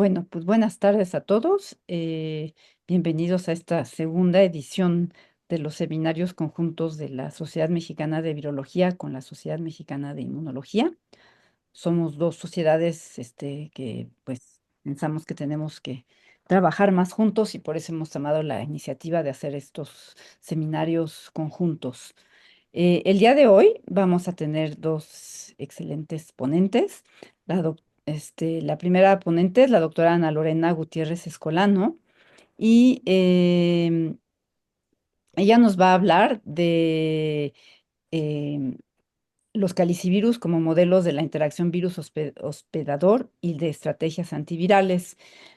Bueno, pues buenas tardes a todos. Bienvenidos a esta segunda edición de los seminarios conjuntos de la Sociedad Mexicana de Virología con la Sociedad Mexicana de Inmunología. Somos dos sociedades que pues pensamos que tenemos que trabajar más juntos y por eso hemos tomado la iniciativa de hacer estos seminarios conjuntos. El día de hoy vamos a tener dos excelentes ponentes. La primera ponente es la doctora Ana Lorena Gutiérrez Escolano y ella nos va a hablar de em, los calicivirus como modelos de la interacción virus-hospedador y de estrategias antivirales.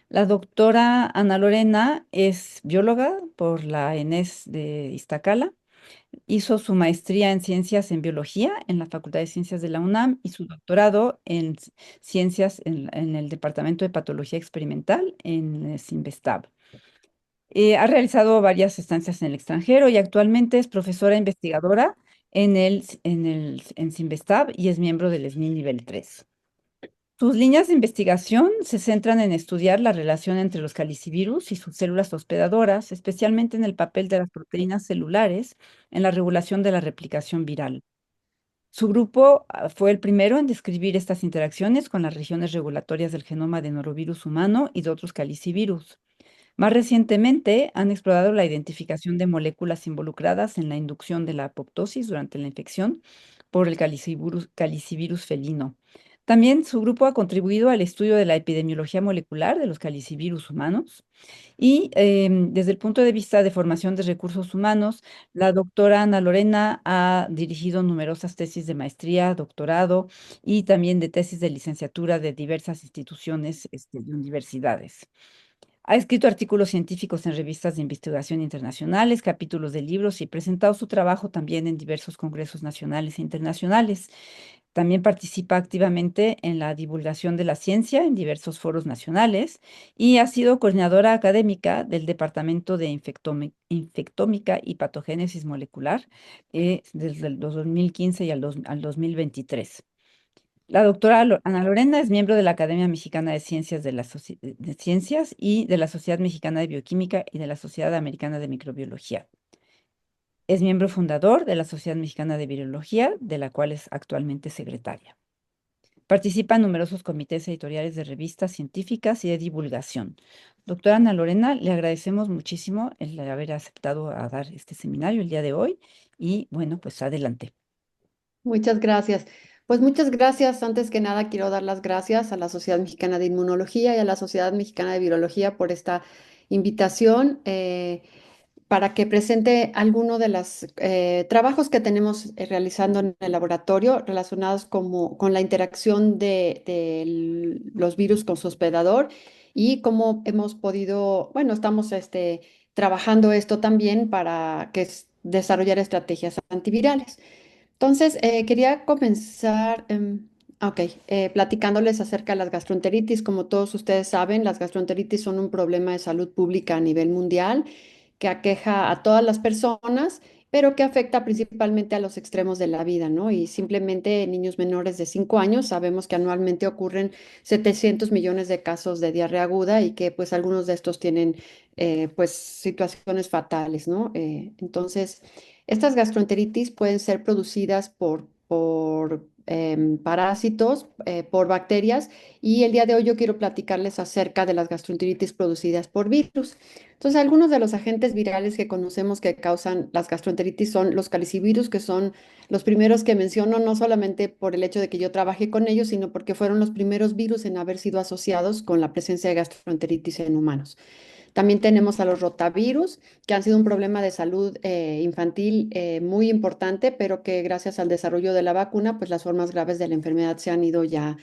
La doctora Ana Lorena es bióloga por la ENES de Iztacala. Hizo su maestría en ciencias en biología en la Facultad de Ciencias de la UNAM y su doctorado en ciencias en el Departamento de Patología Experimental en Cinvestav. Ha realizado varias estancias en el extranjero y actualmente es profesora investigadora en Cinvestav y es miembro del SNI nivel 3. Sus líneas de investigación se centran en estudiar la relación entre los calicivirus y sus células hospedadoras, especialmente en el papel de las proteínas celulares en la regulación de la replicación viral. Su grupo fue el primero en describir estas interacciones con las regiones regulatorias del genoma de norovirus humano y de otros calicivirus. Más recientemente, han explorado la identificación de moléculas involucradas en la inducción de la apoptosis durante la infección por el calicivirus felino. También su grupo ha contribuido al estudio de la epidemiología molecular de los calicivirus humanos y desde el punto de vista de formación de recursos humanos, la doctora Ana Lorena ha dirigido numerosas tesis de maestría, doctorado y también de tesis de licenciatura de diversas instituciones y universidades. Ha escrito artículos científicos en revistas de investigación internacionales, capítulos de libros y presentado su trabajo también en diversos congresos nacionales e internacionales. También participa activamente en la divulgación de la ciencia en diversos foros nacionales y ha sido coordinadora académica del Departamento de Infectómica y Patogénesis Molecular desde el 2015 y al 2023. La doctora Ana Lorena es miembro de la Academia Mexicana de Ciencias, de Ciencias y de la Sociedad Mexicana de Bioquímica y de la Sociedad Americana de Microbiología. Es miembro fundador de la Sociedad Mexicana de Virología, de la cual es actualmente secretaria. Participa en numerosos comités editoriales de revistas científicas y de divulgación. Doctora Ana Lorena, le agradecemos muchísimo el haber aceptado a dar este seminario el día de hoy y bueno, pues adelante. Muchas gracias. Pues muchas gracias. Antes que nada, quiero dar las gracias a la Sociedad Mexicana de Inmunología y a la Sociedad Mexicana de Virología por esta invitación para que presente algunos de los trabajos que tenemos realizando en el laboratorio relacionados con la interacción de los virus con su hospedador y cómo hemos podido, bueno, estamos trabajando esto también para desarrollar estrategias antivirales. Entonces, quería comenzar, platicándoles acerca de las gastroenteritis. Como todos ustedes saben, las gastroenteritis son un problema de salud pública a nivel mundial que aqueja a todas las personas, pero que afecta principalmente a los extremos de la vida, ¿no? Y simplemente en niños menores de 5 años sabemos que anualmente ocurren 700 millones de casos de diarrea aguda y que pues algunos de estos tienen pues situaciones fatales, ¿no? Entonces, estas gastroenteritis pueden ser producidas por parásitos, por bacterias, y el día de hoy yo quiero platicarles acerca de las gastroenteritis producidas por virus. Entonces, algunos de los agentes virales que conocemos que causan las gastroenteritis son los calicivirus, que son los primeros que menciono, no solamente por el hecho de que yo trabajé con ellos, sino porque fueron los primeros virus en haber sido asociados con la presencia de gastroenteritis en humanos. También tenemos a los rotavirus, que han sido un problema de salud infantil muy importante, pero que gracias al desarrollo de la vacuna, pues las formas graves de la enfermedad se han ido ya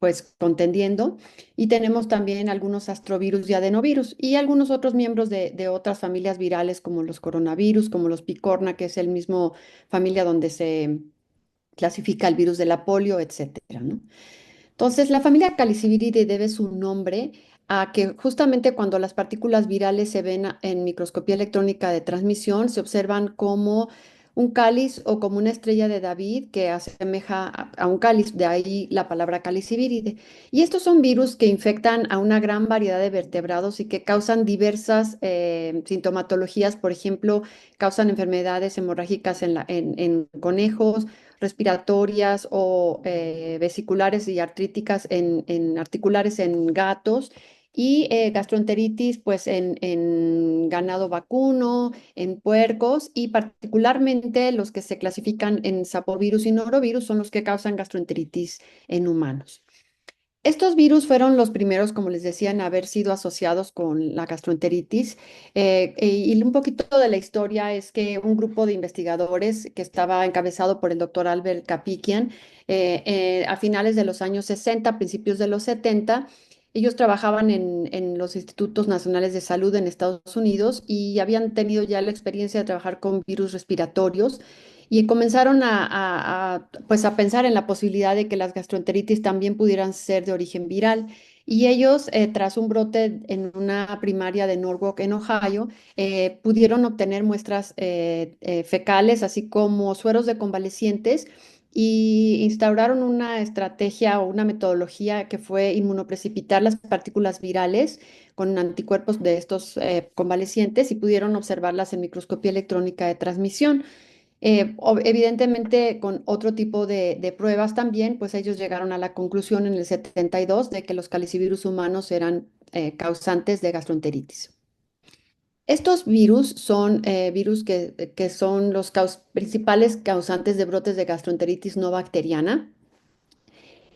pues contendiendo. Y tenemos también algunos astrovirus y adenovirus y algunos otros miembros de otras familias virales como los coronavirus, como los picorna, que es el mismo familia donde se clasifica el virus de la polio, etcétera, ¿no? Entonces, la familia Caliciviridae debe su nombre a que justamente cuando las partículas virales se ven en microscopía electrónica de transmisión, se observan como un cáliz o como una estrella de David que asemeja a un cáliz, de ahí la palabra calicivíride. Y estos son virus que infectan a una gran variedad de vertebrados y que causan diversas sintomatologías, por ejemplo, causan enfermedades hemorrágicas en conejos, respiratorias o vesiculares y artríticas en articulares en gatos y gastroenteritis pues en ganado vacuno, en puercos y particularmente los que se clasifican en sapovirus y norovirus son los que causan gastroenteritis en humanos. Estos virus fueron los primeros, como les decía, en haber sido asociados con la gastroenteritis. Y un poquito de la historia es que un grupo de investigadores que estaba encabezado por el doctor Albert Kapikian, a finales de los años 60, principios de los 70, ellos trabajaban en los Institutos Nacionales de Salud en Estados Unidos y habían tenido ya la experiencia de trabajar con virus respiratorios y comenzaron pues a pensar en la posibilidad de que las gastroenteritis también pudieran ser de origen viral. Y ellos, tras un brote en una primaria de Norwalk, en Ohio, pudieron obtener muestras fecales, así como sueros de convalecientes, y instauraron una estrategia o una metodología que fue inmunoprecipitar las partículas virales con anticuerpos de estos convalecientes y pudieron observarlas en microscopía electrónica de transmisión. Evidentemente, con otro tipo de pruebas también, pues ellos llegaron a la conclusión en el 72 de que los calicivirus humanos eran causantes de gastroenteritis. Estos virus son virus que son los principales causantes de brotes de gastroenteritis no bacteriana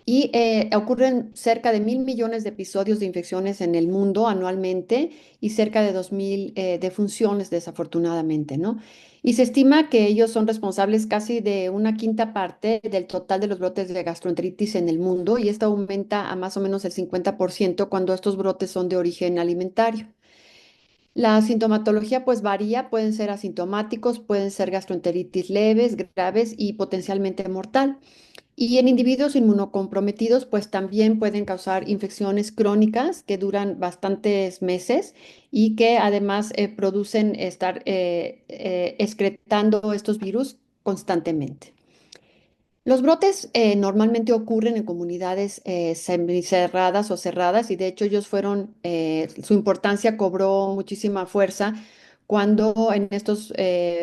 y ocurren cerca de 1.000 millones de episodios de infecciones en el mundo anualmente y cerca de 2.000 defunciones, desafortunadamente, ¿no? Y se estima que ellos son responsables casi de una quinta parte del total de los brotes de gastroenteritis en el mundo y esto aumenta a más o menos el 50% cuando estos brotes son de origen alimentario. La sintomatología pues varía, pueden ser asintomáticos, pueden ser gastroenteritis leves, graves y potencialmente mortal. Y en individuos inmunocomprometidos, pues también pueden causar infecciones crónicas que duran bastantes meses y que además producen estar excretando estos virus constantemente. Los brotes normalmente ocurren en comunidades semicerradas o cerradas y de hecho su importancia cobró muchísima fuerza cuando en estos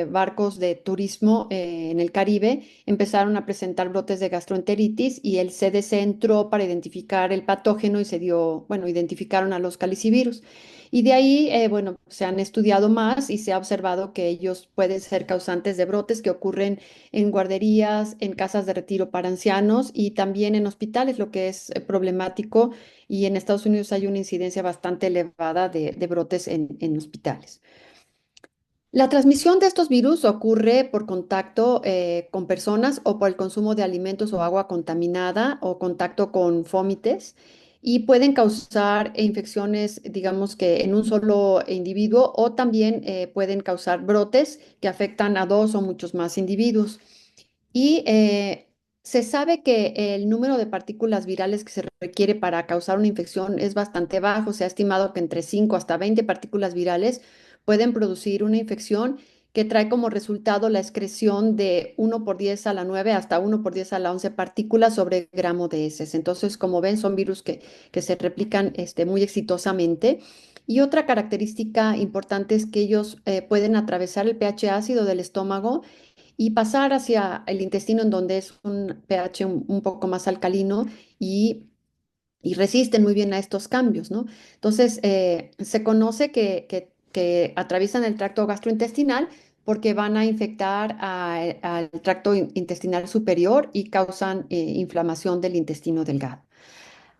barcos de turismo en el Caribe empezaron a presentar brotes de gastroenteritis y el CDC entró para identificar el patógeno y bueno, identificaron a los calicivirus. Y de ahí, bueno, se han estudiado más y se ha observado que ellos pueden ser causantes de brotes que ocurren en guarderías, en casas de retiro para ancianos y también en hospitales, lo que es problemático. Y en Estados Unidos hay una incidencia bastante elevada de brotes en hospitales. La transmisión de estos virus ocurre por contacto con personas o por el consumo de alimentos o agua contaminada o contacto con fómites y pueden causar infecciones, digamos que en un solo individuo o también pueden causar brotes que afectan a dos o muchos más individuos. Y se sabe que el número de partículas virales que se requiere para causar una infección es bastante bajo. Se ha estimado que entre 5 hasta 20 partículas virales pueden producir una infección que trae como resultado la excreción de 1 por 10 a la 9 hasta 1 por 10 a la 11 partículas sobre gramo de heces. Entonces, como ven, son virus que se replican muy exitosamente. Y otra característica importante es que ellos pueden atravesar el pH ácido del estómago y pasar hacia el intestino en donde es un pH un poco más alcalino y, y resisten muy bien a estos cambios, ¿no? Entonces, se conoce que atraviesan el tracto gastrointestinal porque van a infectar al tracto intestinal superior y causan inflamación del intestino delgado.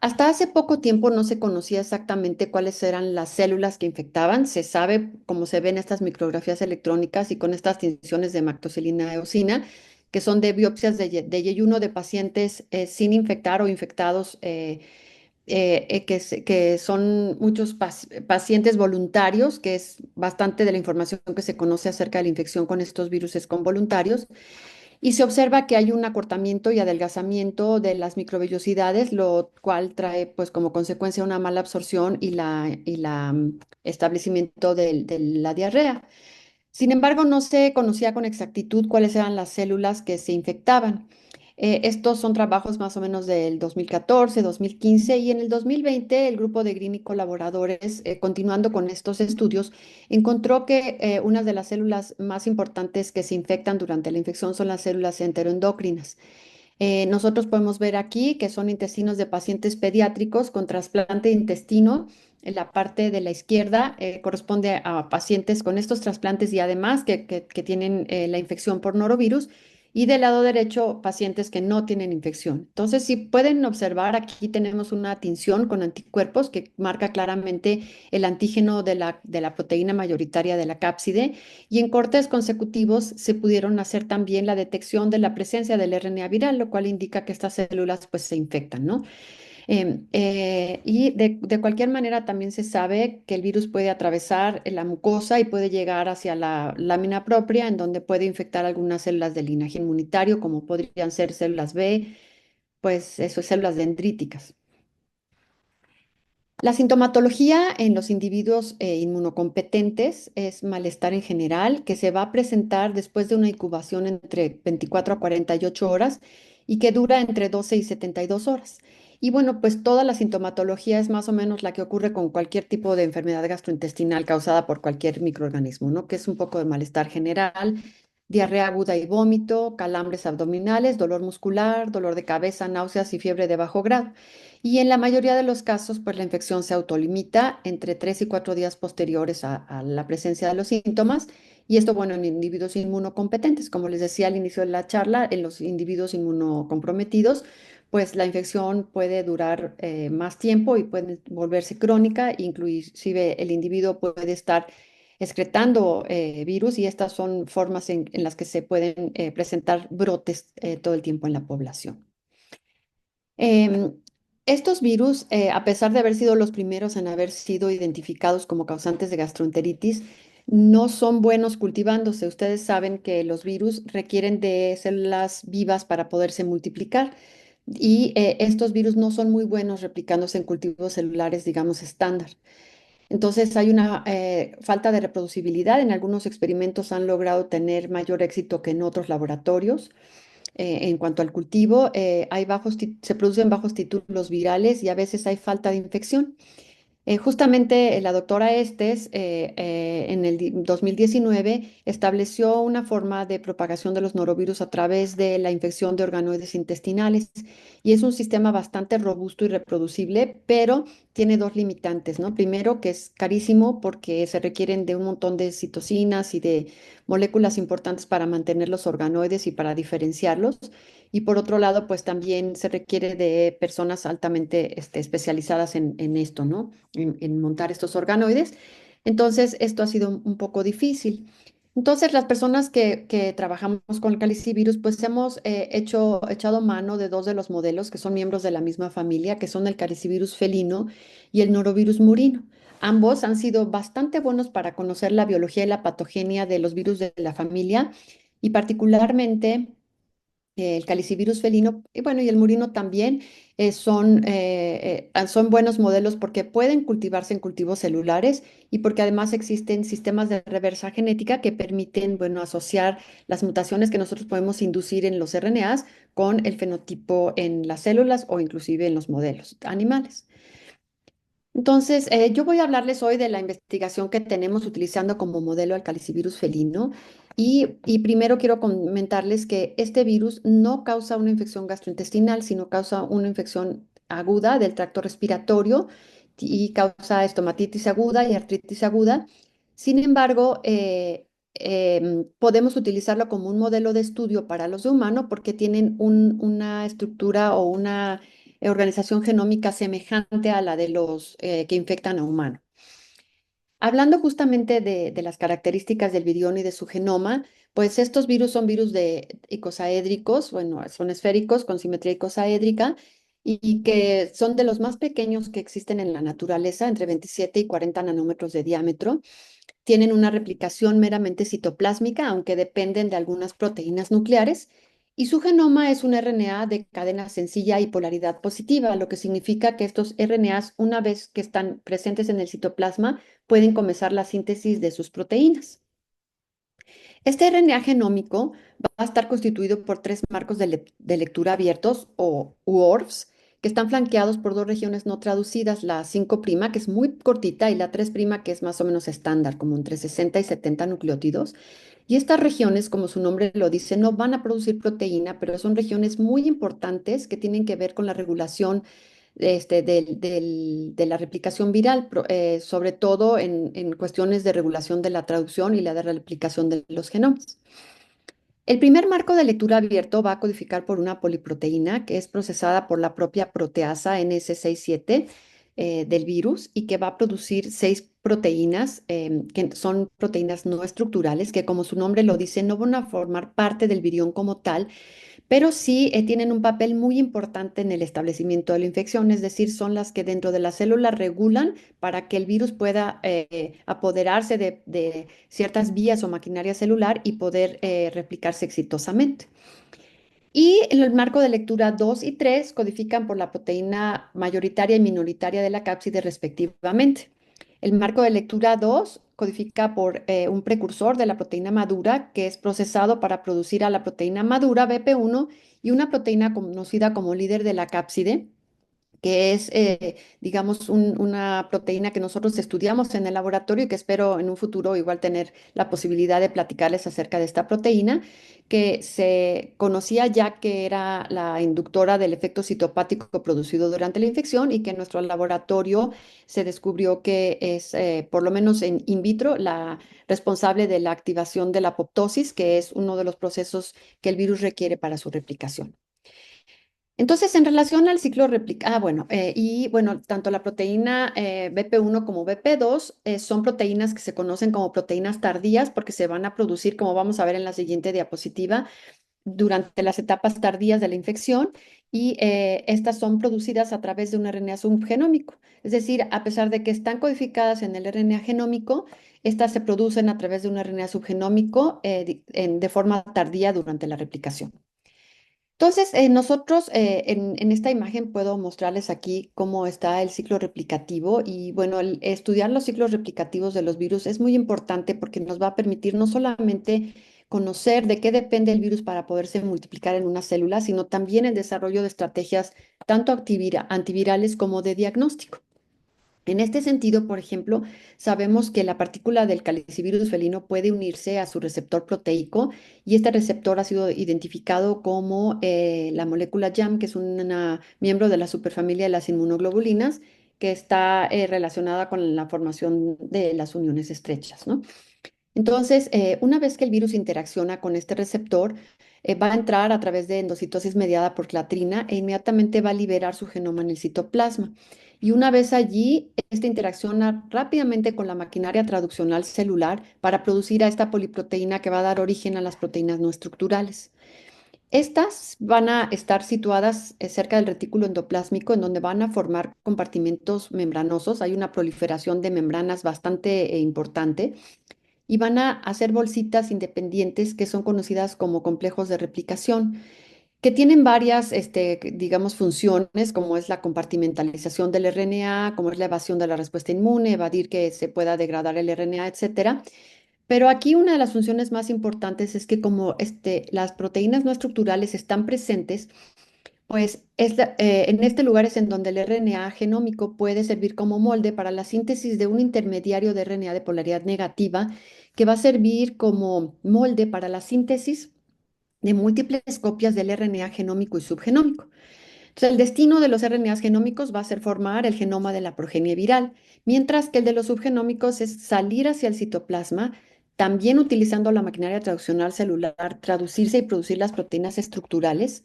Hasta hace poco tiempo no se conocía exactamente cuáles eran las células que infectaban. Se sabe, como se ven estas micrografías electrónicas y con estas tinciones de mactoxilina eosina, que son de biopsias de yeyuno de pacientes sin infectar o infectados, que son muchos pacientes voluntarios, que es bastante de la información que se conoce acerca de la infección con estos virus es con voluntarios. Y se observa que hay un acortamiento y adelgazamiento de las microvellosidades, lo cual trae pues como consecuencia una mala absorción y la establecimiento de la diarrea. Sin embargo, no se conocía con exactitud cuáles eran las células que se infectaban. Estos son trabajos más o menos del 2014, 2015 y en el 2020 el grupo de Green y colaboradores, continuando con estos estudios, encontró que una de las células más importantes que se infectan durante la infección son las células enteroendocrinas. Nosotros podemos ver aquí que son intestinos de pacientes pediátricos con trasplante de intestino. En la parte de la izquierda corresponde a pacientes con estos trasplantes y además que tienen la infección por norovirus. Y del lado derecho, pacientes que no tienen infección. Entonces, si pueden observar, aquí tenemos una tinción con anticuerpos que marca claramente el antígeno de la proteína mayoritaria de la cápside y en cortes consecutivos se pudieron hacer también la detección de la presencia del RNA viral, lo cual indica que estas células pues se infectan, ¿no? Y de cualquier manera también se sabe que el virus puede atravesar la mucosa y puede llegar hacia la lámina propia, en donde puede infectar algunas células del linaje inmunitario, como podrían ser células B, pues eso, células dendríticas. La sintomatología en los individuos inmunocompetentes es malestar en general, que se va a presentar después de una incubación entre 24 a 48 horas y que dura entre 12 y 72 horas. Y bueno, pues toda la sintomatología es más o menos la que ocurre con cualquier tipo de enfermedad gastrointestinal causada por cualquier microorganismo, ¿no? Que es un poco de malestar general, diarrea aguda y vómito, calambres abdominales, dolor muscular, dolor de cabeza, náuseas y fiebre de bajo grado. Y en la mayoría de los casos, pues la infección se autolimita entre 3 y 4 días posteriores a la presencia de los síntomas. Y esto, bueno, en individuos inmunocompetentes, como les decía al inicio de la charla, en los individuos inmunocomprometidos, pues la infección puede durar más tiempo y puede volverse crónica, inclusive el individuo puede estar excretando virus y estas son formas en las que se pueden presentar brotes todo el tiempo en la población. Em, Estos virus, a pesar de haber sido los primeros en haber sido identificados como causantes de gastroenteritis, no son buenos cultivándose. Ustedes saben que los virus requieren de células vivas para poderse multiplicar y estos virus no son muy buenos replicándose en cultivos celulares, digamos, estándar. Entonces hay una falta de reproducibilidad. En algunos experimentos han logrado tener mayor éxito que en otros laboratorios. En cuanto al cultivo, se producen bajos títulos virales y a veces hay falta de infección. Justamente la doctora Estes en el 2019 estableció una forma de propagación de los norovirus a través de la infección de organoides intestinales y es un sistema bastante robusto y reproducible, pero tiene dos limitantes, ¿no? Primero, que es carísimo porque se requieren de un montón de citocinas y de moléculas importantes para mantener los organoides y para diferenciarlos. Y por otro lado, pues también se requiere de personas altamente especializadas en esto, ¿no? En montar estos organoides. Entonces, esto ha sido un poco difícil. Entonces, las personas que trabajamos con el calicivirus, pues hemos echado mano de dos de los modelos que son miembros de la misma familia, que son el calicivirus felino y el norovirus murino. Ambos han sido bastante buenos para conocer la biología y la patogenia de los virus de la familia y particularmente el calicivirus felino y bueno, y el murino también son buenos modelos porque pueden cultivarse en cultivos celulares y porque además existen sistemas de reversa genética que permiten, bueno, asociar las mutaciones que nosotros podemos inducir en los RNAs con el fenotipo en las células o inclusive en los modelos animales. Entonces, yo voy a hablarles hoy de la investigación que tenemos utilizando como modelo al calicivirus felino y primero quiero comentarles que este virus no causa una infección gastrointestinal, sino causa una infección aguda del tracto respiratorio y causa estomatitis aguda y artritis aguda. Sin embargo, podemos utilizarlo como un modelo de estudio para los de humano porque tienen una estructura o una organización genómica semejante a la de los que infectan a humanos. Hablando justamente de las características del virión y de su genoma, pues estos virus son virus de icosaédricos, bueno, son esféricos con simetría icosaédrica y que son de los más pequeños que existen en la naturaleza, entre 27 y 40 nanómetros de diámetro. Tienen una replicación meramente citoplásmica, aunque dependen de algunas proteínas nucleares, y su genoma es un RNA de cadena sencilla y polaridad positiva, lo que significa que estos RNAs, una vez que están presentes en el citoplasma, pueden comenzar la síntesis de sus proteínas. Este RNA genómico va a estar constituido por tres marcos de lectura abiertos o UORFs, que están flanqueados por dos regiones no traducidas, la 5' que es muy cortita y la 3' que es más o menos estándar, como entre 60 y 70 nucleótidos. Y estas regiones, como su nombre lo dice, no van a producir proteína, pero son regiones muy importantes que tienen que ver con la regulación de la replicación viral, sobre todo en cuestiones de regulación de la traducción y la de replicación de los genomas. El primer marco de lectura abierto va a codificar por una poliproteína que es procesada por la propia proteasa NS67 del virus y que va a producir seis proteínas que son proteínas no estructurales que, como su nombre lo dice, no van a formar parte del virión como tal, pero sí tienen un papel muy importante en el establecimiento de la infección, es decir, son las que dentro de la célula regulan para que el virus pueda apoderarse de ciertas vías o maquinaria celular y poder replicarse exitosamente. Y en el marco de lectura 2 y 3 codifican por la proteína mayoritaria y minoritaria de la cápside respectivamente. El marco de lectura 2 codifica por un precursor de la proteína madura que es procesado para producir a la proteína madura BP1 y una proteína conocida como líder de la cápside que es, digamos, una proteína que nosotros estudiamos en el laboratorio y que espero en un futuro igual tener la posibilidad de platicarles acerca de esta proteína, que se conocía ya que era la inductora del efecto citopático producido durante la infección y que en nuestro laboratorio se descubrió que es, por lo menos en in vitro, la responsable de la activación de la apoptosis, que es uno de los procesos que el virus requiere para su replicación. Entonces, en relación al ciclo bueno, y bueno, tanto la proteína BP1 como BP2 son proteínas que se conocen como proteínas tardías porque se van a producir, como vamos a ver en la siguiente diapositiva, durante las etapas tardías de la infección y estas son producidas a través de un RNA subgenómico. Es decir, a pesar de que están codificadas en el RNA genómico, estas se producen a través de un RNA subgenómico de forma tardía durante la replicación. Entonces, nosotros en esta imagen puedo mostrarles aquí cómo está el ciclo replicativo y bueno, el estudiar los ciclos replicativos de los virus es muy importante porque nos va a permitir no solamente conocer de qué depende el virus para poderse multiplicar en una célula, sino también el desarrollo de estrategias tanto antivirales como de diagnóstico. En este sentido, por ejemplo, sabemos que la partícula del calicivirus felino puede unirse a su receptor proteico y este receptor ha sido identificado como la molécula YAM, que es una miembro de la superfamilia de las inmunoglobulinas, que está relacionada con la formación de las uniones estrechas, ¿no? Entonces, una vez que el virus interacciona con este receptor, va a entrar a través de endocitosis mediada por clatrina e inmediatamente va a liberar su genoma en el citoplasma. Y una vez allí, este interacciona rápidamente con la maquinaria traduccional celular para producir a esta poliproteína que va a dar origen a las proteínas no estructurales. Estas van a estar situadas cerca del retículo endoplásmico, en donde van a formar compartimentos membranosos. Hay una proliferación de membranas bastante importante y van a hacer bolsitas independientes que son conocidas como complejos de replicación, que tienen varias, digamos, funciones, como es la compartimentalización del RNA, como es la evasión de la respuesta inmune, evadir que se pueda degradar el RNA, etcétera. Pero aquí una de las funciones más importantes es que como las proteínas no estructurales están presentes, pues en este lugar es en donde el RNA genómico puede servir como molde para la síntesis de un intermediario de RNA de polaridad negativa que va a servir como molde para la síntesis de múltiples copias del RNA genómico y subgenómico. Entonces, el destino de los RNAs genómicos va a ser formar el genoma de la progenie viral, mientras que el de los subgenómicos es salir hacia el citoplasma, también utilizando la maquinaria traduccional celular, traducirse y producir las proteínas estructurales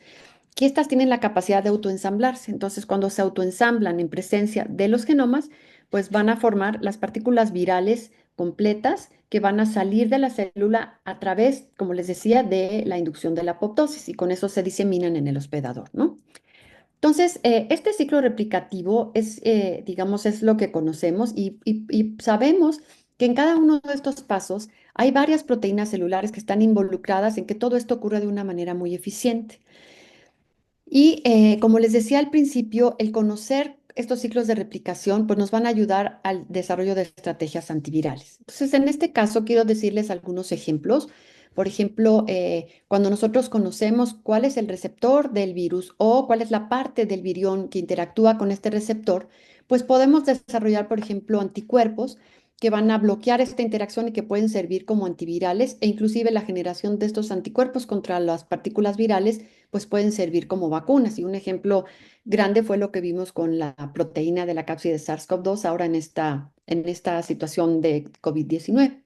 que estas tienen la capacidad de autoensamblarse. Entonces, cuando se autoensamblan en presencia de los genomas, pues van a formar las partículas virales completas que van a salir de la célula a través, como les decía, de la inducción de la apoptosis y con eso se diseminan en el hospedador, ¿no? Entonces, este ciclo replicativo es, digamos, es lo que conocemos y sabemos que en cada uno de estos pasos hay varias proteínas celulares que están involucradas en que todo esto ocurre de una manera muy eficiente. Y como les decía al principio, el conocer estos ciclos de replicación pues nos van a ayudar al desarrollo de estrategias antivirales. Entonces, en este caso, quiero decirles algunos ejemplos. Por ejemplo, cuando nosotros conocemos cuál es el receptor del virus o cuál es la parte del virión que interactúa con este receptor, pues podemos desarrollar, por ejemplo, anticuerpos que van a bloquear esta interacción y que pueden servir como antivirales e inclusive la generación de estos anticuerpos contra las partículas virales, pues pueden servir como vacunas. Y un ejemplo grande fue lo que vimos con la proteína de la cápside de SARS-CoV-2 ahora en esta situación de COVID-19.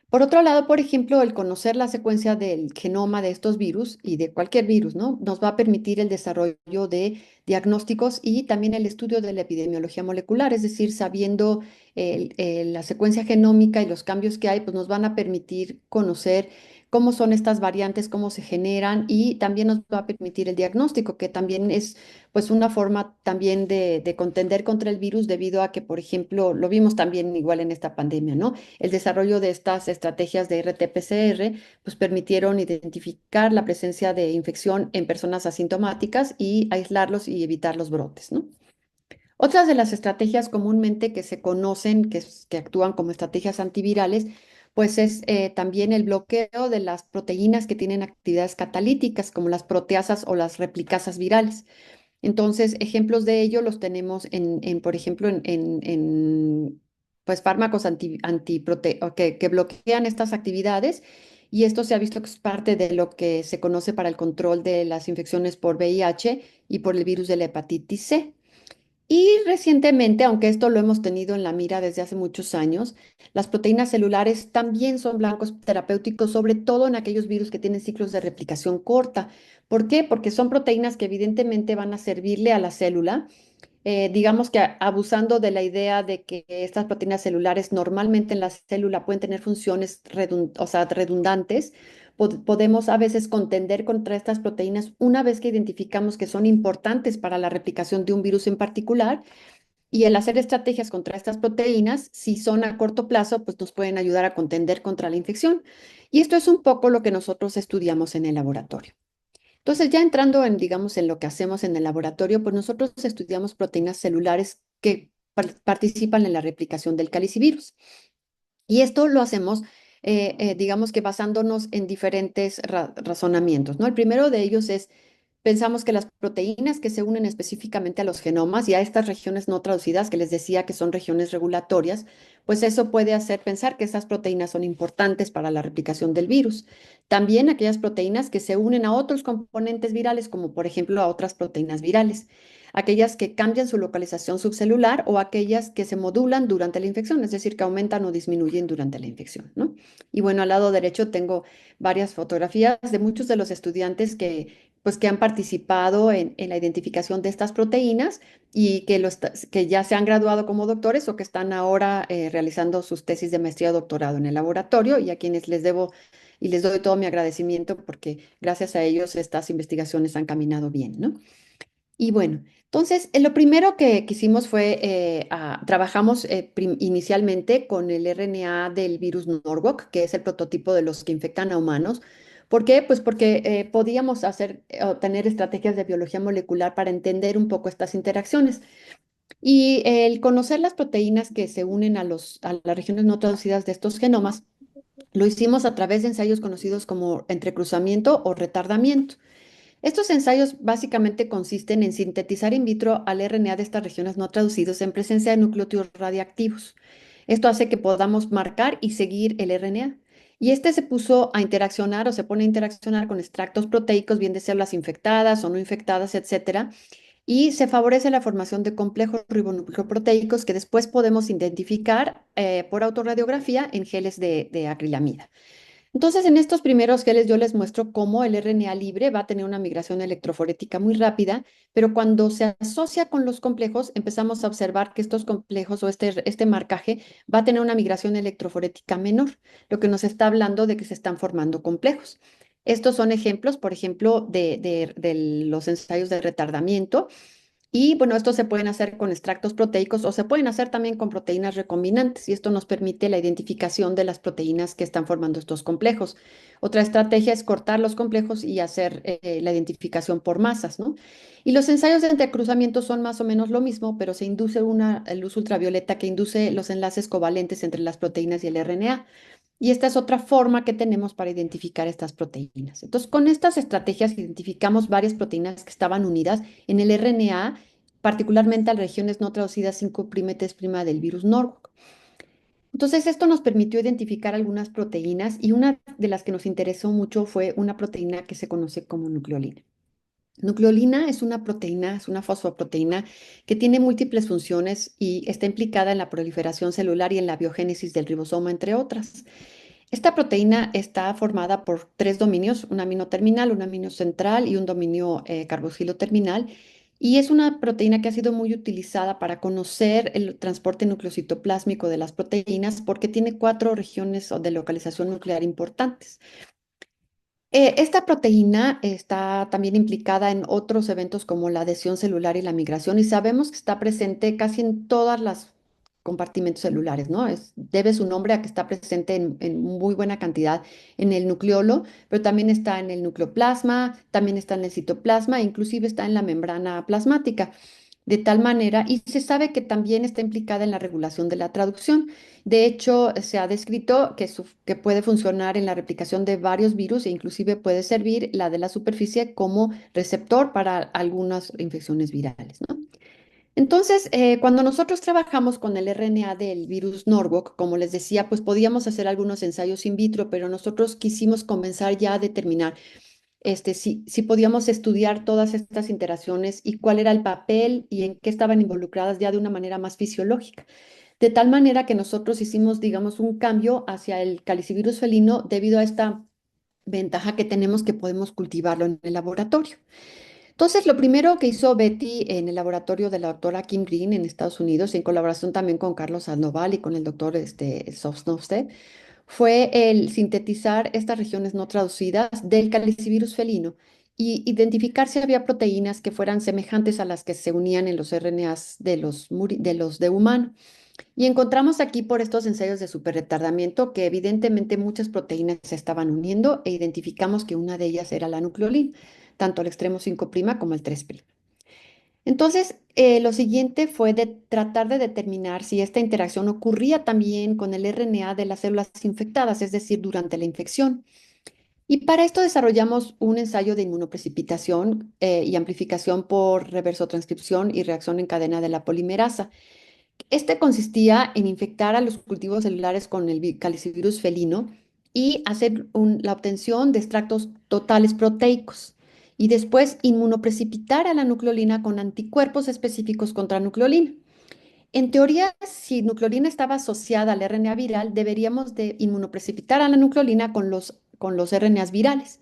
Por otro lado, por ejemplo, el conocer la secuencia del genoma de estos virus y de cualquier virus, ¿no? Nos va a permitir el desarrollo de diagnósticos y también el estudio de la epidemiología molecular, es decir, sabiendo la secuencia genómica y los cambios que hay, pues nos van a permitir conocer cómo son estas variantes, cómo se generan y también nos va a permitir el diagnóstico, que también es pues una forma también de contender contra el virus debido a que, por ejemplo, lo vimos también igual en esta pandemia, ¿no? El desarrollo de estas estrategias de RT-PCR pues permitieron identificar la presencia de infección en personas asintomáticas y aislarlos y evitar los brotes, ¿no? Otras de las estrategias comúnmente que se conocen, que actúan como estrategias antivirales, pues es también el bloqueo de las proteínas que tienen actividades catalíticas, como las proteasas o las replicasas virales. Entonces, ejemplos de ello los tenemos por ejemplo, pues, fármacos que bloquean estas actividades y esto se ha visto que es parte de lo que se conoce para el control de las infecciones por VIH y por el virus de la hepatitis C. Y recientemente, aunque esto lo hemos tenido en la mira desde hace muchos años, las proteínas celulares también son blancos terapéuticos, sobre todo en aquellos virus que tienen ciclos de replicación corta. ¿Por qué? Porque son proteínas que evidentemente van a servirle a la célula, digamos que abusando de la idea de que estas proteínas celulares normalmente en la célula pueden tener funciones o sea, redundantes, podemos a veces contender contra estas proteínas una vez que identificamos que son importantes para la replicación de un virus en particular. Y el hacer estrategias contra estas proteínas, si son a corto plazo, pues nos pueden ayudar a contender contra la infección. Y esto es un poco lo que nosotros estudiamos en el laboratorio. Entonces, ya entrando en, digamos, en lo que hacemos en el laboratorio, pues nosotros estudiamos proteínas celulares que participan en la replicación del calicivirus. Y esto lo hacemos, digamos que basándonos en diferentes razonamientos, ¿no? El primero de ellos es, pensamos que las proteínas que se unen específicamente a los genomas y a estas regiones no traducidas, que les decía que son regiones regulatorias, pues eso puede hacer pensar que esas proteínas son importantes para la replicación del virus. También aquellas proteínas que se unen a otros componentes virales, como por ejemplo a otras proteínas virales, aquellas que cambian su localización subcelular o aquellas que se modulan durante la infección, es decir, que aumentan o disminuyen durante la infección, ¿no? Y bueno, al lado derecho tengo varias fotografías de muchos de los estudiantes pues, que han participado en la identificación de estas proteínas y que ya se han graduado como doctores o que están ahora realizando sus tesis de maestría o doctorado en el laboratorio y a quienes les debo y les doy todo mi agradecimiento porque gracias a ellos estas investigaciones han caminado bien, ¿no? Y bueno, entonces lo primero que hicimos fue, trabajamos inicialmente con el RNA del virus Norwalk, que es el prototipo de los que infectan a humanos. ¿Por qué? Pues porque podíamos tener estrategias de biología molecular para entender un poco estas interacciones. Y el conocer las proteínas que se unen a las regiones no traducidas de estos genomas, lo hicimos a través de ensayos conocidos como entrecruzamiento o retardamiento. Estos ensayos básicamente consisten en sintetizar in vitro al RNA de estas regiones no traducidos en presencia de nucleótidos radiactivos. Esto hace que podamos marcar y seguir el RNA. Y este se puso a interaccionar o se pone a interaccionar con extractos proteicos, bien de células infectadas o no infectadas, etcétera, y se favorece la formación de complejos ribonucleoproteicos que después podemos identificar por autorradiografía en geles de acrilamida. Entonces, en estos primeros geles yo les muestro cómo el RNA libre va a tener una migración electroforética muy rápida, pero cuando se asocia con los complejos, empezamos a observar que estos complejos o este marcaje va a tener una migración electroforética menor, lo que nos está hablando de que se están formando complejos. Estos son ejemplos, por ejemplo, de los ensayos de retardamiento. Y bueno, estos se pueden hacer con extractos proteicos o se pueden hacer también con proteínas recombinantes y esto nos permite la identificación de las proteínas que están formando estos complejos. Otra estrategia es cortar los complejos y hacer la identificación por masas, ¿no? Y los ensayos de entrecruzamiento son más o menos lo mismo, pero se induce una luz ultravioleta que induce los enlaces covalentes entre las proteínas y el RNA. Y esta es otra forma que tenemos para identificar estas proteínas. Entonces, con estas estrategias identificamos varias proteínas que estaban unidas en el RNA, particularmente a las regiones no traducidas 5' del virus Norwalk. Entonces, esto nos permitió identificar algunas proteínas y una de las que nos interesó mucho fue una proteína que se conoce como nucleolina. Nucleolina es una proteína, es una fosfoproteína que tiene múltiples funciones y está implicada en la proliferación celular y en la biogénesis del ribosoma, entre otras. Esta proteína está formada por tres dominios, un amino terminal, un amino central y un dominio carboxilo terminal. Y es una proteína que ha sido muy utilizada para conocer el transporte nucleocitoplásmico de las proteínas porque tiene cuatro regiones de localización nuclear importantes. Esta proteína está también implicada en otros eventos como la adhesión celular y la migración y sabemos que está presente casi en todas las compartimentos celulares, ¿no? Debe su nombre a que está presente en muy buena cantidad en el nucleolo, pero también está en el nucleoplasma, también está en el citoplasma, e inclusive está en la membrana plasmática. De tal manera, y se sabe que también está implicada en la regulación de la traducción. De hecho, se ha descrito que puede funcionar en la replicación de varios virus e inclusive puede servir la de la superficie como receptor para algunas infecciones virales, ¿no? Entonces, cuando nosotros trabajamos con el RNA del virus Norwalk, como les decía, pues podíamos hacer algunos ensayos in vitro, pero nosotros quisimos comenzar ya a determinar si podíamos estudiar todas estas interacciones y cuál era el papel y en qué estaban involucradas ya de una manera más fisiológica. De tal manera que nosotros hicimos, digamos, un cambio hacia el calicivirus felino debido a esta ventaja que tenemos que podemos cultivarlo en el laboratorio. Entonces, lo primero que hizo Betty en el laboratorio de la doctora Kim Green en Estados Unidos, en colaboración también con Carlos Sandoval y con el doctor Sosnovstedt, fue el sintetizar estas regiones no traducidas del calicivirus felino y identificar si había proteínas que fueran semejantes a las que se unían en los RNAs de los de humano. Y encontramos aquí por estos ensayos de superretardamiento que evidentemente muchas proteínas se estaban uniendo e identificamos que una de ellas era la nucleolina, tanto el extremo 5' como el 3'. Entonces, lo siguiente fue de tratar de determinar si esta interacción ocurría también con el RNA de las células infectadas, es decir, durante la infección. Y para esto desarrollamos un ensayo de inmunoprecipitación y amplificación por reversotranscripción y reacción en cadena de la polimerasa. Este consistía en infectar a los cultivos celulares con el calicivirus felino y hacer la obtención de extractos totales proteicos y después inmunoprecipitar a la nucleolina con anticuerpos específicos contra nucleolina. En teoría, si nucleolina estaba asociada al RNA viral, deberíamos de inmunoprecipitar a la nucleolina con los RNAs virales.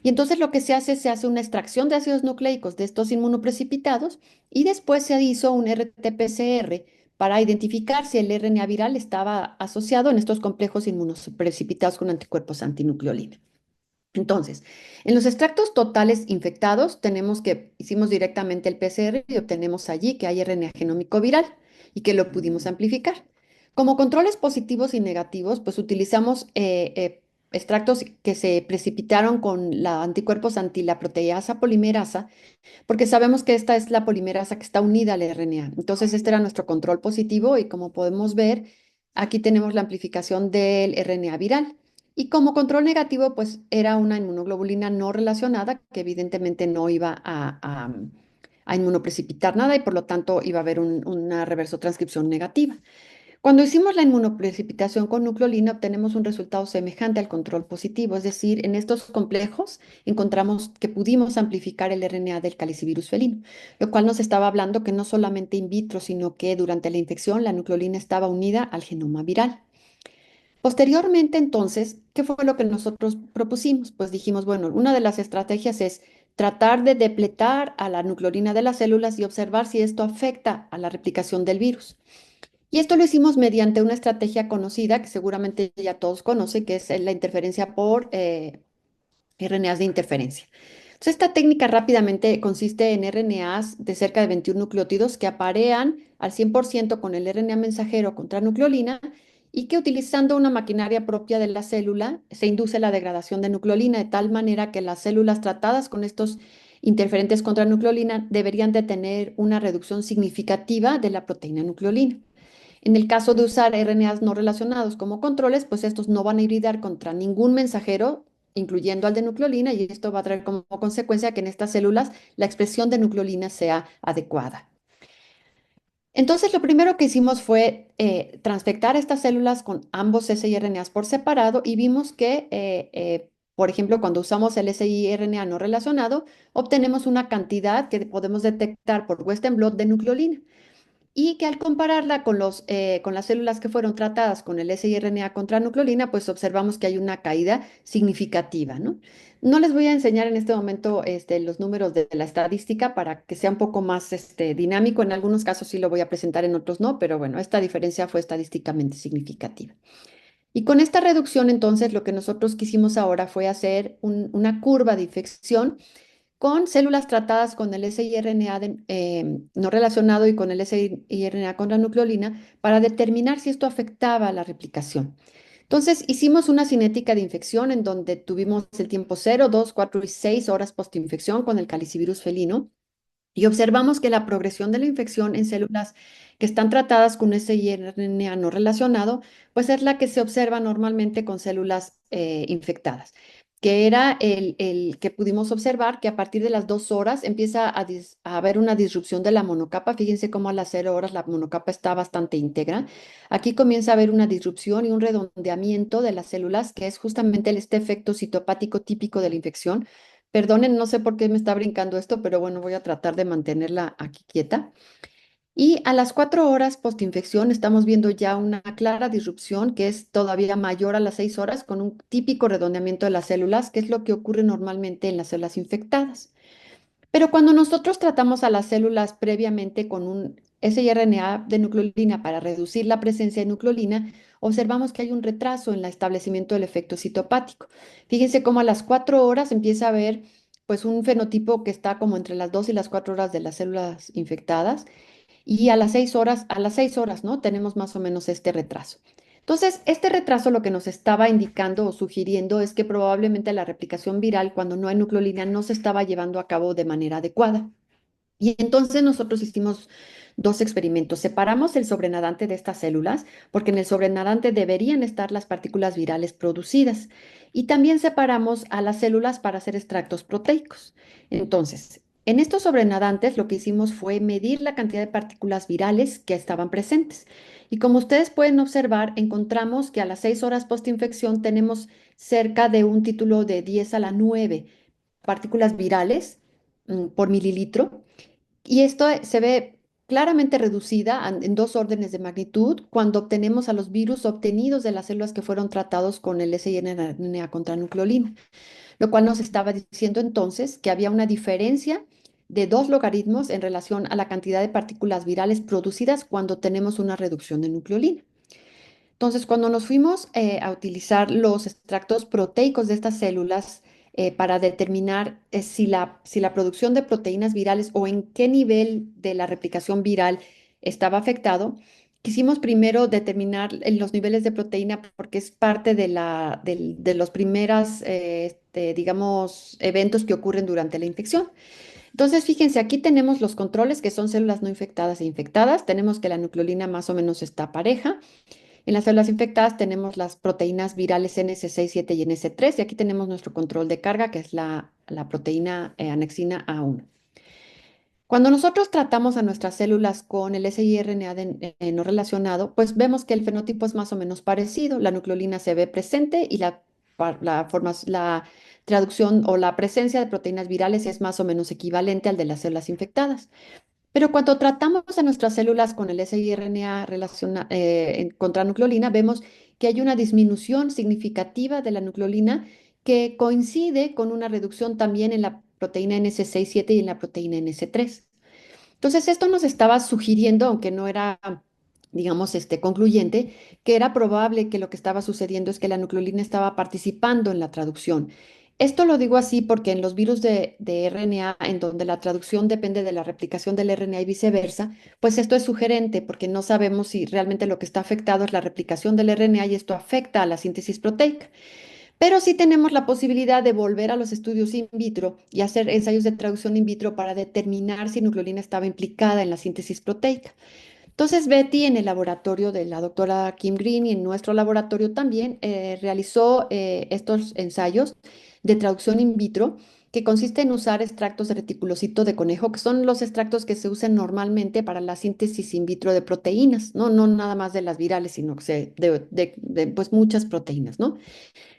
Y entonces lo que se hace una extracción de ácidos nucleicos de estos inmunoprecipitados y después se hizo un RT-PCR para identificar si el RNA viral estaba asociado en estos complejos inmunoprecipitados con anticuerpos antinucleolina. Entonces, en los extractos totales infectados tenemos que hicimos directamente el PCR y obtenemos allí que hay RNA genómico viral y que lo pudimos amplificar. Como controles positivos y negativos, pues utilizamos extractos que se precipitaron con la anticuerpos anti la proteasa polimerasa, porque sabemos que esta es la polimerasa que está unida al RNA. Entonces, este era nuestro control positivo y como podemos ver, aquí tenemos la amplificación del RNA viral. Y como control negativo, pues era una inmunoglobulina no relacionada que evidentemente no iba a inmunoprecipitar nada y por lo tanto iba a haber una reversotranscripción negativa. Cuando hicimos la inmunoprecipitación con nucleolina, obtenemos un resultado semejante al control positivo, es decir, en estos complejos encontramos que pudimos amplificar el RNA del calicivirus felino, lo cual nos estaba hablando que no solamente in vitro, sino que durante la infección la nucleolina estaba unida al genoma viral. Posteriormente, entonces, ¿qué fue lo que nosotros propusimos? Pues dijimos, bueno, una de las estrategias es tratar de depletar a la nucleolina de las células y observar si esto afecta a la replicación del virus. Y esto lo hicimos mediante una estrategia conocida que seguramente ya todos conocen, que es la interferencia por RNAs de interferencia. Entonces, esta técnica rápidamente consiste en RNAs de cerca de 21 nucleótidos que aparean al 100% con el RNA mensajero contra nucleolina y que utilizando una maquinaria propia de la célula se induce la degradación de nucleolina de tal manera que las células tratadas con estos interferentes contra nucleolina deberían de tener una reducción significativa de la proteína nucleolina. En el caso de usar RNAs no relacionados como controles, pues estos no van a hibridar contra ningún mensajero, incluyendo al de nucleolina, y esto va a traer como consecuencia que en estas células la expresión de nucleolina sea adecuada. Entonces, lo primero que hicimos fue transfectar estas células con ambos siRNAs por separado y vimos que, por ejemplo, cuando usamos el siRNA no relacionado, obtenemos una cantidad que podemos detectar por Western blot de nucleolina y que al compararla con con las células que fueron tratadas con el siRNA contra nucleolina, pues observamos que hay una caída significativa, ¿no? No les voy a enseñar en este momento los números de la estadística para que sea un poco más dinámico. En algunos casos sí lo voy a presentar, en otros no, pero bueno, esta diferencia fue estadísticamente significativa. Y con esta reducción, entonces, lo que nosotros quisimos ahora fue hacer una curva de infección con células tratadas con el siRNA no relacionado y con el siRNA con la nucleolina para determinar si esto afectaba la replicación. Entonces, hicimos una cinética de infección en donde tuvimos el tiempo 0, 2, 4 y 6 horas postinfección con el calicivirus felino y observamos que la progresión de la infección en células que están tratadas con siRNA no relacionado, pues es la que se observa normalmente con células infectadas, que era el que pudimos observar que a partir de las 2 horas empieza a haber una disrupción de la monocapa. Fíjense cómo a las 0 horas la monocapa está bastante íntegra. Aquí comienza a haber una disrupción y un redondeamiento de las células, que es justamente este efecto citopático típico de la infección. Perdonen, no sé por qué me está brincando esto, pero bueno, voy a tratar de mantenerla aquí quieta. Y a las 4 horas postinfección estamos viendo ya una clara disrupción que es todavía mayor a las 6 horas con un típico redondeamiento de las células, que es lo que ocurre normalmente en las células infectadas. Pero cuando nosotros tratamos a las células previamente con un siRNA de nucleolina para reducir la presencia de nucleolina, observamos que hay un retraso en el establecimiento del efecto citopático. Fíjense cómo a las 4 horas empieza a haber pues un fenotipo que está como entre las 2 y las 4 horas de las células infectadas y a las 6 horas, ¿no? Tenemos más o menos este retraso. Entonces, este retraso lo que nos estaba indicando o sugiriendo es que probablemente la replicación viral, cuando no hay nucleolina, no se estaba llevando a cabo de manera adecuada. Y entonces nosotros hicimos dos experimentos. Separamos el sobrenadante de estas células, porque en el sobrenadante deberían estar las partículas virales producidas. Y también separamos a las células para hacer extractos proteicos. Entonces, en estos sobrenadantes lo que hicimos fue medir la cantidad de partículas virales que estaban presentes. Y como ustedes pueden observar, encontramos que a las 6 horas postinfección tenemos cerca de un título de 10 a la 9 partículas virales por mililitro. Y esto se ve claramente reducida en 2 órdenes de magnitud cuando obtenemos a los virus obtenidos de las células que fueron tratados con el siRNA contra nucleolina, lo cual nos estaba diciendo entonces que había una diferencia de 2 logaritmos en relación a la cantidad de partículas virales producidas cuando tenemos una reducción de nucleolina. Entonces, cuando nos fuimos a utilizar los extractos proteicos de estas células para determinar si la producción de proteínas virales o en qué nivel de la replicación viral estaba afectado, quisimos primero determinar los niveles de proteína porque es parte de los primeros, digamos, eventos que ocurren durante la infección. Entonces, fíjense, aquí tenemos los controles que son células no infectadas e infectadas. Tenemos que la nucleolina más o menos está pareja. En las células infectadas tenemos las proteínas virales NS6, 7 y NS3 y aquí tenemos nuestro control de carga, que es la proteína anexina A1. Cuando nosotros tratamos a nuestras células con el siRNA no relacionado, pues vemos que el fenotipo es más o menos parecido. La nucleolina se ve presente y la traducción o la presencia de proteínas virales es más o menos equivalente al de las células infectadas. Pero cuando tratamos a nuestras células con el siRNA contra nucleolina, vemos que hay una disminución significativa de la nucleolina que coincide con una reducción también en la proteína NS6-7 y en la proteína NS3. Entonces, esto nos estaba sugiriendo, aunque no era, digamos, concluyente, que era probable que lo que estaba sucediendo es que la nucleolina estaba participando en la traducción. Esto lo digo así porque en los virus de RNA, en donde la traducción depende de la replicación del RNA y viceversa, pues esto es sugerente porque no sabemos si realmente lo que está afectado es la replicación del RNA y esto afecta a la síntesis proteica. Pero sí tenemos la posibilidad de volver a los estudios in vitro y hacer ensayos de traducción in vitro para determinar si nucleolina estaba implicada en la síntesis proteica. Entonces, Betty en el laboratorio de la doctora Kim Green y en nuestro laboratorio también realizó estos ensayos de traducción in vitro que consiste en usar extractos de reticulocito de conejo, que son los extractos que se usan normalmente para la síntesis in vitro de proteínas, no, no nada más de las virales, sino que pues muchas proteínas, ¿no?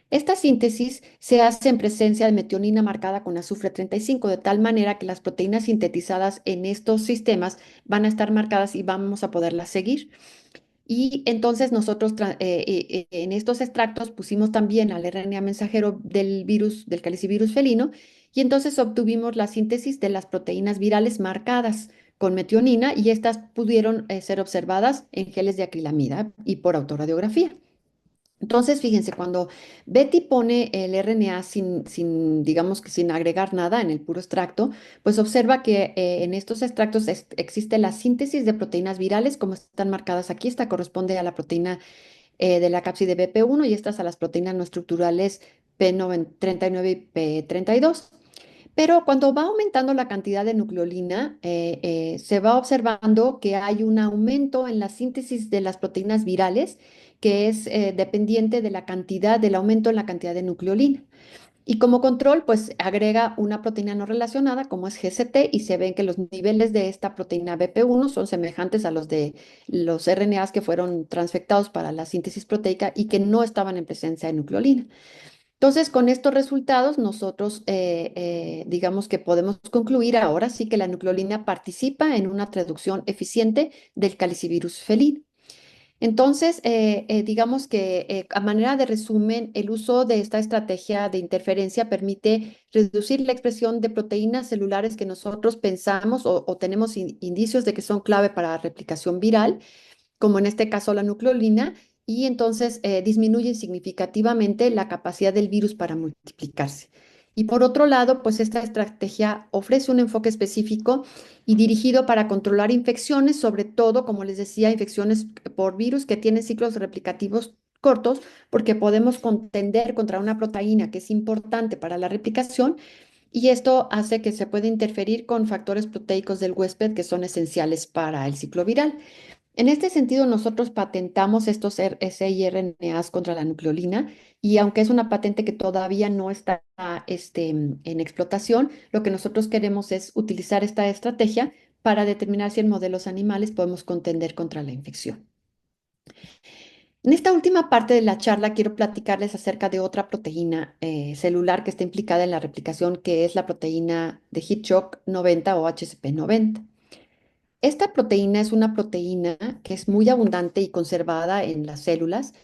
Esta síntesis se hace en presencia de metionina marcada con azufre 35, de tal manera que las proteínas sintetizadas en estos sistemas van a estar marcadas y vamos a poderlas seguir. Y entonces nosotros en estos extractos pusimos también al RNA mensajero del virus, del calicivirus felino, y entonces obtuvimos la síntesis de las proteínas virales marcadas con metionina y estas pudieron ser observadas en geles de acrilamida y por autoradiografía. Entonces, fíjense, cuando Betty pone el RNA digamos que sin agregar nada en el puro extracto, pues observa que en estos extractos existe la síntesis de proteínas virales, como están marcadas aquí. Esta corresponde a la proteína de la cápside BP1 y estas a las proteínas no estructurales P39 y P32. Pero cuando va aumentando la cantidad de nucleolina, se va observando que hay un aumento en la síntesis de las proteínas virales, que es dependiente de la cantidad, del aumento en la cantidad de nucleolina. Y como control, pues agrega una proteína no relacionada, como es GCT, y se ven que los niveles de esta proteína BP1 son semejantes a los de los RNAs que fueron transfectados para la síntesis proteica y que no estaban en presencia de nucleolina. Entonces, con estos resultados, nosotros digamos que podemos concluir ahora sí que la nucleolina participa en una traducción eficiente del calicivirus felino. Entonces, digamos que a manera de resumen, el uso de esta estrategia de interferencia permite reducir la expresión de proteínas celulares que nosotros pensamos o tenemos indicios de que son clave para la replicación viral, como en este caso la nucleolina, y entonces disminuyen significativamente la capacidad del virus para multiplicarse. Y por otro lado, pues esta estrategia ofrece un enfoque específico y dirigido para controlar infecciones, sobre todo, como les decía, infecciones por virus que tienen ciclos replicativos cortos, porque podemos contender contra una proteína que es importante para la replicación y esto hace que se pueda interferir con factores proteicos del huésped que son esenciales para el ciclo viral. En este sentido, nosotros patentamos estos siRNAs contra la nucleolina y aunque es una patente que todavía no está en explotación, lo que nosotros queremos es utilizar esta estrategia para determinar si en modelos animales podemos contender contra la infección. En esta última parte de la charla quiero platicarles acerca de otra proteína celular que está implicada en la replicación, que es la proteína de heat shock 90 o HCP90. Esta proteína es una proteína que es muy abundante y conservada en las células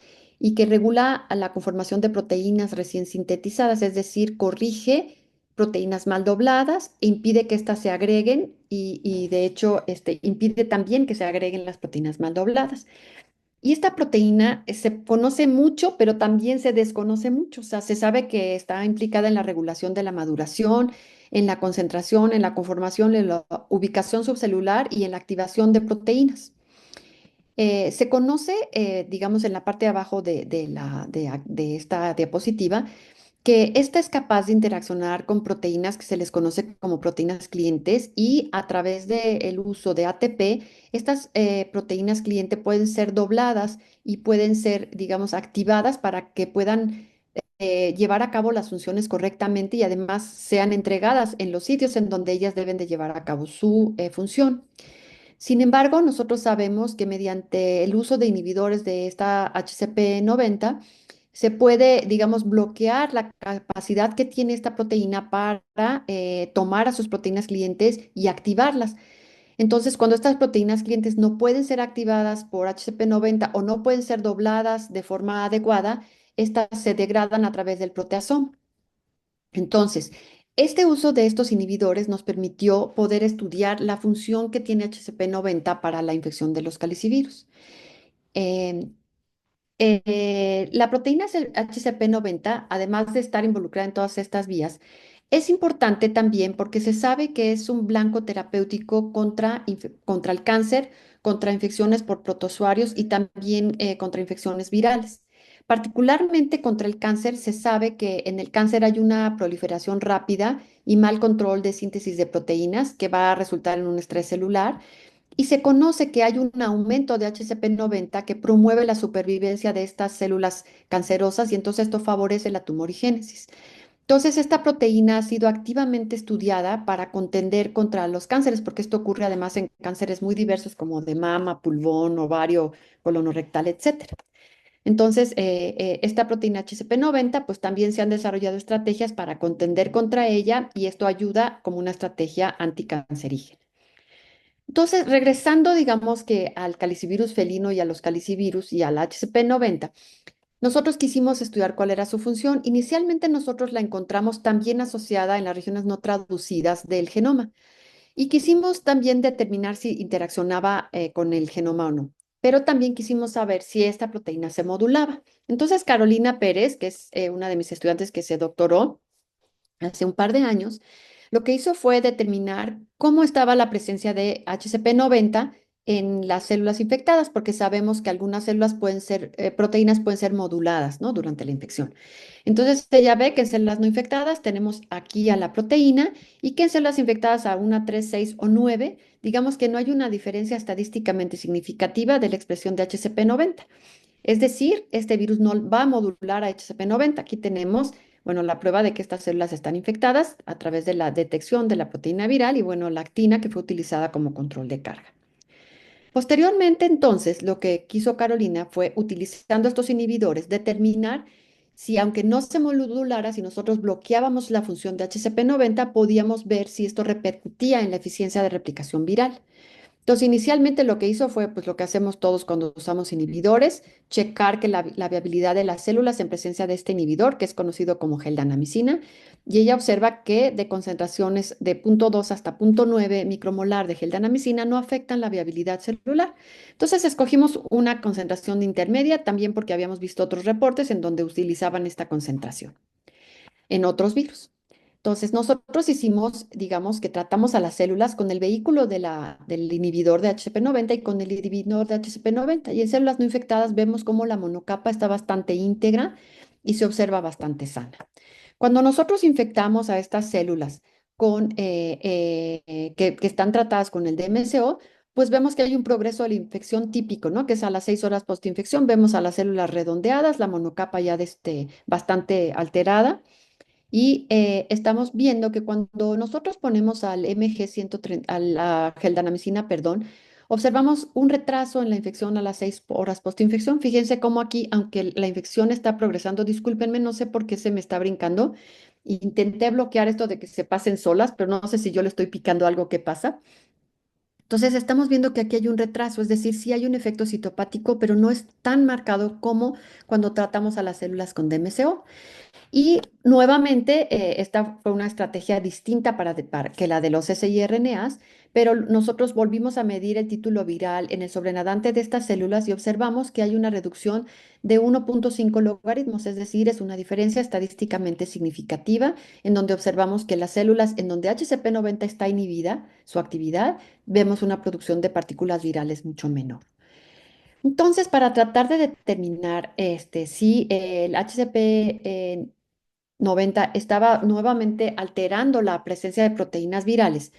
y que regula a la conformación de proteínas recién sintetizadas, es decir, corrige proteínas mal dobladas e impide que éstas se agreguen y de hecho impide también que se agreguen las proteínas mal dobladas. Y esta proteína se conoce mucho, pero también se desconoce mucho. O sea, se sabe que está implicada en la regulación de la maduración, en la concentración, en la conformación, en la ubicación subcelular y en la activación de proteínas. Se conoce, digamos, en la parte de abajo de esta diapositiva, que esta es capaz de interaccionar con proteínas que se les conoce como proteínas clientes y a través del uso de ATP, estas proteínas cliente pueden ser dobladas y pueden ser, digamos, activadas para que puedan llevar a cabo las funciones correctamente y además sean entregadas en los sitios en donde ellas deben de llevar a cabo su función. Sin embargo, nosotros sabemos que mediante el uso de inhibidores de esta HCP90 se puede, digamos, bloquear la capacidad que tiene esta proteína para tomar a sus proteínas clientes y activarlas. Entonces, cuando estas proteínas clientes no pueden ser activadas por HCP90 o no pueden ser dobladas de forma adecuada, estas se degradan a través del proteasoma. Entonces, este uso de estos inhibidores nos permitió poder estudiar la función que tiene HCP90 para la infección de los calicivirus. Em, la proteína HCP90, además de estar involucrada en todas estas vías, es importante también porque se sabe que es un blanco terapéutico contra el cáncer, contra infecciones por protozoarios y también contra infecciones virales. Particularmente contra el cáncer, se sabe que en el cáncer hay una proliferación rápida y mal control de síntesis de proteínas que va a resultar en un estrés celular Y se conoce que hay un aumento de HCP90 que promueve la supervivencia de estas células cancerosas y entonces esto favorece la tumorigénesis. Entonces, esta proteína ha sido activamente estudiada para contender contra los cánceres, porque esto ocurre además en cánceres muy diversos como de mama, pulmón, ovario, colonorrectal, etcétera. Entonces, esta proteína HCP90, pues también se han desarrollado estrategias para contender contra ella y esto ayuda como una estrategia anticancerígena. Entonces, regresando, digamos que al calicivirus felino y a los calicivirus y al HCP90, nosotros quisimos estudiar cuál era su función. Inicialmente nosotros la encontramos también asociada en las regiones no traducidas del genoma y quisimos también determinar si interaccionaba con el genoma o no. Pero también quisimos saber si esta proteína se modulaba. Entonces, Carolina Pérez, que es una de mis estudiantes que se doctoró hace un par de años, lo que hizo fue determinar cómo estaba la presencia de HCP90 en las células infectadas, porque sabemos que algunas células pueden ser, proteínas pueden ser moduladas, ¿no? Durante la infección. Entonces, ella ve que en células no infectadas tenemos aquí a la proteína y que en células infectadas a 1, 3, 6 o 9, digamos que no hay una diferencia estadísticamente significativa de la expresión de HCP90. Es decir, este virus no va a modular a HCP90. Aquí tenemos, bueno, la prueba de que estas células están infectadas a través de la detección de la proteína viral y, bueno, la actina que fue utilizada como control de carga. Posteriormente, entonces, lo que quiso Carolina fue, utilizando estos inhibidores, determinar si, aunque no se modulara, si nosotros bloqueábamos la función de HCP90, podíamos ver si esto repercutía en la eficiencia de replicación viral. Entonces, inicialmente lo que hizo fue, pues lo que hacemos todos cuando usamos inhibidores, checar que la viabilidad de las células en presencia de este inhibidor, que es conocido como geldanamicina, y ella observa que de concentraciones de 0,2 hasta 0,9 micromolar de geldanamicina no afectan la viabilidad celular. Entonces, escogimos una concentración intermedia, también porque habíamos visto otros reportes en donde utilizaban esta concentración en otros virus. Entonces, nosotros hicimos, digamos, que tratamos a las células con el vehículo del inhibidor de HCP90 y con el inhibidor de HCP90. Y en células no infectadas vemos cómo la monocapa está bastante íntegra y se observa bastante sana. Cuando nosotros infectamos a estas células que están tratadas con el DMSO, pues vemos que hay un progreso de la infección típico, ¿no? Que es a las 6 horas postinfección, vemos a las células redondeadas, la monocapa ya bastante alterada y estamos viendo que cuando nosotros ponemos al MG130, a la geldanamicina, perdón, observamos un retraso en la infección a las 6 horas postinfección. Fíjense cómo aquí, aunque la infección está progresando, discúlpenme, no sé por qué se me está brincando. Intenté bloquear esto de que se pasen solas, pero no sé si yo le estoy picando algo que pasa. Entonces, estamos viendo que aquí hay un retraso, es decir, sí hay un efecto citopático, pero no es tan marcado como cuando tratamos a las células con DMCO. Y nuevamente, esta fue una estrategia distinta para que la de los siRNAs, pero nosotros volvimos a medir el título viral en el sobrenadante de estas células y observamos que hay una reducción de 1,5 logaritmos, es decir, es una diferencia estadísticamente significativa en donde observamos que las células en donde HCP90 está inhibida, su actividad, vemos una producción de partículas virales mucho menor. Entonces, para tratar de determinar si el HCP 90 estaba nuevamente alterando la presencia de proteínas virales.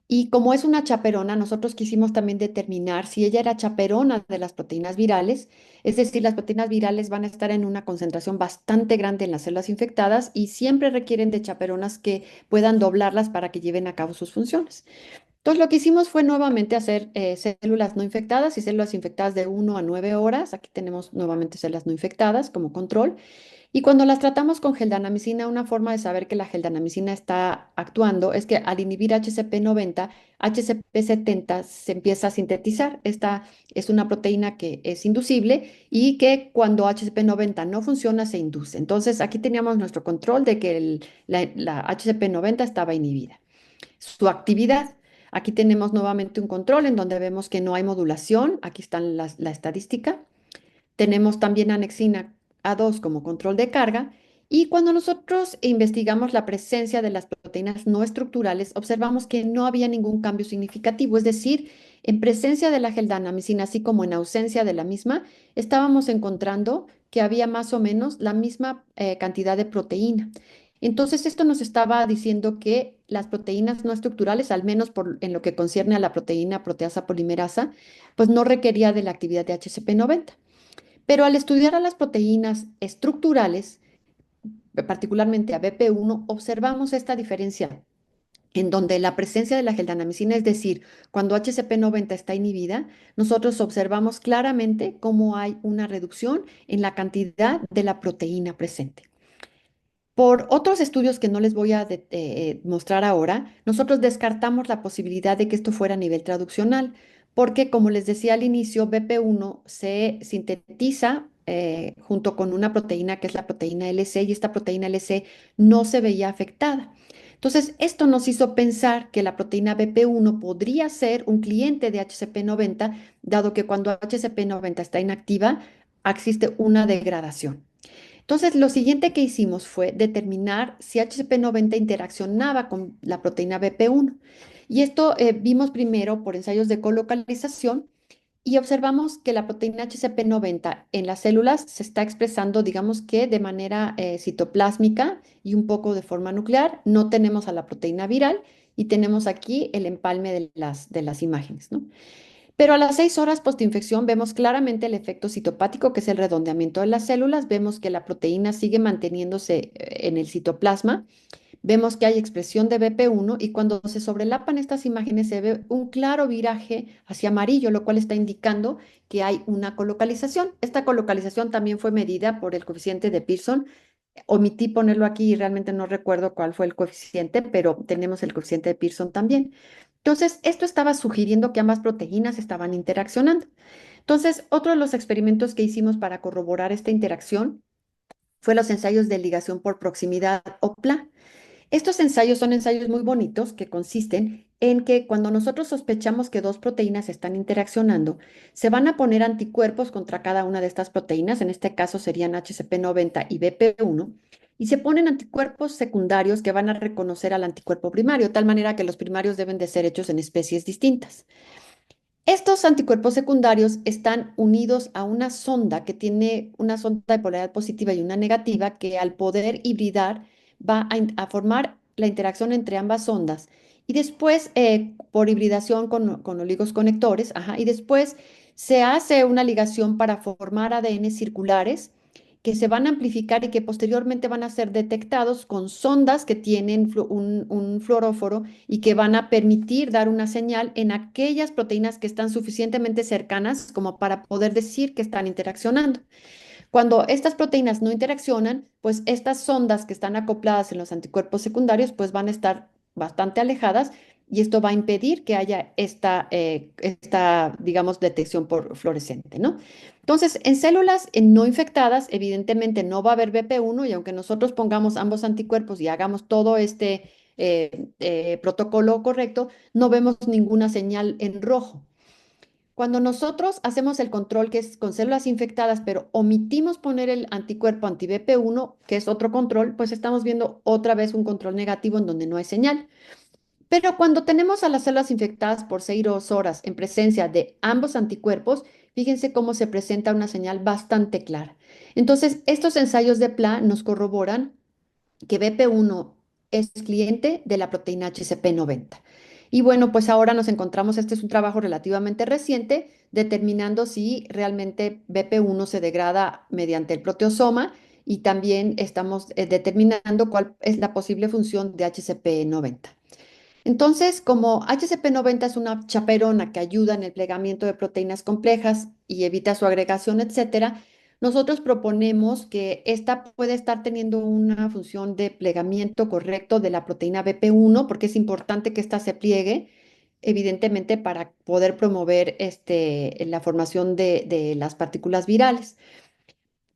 Y como es una chaperona, nosotros quisimos también determinar si ella era chaperona de las proteínas virales, es decir, las proteínas virales van a estar en una concentración bastante grande en las células infectadas y siempre requieren de chaperonas que puedan doblarlas para que lleven a cabo sus funciones. Entonces, lo que hicimos fue nuevamente hacer células no infectadas y células infectadas de 1 a 9 horas. Aquí tenemos nuevamente células no infectadas como control. Y cuando las tratamos con geldanamicina, una forma de saber que la geldanamicina está actuando es que al inhibir HCP90, HCP70 se empieza a sintetizar. Esta es una proteína que es inducible y que cuando HCP90 no funciona, se induce. Entonces, aquí teníamos nuestro control de que la HCP90 estaba inhibida. Su actividad. Aquí tenemos nuevamente un control en donde vemos que no hay modulación. Aquí está la estadística. Tenemos también anexina A2 como control de carga. Y cuando nosotros investigamos la presencia de las proteínas no estructurales, observamos que no había ningún cambio significativo. Es decir, en presencia de la geldanamicina, así como en ausencia de la misma, estábamos encontrando que había más o menos la misma cantidad de proteína. Entonces, esto nos estaba diciendo que las proteínas no estructurales, al menos en lo que concierne a la proteína proteasa polimerasa, pues no requería de la actividad de HCP90. Pero al estudiar a las proteínas estructurales, particularmente a BP1, observamos esta diferencia en donde la presencia de la geldanamicina, es decir, cuando HCP90 está inhibida, nosotros observamos claramente cómo hay una reducción en la cantidad de la proteína presente. Por otros estudios que no les voy a mostrar ahora, nosotros descartamos la posibilidad de que esto fuera a nivel traduccional, porque como les decía al inicio, BP1 se sintetiza junto con una proteína que es la proteína LC y esta proteína LC no se veía afectada. Entonces, esto nos hizo pensar que la proteína BP1 podría ser un cliente de HCP90, dado que cuando HCP90 está inactiva, existe una degradación. Entonces, lo siguiente que hicimos fue determinar si HCP90 interaccionaba con la proteína BP1. Y esto vimos primero por ensayos de colocalización y observamos que la proteína HCP90 en las células se está expresando, digamos que de manera citoplásmica y un poco de forma nuclear. No tenemos a la proteína viral y tenemos aquí el empalme de las imágenes, ¿no? Pero a las 6 horas postinfección vemos claramente el efecto citopático, que es el redondeamiento de las células. Vemos que la proteína sigue manteniéndose en el citoplasma. Vemos que hay expresión de BP1 y cuando se sobrelapan estas imágenes se ve un claro viraje hacia amarillo, lo cual está indicando que hay una colocalización. Esta colocalización también fue medida por el coeficiente de Pearson. Omití ponerlo aquí y realmente no recuerdo cuál fue el coeficiente, pero tenemos el coeficiente de Pearson también. Entonces, esto estaba sugiriendo que ambas proteínas estaban interaccionando. Entonces, otro de los experimentos que hicimos para corroborar esta interacción fue los ensayos de ligación por proximidad o PLA. Estos ensayos son ensayos muy bonitos que consisten en que cuando nosotros sospechamos que dos proteínas están interaccionando, se van a poner anticuerpos contra cada una de estas proteínas, en este caso serían HCP90 y BP1, y se ponen anticuerpos secundarios que van a reconocer al anticuerpo primario, de tal manera que los primarios deben de ser hechos en especies distintas. Estos anticuerpos secundarios están unidos a una sonda que tiene una sonda de polaridad positiva y una negativa que al poder hibridar va a formar la interacción entre ambas ondas. Y después, por hibridación con oligos conectores, ajá, y después se hace una ligación para formar ADN circulares que se van a amplificar y que posteriormente van a ser detectados con sondas que tienen un fluoróforo y que van a permitir dar una señal en aquellas proteínas que están suficientemente cercanas como para poder decir que están interaccionando. Cuando estas proteínas no interaccionan, pues estas sondas que están acopladas en los anticuerpos secundarios, pues van a estar bastante alejadas y esto va a impedir que haya esta, digamos, detección por fluorescente, ¿no? Entonces, en células no infectadas, evidentemente no va a haber BP1 y aunque nosotros pongamos ambos anticuerpos y hagamos todo este protocolo correcto, no vemos ninguna señal en rojo. Cuando nosotros hacemos el control que es con células infectadas, pero omitimos poner el anticuerpo anti-BP1, que es otro control, pues estamos viendo otra vez un control negativo en donde no hay señal. Pero cuando tenemos a las células infectadas por 6 horas en presencia de ambos anticuerpos, fíjense cómo se presenta una señal bastante clara. Entonces, estos ensayos de PLA nos corroboran que BP1 es cliente de la proteína HCP90. Y bueno, pues ahora nos encontramos, este es un trabajo relativamente reciente, determinando si realmente BP1 se degrada mediante el proteosoma y también estamos determinando cuál es la posible función de HCP90. Entonces, como HCP90 es una chaperona que ayuda en el plegamiento de proteínas complejas y evita su agregación, etcétera, nosotros proponemos que esta puede estar teniendo una función de plegamiento correcto de la proteína BP1, porque es importante que ésta se pliegue, evidentemente, para poder promover la formación de las partículas virales.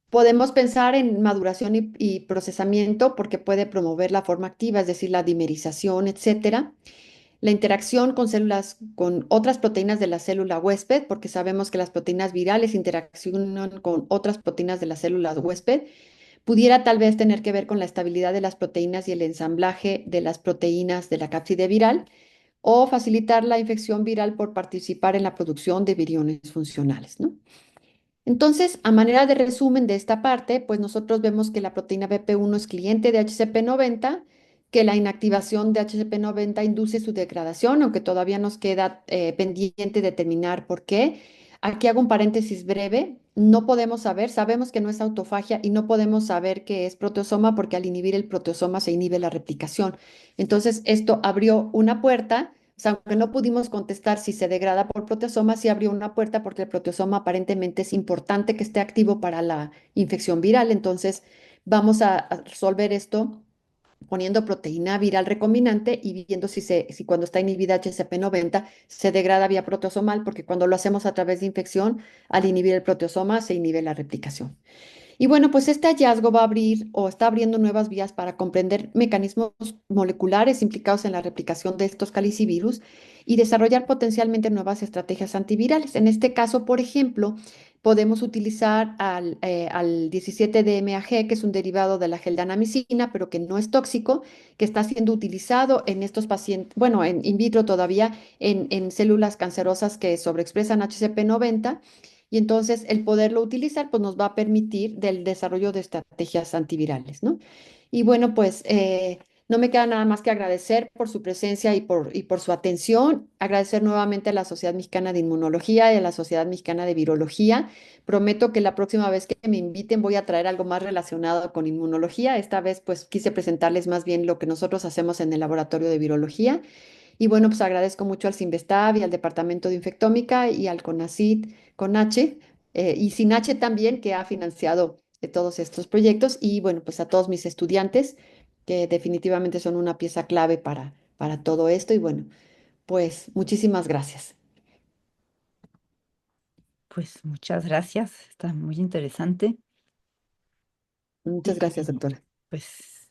Podemos pensar en maduración y procesamiento porque puede promover la forma activa, es decir, la dimerización, etcétera. La interacción con células, con otras proteínas de la célula huésped, porque sabemos que las proteínas virales interaccionan con otras proteínas de las células huésped, pudiera tal vez tener que ver con la estabilidad de las proteínas y el ensamblaje de las proteínas de la cápside viral, o facilitar la infección viral por participar en la producción de viriones funcionales, ¿no? Entonces, a manera de resumen de esta parte, pues nosotros vemos que la proteína BP1 es cliente de HCP90, que la inactivación de HCP90 induce su degradación, aunque todavía nos queda pendiente determinar por qué. Aquí hago un paréntesis breve. No podemos saber, sabemos que no es autofagia y no podemos saber que es proteosoma porque al inhibir el proteosoma se inhibe la replicación. Entonces, esto abrió una puerta, o sea, aunque no pudimos contestar si se degrada por proteosoma, sí abrió una puerta porque el proteosoma aparentemente es importante que esté activo para la infección viral. Entonces, vamos a resolver esto poniendo proteína viral recombinante y viendo si cuando está inhibida HCP90 se degrada vía proteosomal, porque cuando lo hacemos a través de infección, al inhibir el proteosoma se inhibe la replicación. Y bueno, pues este hallazgo va a abrir o está abriendo nuevas vías para comprender mecanismos moleculares implicados en la replicación de estos calicivirus y desarrollar potencialmente nuevas estrategias antivirales. En este caso, por ejemplo, podemos utilizar al 17-DMAG, que es un derivado de la geldanamicina, pero que no es tóxico, que está siendo utilizado en estos pacientes, bueno, en in vitro todavía, en células cancerosas que sobreexpresan HCP90 y entonces el poderlo utilizar pues nos va a permitir del desarrollo de estrategias antivirales, ¿no? Y bueno, pues no me queda nada más que agradecer por su presencia y por su atención, agradecer nuevamente a la Sociedad Mexicana de Inmunología y a la Sociedad Mexicana de Virología. Prometo que la próxima vez que me inviten voy a traer algo más relacionado con inmunología. Esta vez pues quise presentarles más bien lo que nosotros hacemos en el laboratorio de virología. Y bueno, pues agradezco mucho al CINVESTAB y al Departamento de Infectómica y al CONACYT, con H, y sin H también, que ha financiado todos estos proyectos. Y bueno, pues a todos mis estudiantes, que definitivamente son una pieza clave para todo esto. Y bueno, pues muchísimas gracias. Pues muchas gracias, está muy interesante. Muchas gracias, Y doctora. pues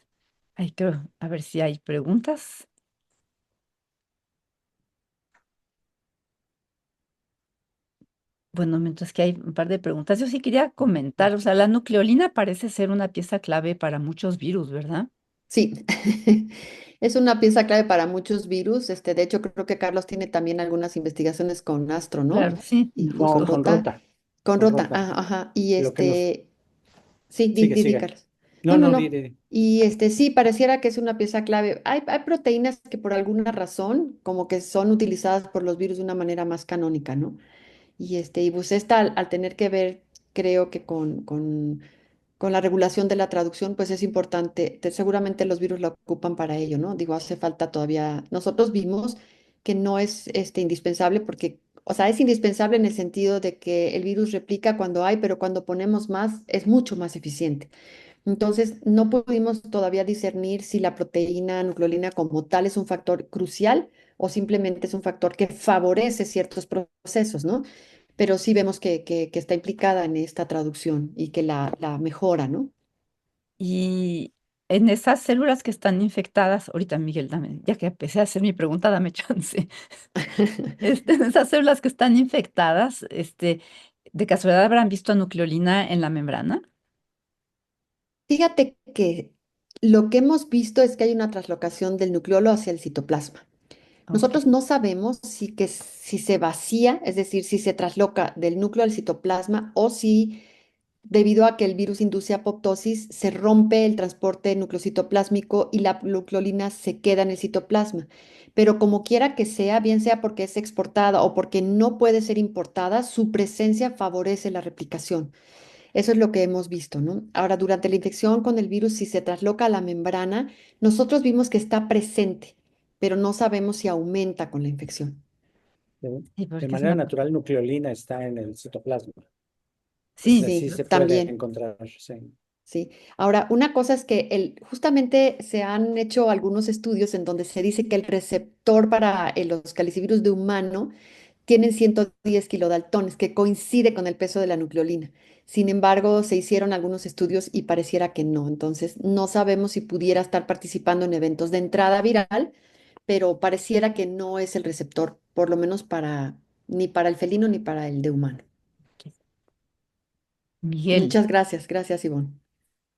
hay que a ver si hay preguntas. Bueno, mientras que hay un par de preguntas, yo sí quería comentar, o sea, la nucleolina parece ser una pieza clave para muchos virus, ¿verdad? Sí, es una pieza clave para muchos virus. De hecho, creo que Carlos tiene también algunas investigaciones con Astro, ¿no? Claro, sí. Y No, justo con Rota. Rota, Con con Rota, Rota. ajá. Y Lo que nos... sí, Sigue, di, sigue. Carlos. No, No, no, no, no. Y sí, pareciera que es una pieza clave. Hay proteínas que por alguna razón, como que son utilizadas por los virus de una manera más canónica, ¿no? Y pues esta, al tener que ver, creo que con la regulación de la traducción, pues es importante. Seguramente los virus la ocupan para ello, ¿no? Digo, hace falta todavía. Nosotros vimos que no es indispensable porque, o sea, es indispensable en el sentido de que el virus replica cuando hay, pero cuando ponemos más es mucho más eficiente. Entonces, no pudimos todavía discernir si la proteína nucleolina como tal es un factor crucial o simplemente es un factor que favorece ciertos procesos, ¿no? Pero sí vemos que está implicada en esta traducción y que la mejora, ¿no? Y en esas células que están infectadas, ahorita Miguel, dame, ya que empecé a hacer mi pregunta, dame chance. En esas células que están infectadas, ¿de casualidad habrán visto nucleolina en la membrana? Fíjate que lo que hemos visto es que hay una traslocación del nucleolo hacia el citoplasma. Ok. Nosotros no sabemos si se vacía, es decir, si se trasloca del núcleo al citoplasma o si debido a que el virus induce apoptosis, se rompe el transporte nucleocitoplásmico y la nucleolina se queda en el citoplasma. Pero como quiera que sea, bien sea porque es exportada o porque no puede ser importada, su presencia favorece la replicación. Eso es lo que hemos visto, ¿no? Ahora, durante la infección con el virus, si se trasloca a la membrana, nosotros vimos que está presente, pero no sabemos si aumenta con la infección. Sí, de porque es manera una... natural, nucleolina está en el citoplasma. O Sí, sea, Sí, sí se puede también. encontrar. Sí. Sí. Ahora, una cosa es que justamente se han hecho algunos estudios en donde se dice que el receptor para los calicivirus de humano tienen 110 kilodaltones, que coincide con el peso de la nucleolina. Sin embargo, se hicieron algunos estudios y pareciera que no. Entonces, no sabemos si pudiera estar participando en eventos de entrada viral, pero pareciera que no es el receptor, por lo menos ni para el felino ni para el de humano. ok. Miguel, Muchas gracias. Gracias, Ivonne.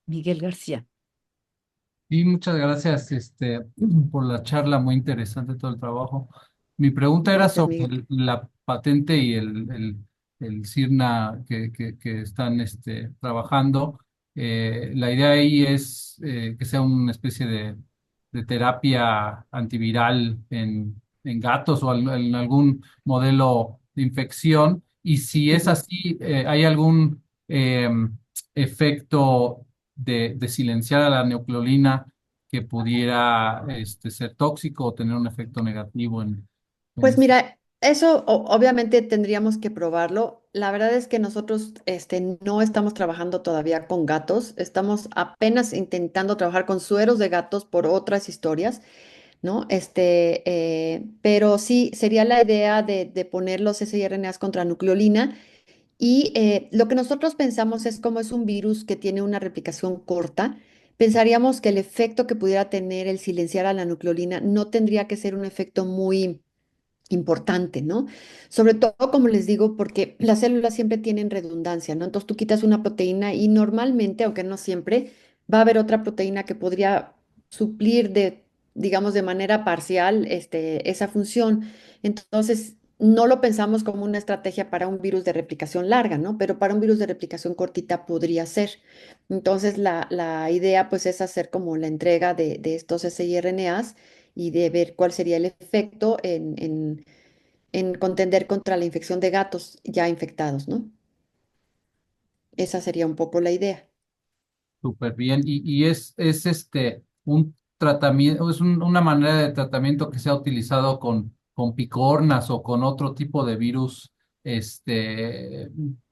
Miguel García. Y muchas gracias, por la charla, muy interesante todo el trabajo. Mi pregunta era Gracias, sobre Miguel. la patente y el CIRNA que están trabajando. La idea ahí es que sea una especie de terapia antiviral en gatos o en algún modelo de infección. Y si es Ujú. así, ¿hay algún efecto de silenciar a la neocleolina que pudiera ser tóxico o tener un efecto negativo en Pues este? mira, eso obviamente tendríamos que probarlo. La verdad es que nosotros no estamos trabajando todavía con gatos, estamos apenas intentando trabajar con sueros de gatos por otras historias, ¿no? Pero sí, sería la idea de poner los siRNAs contra nucleolina y lo que nosotros pensamos es como es un virus que tiene una replicación corta, pensaríamos que el efecto que pudiera tener el silenciar a la nucleolina no tendría que ser un efecto muy importante, ¿no? Sobre todo, como les digo, porque las células siempre tienen redundancia, ¿no? Entonces tú quitas una proteína y normalmente, aunque no siempre, va a haber otra proteína que podría suplir digamos, de manera parcial, esa función. Entonces, no lo pensamos como una estrategia para un virus de replicación larga, ¿no? Pero para un virus de replicación cortita podría ser. Entonces, la idea, pues, es hacer como la entrega de estos siRNAs y de ver cuál sería el efecto en contender contra la infección de gatos ya infectados, ¿no? Esa sería un poco la idea. Súper bien. Y es un tratamiento, es una manera de tratamiento que se ha utilizado con picornas o con otro tipo de virus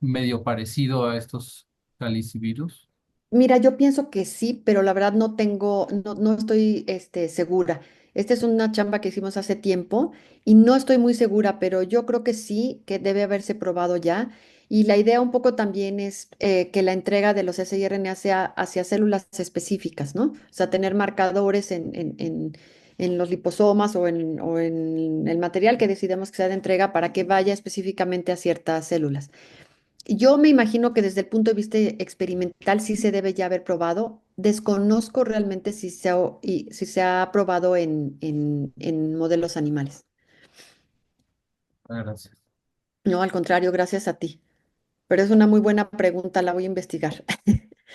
medio parecido a estos calicivirus. Mira, yo pienso que sí, pero la verdad no estoy segura. Esta es una chamba que hicimos hace tiempo y no estoy muy segura, pero yo creo que sí, que debe haberse probado ya. Y la idea un poco también es que la entrega de los siRNA sea hacia células específicas, ¿no? O sea, tener marcadores en los liposomas o en el material que decidamos que sea de entrega para que vaya específicamente a ciertas células. Yo me imagino que desde el punto de vista experimental sí se debe ya haber probado. Desconozco realmente si se ha probado en modelos animales. Gracias. No, al contrario, gracias a ti. Pero es una muy buena pregunta, la voy a investigar.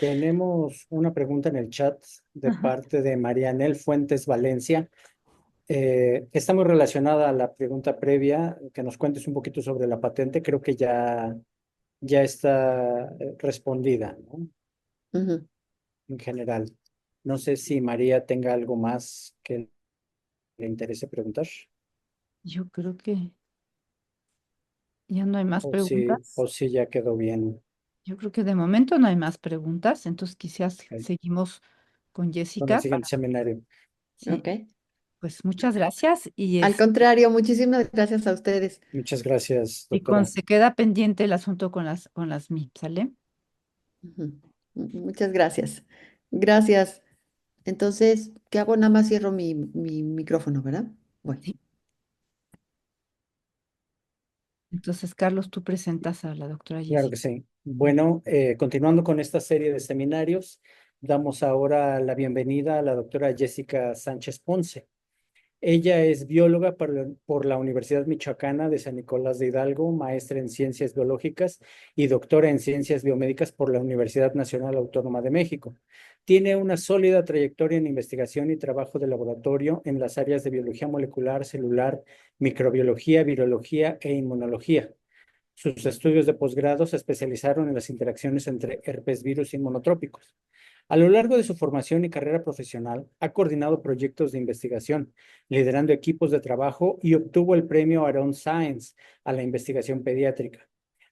Tenemos una pregunta en el chat de Ajá. parte de Marianel Fuentes Valencia. Está muy relacionada a la pregunta previa, que nos cuentes un poquito sobre la patente. Creo que ya está respondida, ¿no? Ujú. En general. No sé si María tenga algo más que le interese preguntar Yo creo que ya no hay más preguntas. o si ya quedó bien Yo creo que de momento no hay más preguntas, entonces quizás eh, seguimos con con el Jessica siguiente seminario. sí, Ok. pues muchas gracias Al contrario, muchísimas gracias a ustedes. Muchas gracias, y doctora. se queda pendiente el asunto con las MIP, ¿sale? Ujú. Muchas gracias. Gracias. Entonces, ¿qué hago? Nada más cierro mi micrófono, ¿verdad? Bueno. Sí. Entonces, Carlos, tú presentas a la doctora Claro que Jessica. sí. Bueno, continuando con esta serie de seminarios, damos ahora la bienvenida a la doctora Jessica Sánchez Ponce. Ella es bióloga por la Universidad Michoacana de San Nicolás de Hidalgo, maestra en ciencias biológicas y doctora en ciencias biomédicas por la Universidad Nacional Autónoma de México. Tiene una sólida trayectoria en investigación y trabajo de laboratorio en las áreas de biología molecular, celular, microbiología, virología e inmunología. Sus estudios de posgrado se especializaron en las interacciones entre herpes virus y monotrópicos. A lo largo de su formación y carrera profesional, ha coordinado proyectos de investigación, liderando equipos de trabajo y obtuvo el premio Aron Science a la investigación pediátrica.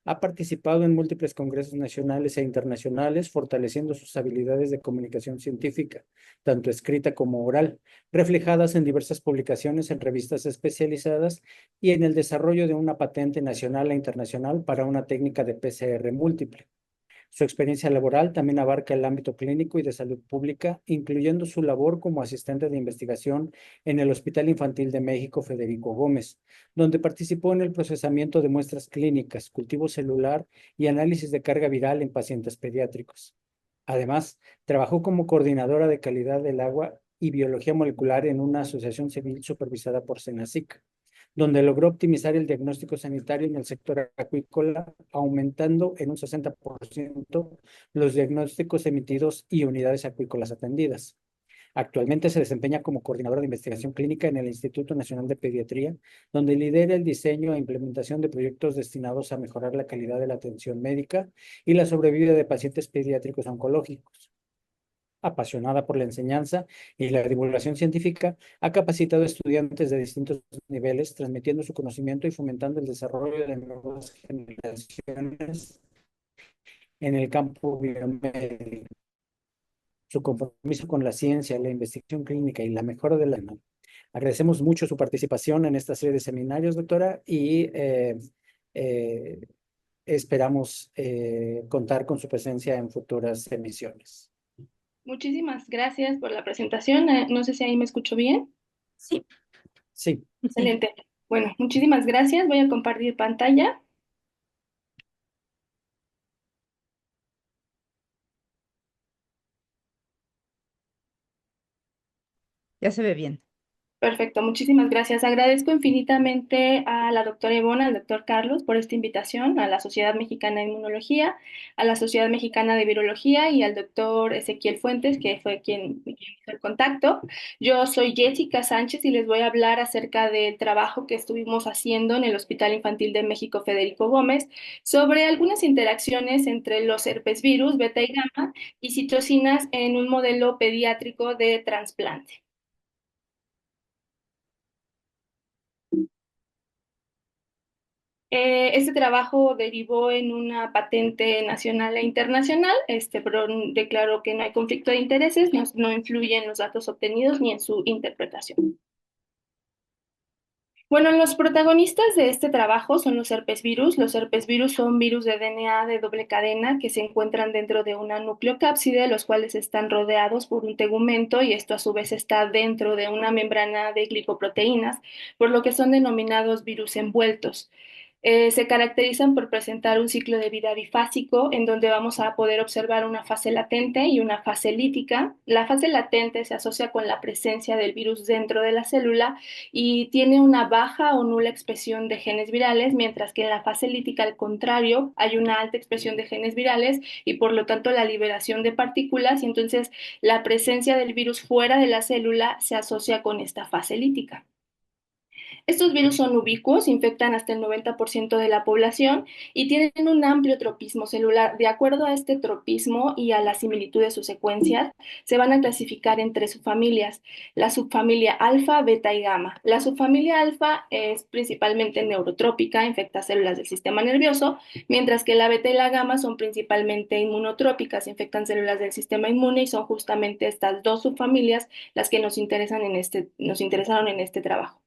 Ha participado en múltiples congresos nacionales e internacionales, fortaleciendo sus habilidades de comunicación científica, tanto escrita como oral, reflejadas en diversas publicaciones en revistas especializadas y en el desarrollo de una patente nacional e internacional para una técnica de PCR múltiple. Su experiencia laboral también abarca el ámbito clínico y de salud pública, incluyendo su labor como asistente de investigación en el Hospital Infantil de México Federico Gómez, donde participó en el procesamiento de muestras clínicas, cultivo celular y análisis de carga viral en pacientes pediátricos. Además, trabajó como coordinadora de calidad del agua y biología molecular en una asociación civil supervisada por SENACIC. donde logró optimizar el diagnóstico sanitario en el sector acuícola, aumentando en un 60% los diagnósticos emitidos y unidades acuícolas atendidas. Actualmente se desempeña como coordinadora de investigación clínica en el Instituto Nacional de Pediatría, donde lidera el diseño e implementación de proyectos destinados a mejorar la calidad de la atención médica y la sobrevida de pacientes pediátricos oncológicos. Apasionada por la enseñanza y la divulgación científica, ha capacitado a estudiantes de distintos niveles, transmitiendo su conocimiento y fomentando el desarrollo de nuevas generaciones en el campo biomédico. Su compromiso con la ciencia, la investigación clínica y la mejora de la... Agradecemos mucho su participación en esta serie de seminarios, doctora, y eh, esperamos contar con su presencia en futuras emisiones. Muchísimas gracias por la presentación. No sé si ahí me escucho bien. Sí, Sí, sí. Excelente. Bueno, muchísimas gracias. Voy a compartir pantalla. Ya se ve bien. Perfecto, muchísimas gracias. Agradezco infinitamente a la doctora Ivonne, al doctor Carlos por esta invitación, a la Sociedad Mexicana de Inmunología, a la Sociedad Mexicana de Virología y al doctor Ezequiel Fuentes, que fue quien hizo el contacto. Yo soy Jessica Sánchez y les voy a hablar acerca del trabajo que estuvimos haciendo en el Hospital Infantil de México Federico Gómez sobre algunas interacciones entre los herpesvirus, beta y gamma, y citocinas en un modelo pediátrico de trasplante. Este trabajo derivó en una patente nacional e internacional, pero declaró que no hay conflicto de intereses, no influye en los datos obtenidos ni en su interpretación. Bueno, los protagonistas de este trabajo son los herpesvirus. Los herpesvirus son virus de DNA de doble cadena que se encuentran dentro de una nucleocápside, los cuales están rodeados por un tegumento y esto a su vez está dentro de una membrana de glicoproteínas, por lo que son denominados virus envueltos. Se caracterizan por presentar un ciclo de vida bifásico en donde vamos a poder observar una fase latente y una fase lítica. La fase latente se asocia con la presencia del virus dentro de la célula y tiene una baja o nula expresión de genes virales, mientras que en la fase lítica, al contrario, hay una alta expresión de genes virales y por lo tanto la liberación de partículas y entonces la presencia del virus fuera de la célula se asocia con esta fase lítica. Estos virus son ubicuos, infectan hasta el 90% de la población y tienen un amplio tropismo celular. De acuerdo a este tropismo y a la similitud de sus secuencias, se van a clasificar en tres subfamilias: la subfamilia alfa, beta y gamma. La subfamilia alfa es principalmente neurotrópica, infecta células del sistema nervioso, mientras que la beta y la gamma son principalmente inmunotrópicas, infectan células del sistema inmune y son justamente estas dos subfamilias las que nos interesaron en este trabajo.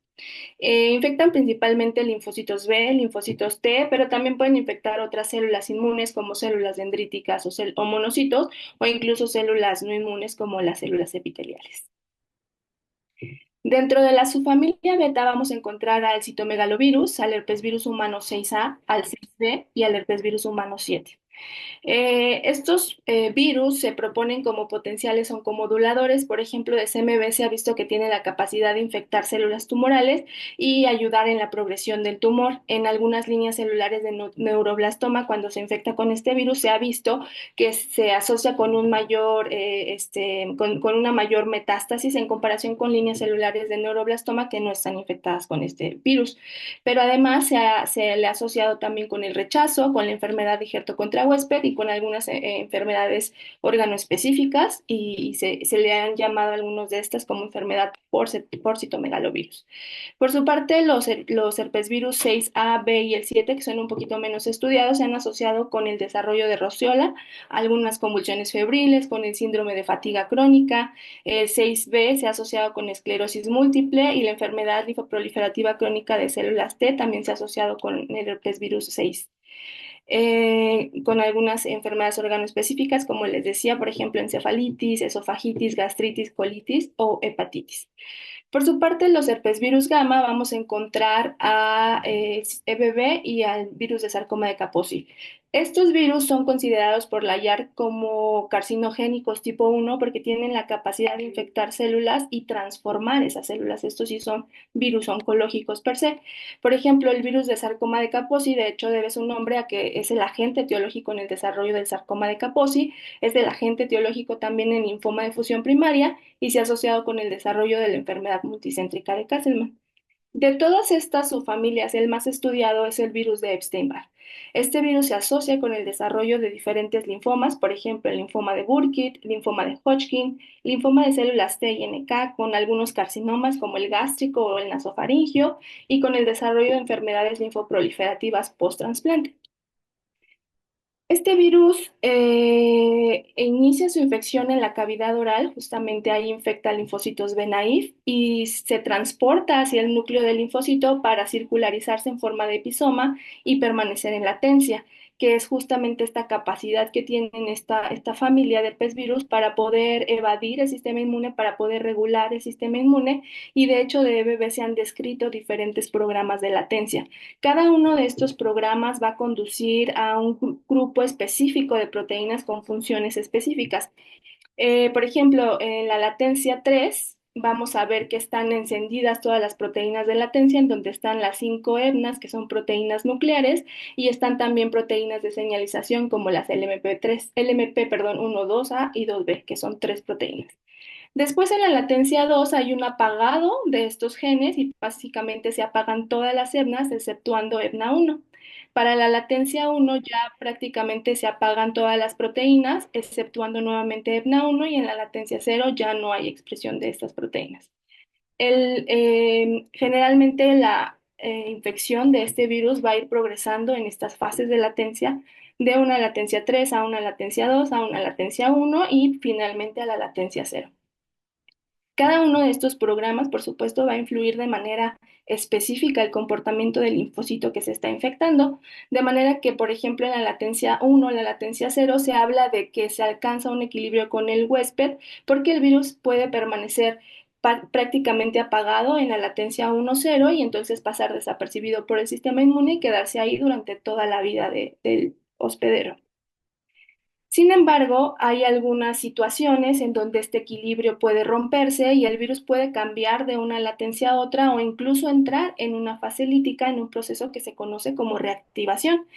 Infectan principalmente linfocitos B, linfocitos T, pero también pueden infectar otras células inmunes como células dendríticas o monocitos, o incluso células no inmunes como las células epiteliales. Dentro de la subfamilia beta vamos a encontrar al citomegalovirus, al herpesvirus humano 6A, al 6B y al herpesvirus humano 7. Estos virus se proponen como potenciales oncomoduladores. Por ejemplo, de CMV se ha visto que tiene la capacidad de infectar células tumorales y ayudar en la progresión del tumor. En algunas líneas celulares de neuroblastoma, cuando se infecta con este virus, se ha visto que se asocia con con una mayor metástasis en comparación con líneas celulares de neuroblastoma que no están infectadas con este virus. Pero además se le ha asociado también con el rechazo, con la enfermedad de Hurter contra huésped y con algunas enfermedades organoespecíficas y se le han llamado algunos de estas como enfermedad por citomegalovirus. Por su parte, los herpesvirus 6A, B y el 7, que son un poquito menos estudiados, se han asociado con el desarrollo de roceola, algunas convulsiones febriles, con el síndrome de fatiga crónica. El 6B se ha asociado con esclerosis múltiple y la enfermedad linfoproliferativa crónica de células T también se ha asociado con el herpesvirus 6. Con algunas enfermedades organoespecíficas, como les decía, por ejemplo, encefalitis, esofagitis, gastritis, colitis o hepatitis. Por su parte, los herpesvirus gamma vamos a encontrar a EBV y al virus de sarcoma de Kaposi. Estos virus son considerados por la IARC como carcinogénicos tipo 1 porque tienen la capacidad de infectar células y transformar esas células. Estos sí son virus oncológicos per se. Por ejemplo, el virus de sarcoma de Kaposi, de hecho, debe su nombre a que es el agente etiológico en el desarrollo del sarcoma de Kaposi, es el agente etiológico también en linfoma de fusión primaria y se ha asociado con el desarrollo de la enfermedad multicéntrica de Castleman. De todas estas subfamilias, el más estudiado es el virus de Epstein-Barr. Este virus se asocia con el desarrollo de diferentes linfomas, por ejemplo, el linfoma de Burkitt, linfoma de Hodgkin, linfoma de células T y NK, con algunos carcinomas como el gástrico o el nasofaringio, y con el desarrollo de enfermedades linfoproliferativas post-trasplante. Este virus inicia su infección en la cavidad oral, justamente ahí infecta linfocitos B naïf y se transporta hacia el núcleo del linfocito para circularizarse en forma de episoma y permanecer en latencia, que es justamente esta capacidad que tienen esta familia de herpes virus para poder evadir el sistema inmune, para poder regular el sistema inmune, y de hecho de bebé se han descrito diferentes programas de latencia. Cada uno de estos programas va a conducir a un grupo específico de proteínas con funciones específicas. Por ejemplo, en la latencia 3 vamos a ver que están encendidas todas las proteínas de latencia, en donde están las 5 ERNAs, que son proteínas nucleares, y están también proteínas de señalización como las LMP, perdón, 1, 2A y 2B, que son 3 proteínas. Después en la latencia 2 hay un apagado de estos genes y básicamente se apagan todas las ERNAs exceptuando ERNA 1. Para la latencia 1 ya prácticamente se apagan todas las proteínas exceptuando nuevamente ERNA 1 y en la latencia 0 ya no hay expresión de estas proteínas. Generalmente la infección de este virus va a ir progresando en estas fases de latencia, de una latencia 3 a una latencia 2 a una latencia 1 y finalmente a la latencia 0. Cada uno de estos programas, por supuesto, va a influir de manera específica el comportamiento del linfocito que se está infectando, de manera que, por ejemplo, en la latencia 1 o la latencia 0 se habla de que se alcanza un equilibrio con el huésped porque el virus puede permanecer prácticamente apagado en la latencia 1-0 y entonces pasar desapercibido por el sistema inmune y quedarse ahí durante toda la vida del hospedero. Sin embargo, hay algunas situaciones en donde este equilibrio puede romperse y el virus puede cambiar de una latencia a otra o incluso entrar en una fase lítica en un proceso que se conoce como reactivación.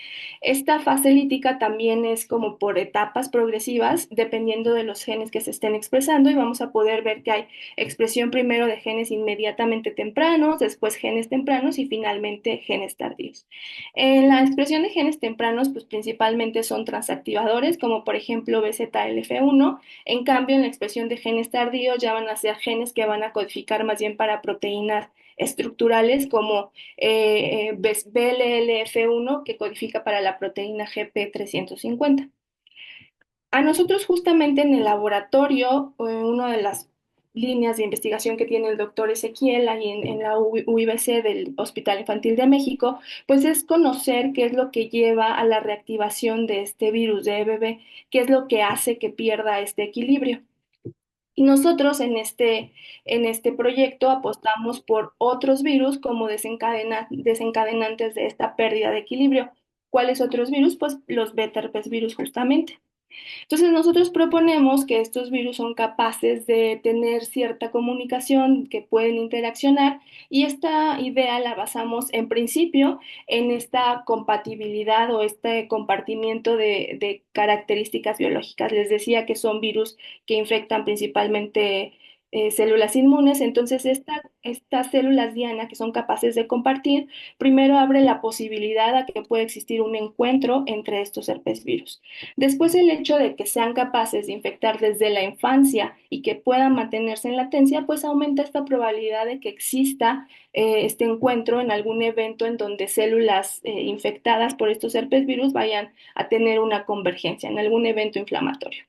Esta fase lítica también es como por etapas progresivas, dependiendo de los genes que se estén expresando, y vamos a poder ver que hay expresión primero de genes inmediatamente tempranos, después genes tempranos y finalmente genes tardíos. En la expresión de genes tempranos, pues principalmente son transactivadores, como por ejemplo BZLF1. En cambio, en la expresión de genes tardíos ya van a ser genes que van a codificar más bien para proteínas estructurales como BLLF1, que codifica para la proteína GP350. A nosotros justamente en el laboratorio, una de las líneas de investigación que tiene el doctor Ezequiel ahí en la UIBC del Hospital Infantil de México, pues es conocer qué es lo que lleva a la reactivación de este virus de EBV, qué es lo que hace que pierda este equilibrio. Y nosotros en este proyecto apostamos por otros virus como desencadenantes de esta pérdida de equilibrio. ¿Cuáles otros virus? Pues los beta-herpes virus justamente. Entonces nosotros proponemos que estos virus son capaces de tener cierta comunicación, que pueden interaccionar, y esta idea la basamos en principio en esta compatibilidad o este compartimiento de características biológicas. Les decía que son virus que infectan principalmente células inmunes, entonces estas células diana que son capaces de compartir, primero abre la posibilidad a que pueda existir un encuentro entre estos herpes virus. Después, el hecho de que sean capaces de infectar desde la infancia y que puedan mantenerse en latencia, pues aumenta esta probabilidad de que exista este encuentro en algún evento en donde células infectadas por estos herpes virus vayan a tener una convergencia en algún evento inflamatorio.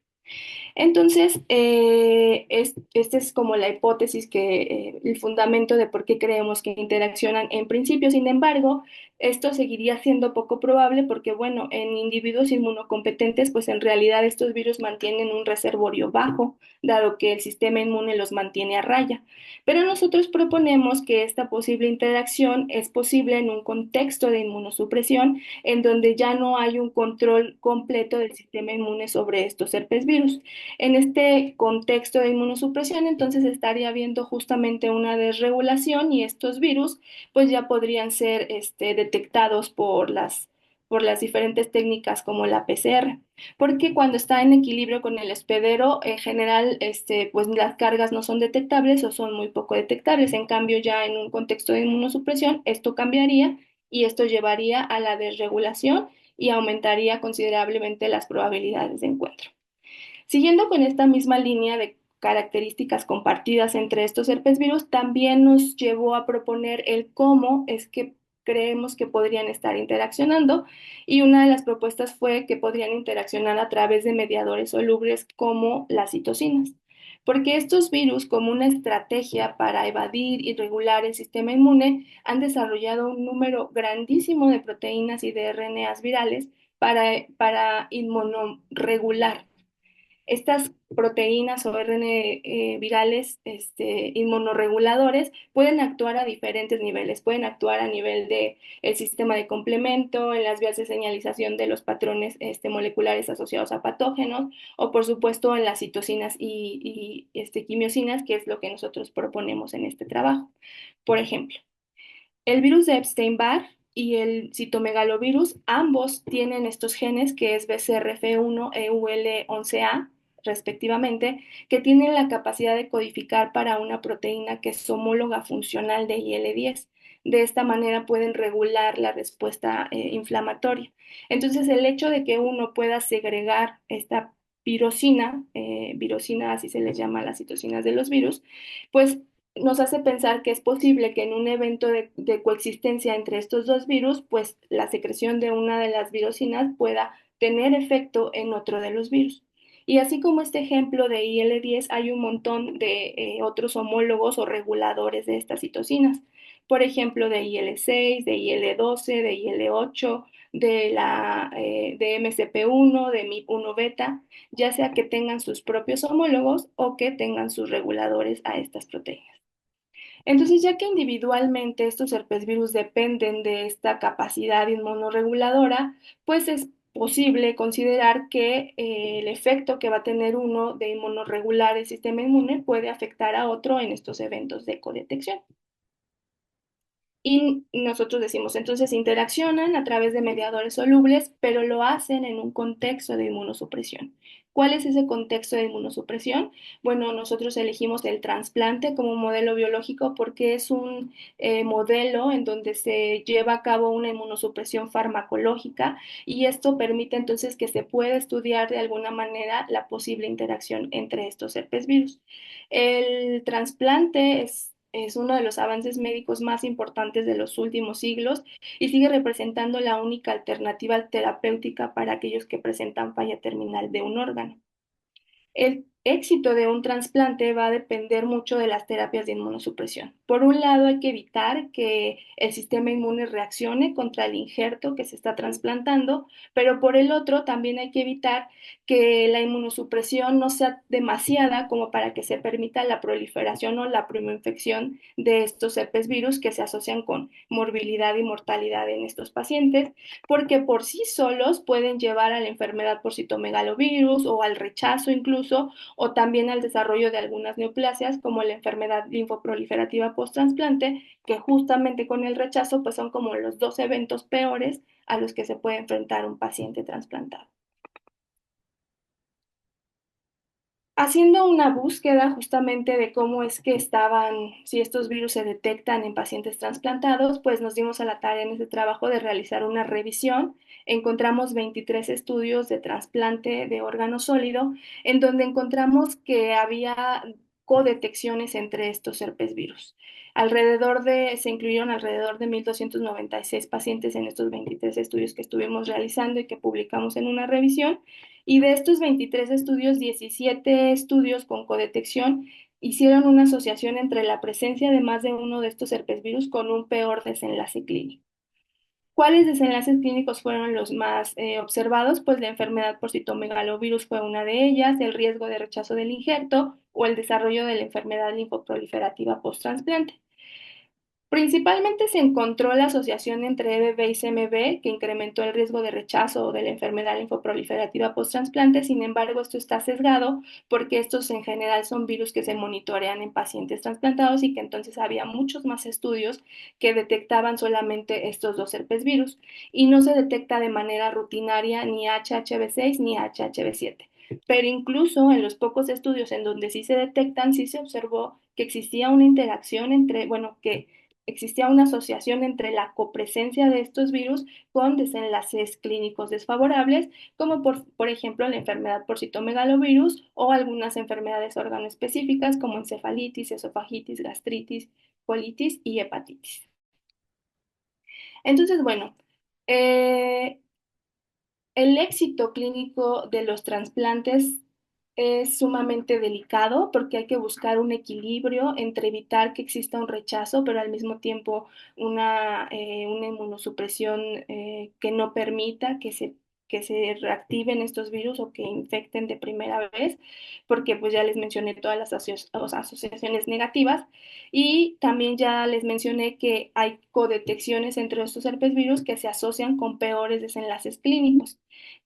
Entonces, esta es como la hipótesis el fundamento de por qué creemos que interaccionan en principio. Sin embargo, Esto seguiría siendo poco probable porque, bueno, en individuos inmunocompetentes, pues en realidad estos virus mantienen un reservorio bajo, dado que el sistema inmune los mantiene a raya. Pero nosotros proponemos que esta posible interacción es posible en un contexto de inmunosupresión, en donde ya no hay un control completo del sistema inmune sobre estos herpes virus. En este contexto de inmunosupresión, entonces estaría habiendo justamente una desregulación y estos virus pues ya podrían ser detectados por las diferentes técnicas como la PCR, porque cuando está en equilibrio con el hospedero, en general, pues las cargas no son detectables o son muy poco detectables. En cambio, ya en un contexto de inmunosupresión, esto cambiaría y esto llevaría a la desregulación y aumentaría considerablemente las probabilidades de encuentro. Siguiendo con esta misma línea de características compartidas entre estos herpesvirus, también nos llevó a proponer el cómo es que creemos que podrían estar interaccionando y una de las propuestas fue que podrían interaccionar a través de mediadores solubles como las citocinas. Porque estos virus, como una estrategia para evadir y regular el sistema inmune, han desarrollado un número grandísimo de proteínas y de RNAs virales para inmunoregular estas proteínas o RNA virales inmunoreguladores pueden actuar a diferentes niveles. Pueden actuar a nivel del sistema de complemento, en las vías de señalización de los patrones moleculares asociados a patógenos, o por supuesto en las citocinas y quimiosinas, que es lo que nosotros proponemos en este trabajo. Por ejemplo, el virus de Epstein-Barr y el citomegalovirus, ambos tienen estos genes que es BCRF1 e UL11A, respectivamente, que tienen la capacidad de codificar para una proteína que es homóloga funcional de IL-10. De esta manera pueden regular la respuesta inflamatoria. Entonces, el hecho de que uno pueda segregar esta virosina, así se les llama a las citocinas de los virus, pues nos hace pensar que es posible que en un evento de coexistencia entre estos dos virus, pues la secreción de una de las virosinas pueda tener efecto en otro de los virus. Y así como este ejemplo de IL-10, hay un montón de otros homólogos o reguladores de estas citocinas. Por ejemplo, de IL-6, de IL-12, de IL-8, de MCP1, de MIP1 beta, ya sea que tengan sus propios homólogos o que tengan sus reguladores a estas proteínas. Entonces, ya que individualmente estos herpesvirus dependen de esta capacidad inmunorreguladora, pues es posible considerar que el efecto que va a tener uno de inmunorregular el sistema inmune puede afectar a otro en estos eventos de codetección. Y nosotros decimos, entonces interaccionan a través de mediadores solubles, pero lo hacen en un contexto de inmunosupresión. ¿Cuál es ese contexto de inmunosupresión? Bueno, nosotros elegimos el trasplante como modelo biológico porque es un modelo en donde se lleva a cabo una inmunosupresión farmacológica y esto permite entonces que se pueda estudiar de alguna manera la posible interacción entre estos herpesvirus. El trasplante es uno de los avances médicos más importantes de los últimos siglos y sigue representando la única alternativa terapéutica para aquellos que presentan falla terminal de un órgano. El éxito de un trasplante va a depender mucho de las terapias de inmunosupresión. Por un lado, hay que evitar que el sistema inmune reaccione contra el injerto que se está trasplantando, pero por el otro, también hay que evitar que la inmunosupresión no sea demasiada como para que se permita la proliferación o la primoinfección de estos herpes virus que se asocian con morbilidad y mortalidad en estos pacientes, porque por sí solos pueden llevar a la enfermedad por citomegalovirus o al rechazo incluso, o también al desarrollo de algunas neoplasias como la enfermedad linfoproliferativa post-trasplante, que justamente con el rechazo pues son como los dos eventos peores a los que se puede enfrentar un paciente trasplantado. Haciendo una búsqueda justamente de cómo es que si estos virus se detectan en pacientes trasplantados, pues nos dimos a la tarea en ese trabajo de realizar una revisión. Encontramos 23 estudios de trasplante de órgano sólido, en donde encontramos que había codetecciones entre estos herpesvirus. Se incluyeron alrededor de 1,296 pacientes en estos 23 estudios que estuvimos realizando y que publicamos en una revisión. Y de estos 23 estudios, 17 estudios con codetección hicieron una asociación entre la presencia de más de uno de estos herpesvirus con un peor desenlace clínico. ¿Cuáles desenlaces clínicos fueron los más observados? Pues la enfermedad por citomegalovirus fue una de ellas, el riesgo de rechazo del injerto o el desarrollo de la enfermedad linfoproliferativa post-trasplante. Principalmente se encontró la asociación entre EBV y CMV, que incrementó el riesgo de rechazo de la enfermedad linfoproliferativa post-trasplante. Sin embargo, esto está sesgado porque estos en general son virus que se monitorean en pacientes trasplantados y que entonces había muchos más estudios que detectaban solamente estos dos herpes virus y no se detecta de manera rutinaria ni HHV6 ni HHV7. Pero incluso en los pocos estudios en donde sí se detectan, sí se observó que existía una interacción entre, bueno, que existía una asociación entre la copresencia de estos virus con desenlaces clínicos desfavorables, como por ejemplo la enfermedad por citomegalovirus o algunas enfermedades organoespecíficas como encefalitis, esofagitis, gastritis, colitis y hepatitis. Entonces, bueno, eh, el éxito clínico de los trasplantes es sumamente delicado porque hay que buscar un equilibrio entre evitar que exista un rechazo, pero al mismo tiempo una inmunosupresión que no permita que se reactiven estos virus o que infecten de primera vez, porque pues ya les mencioné todas las asociaciones negativas y también ya les mencioné que hay codetecciones entre estos herpes virus que se asocian con peores desenlaces clínicos.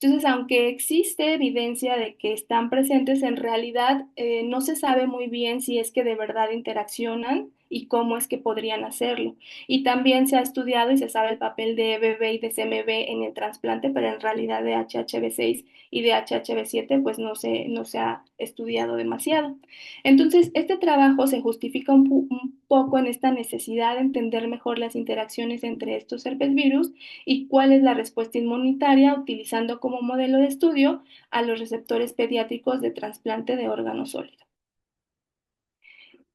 Entonces, aunque existe evidencia de que están presentes, en realidad no se sabe muy bien si es que de verdad interaccionan y cómo es que podrían hacerlo. Y también se ha estudiado y se sabe el papel de EBV y de CMV en el trasplante, pero en realidad de HHV6 y de HHV7 pues no se ha estudiado demasiado. Entonces, este trabajo se justifica un poco en esta necesidad de entender mejor las interacciones entre estos herpes virus y cuál es la respuesta inmunitaria utilizando como modelo de estudio a los receptores pediátricos de trasplante de órgano sólido.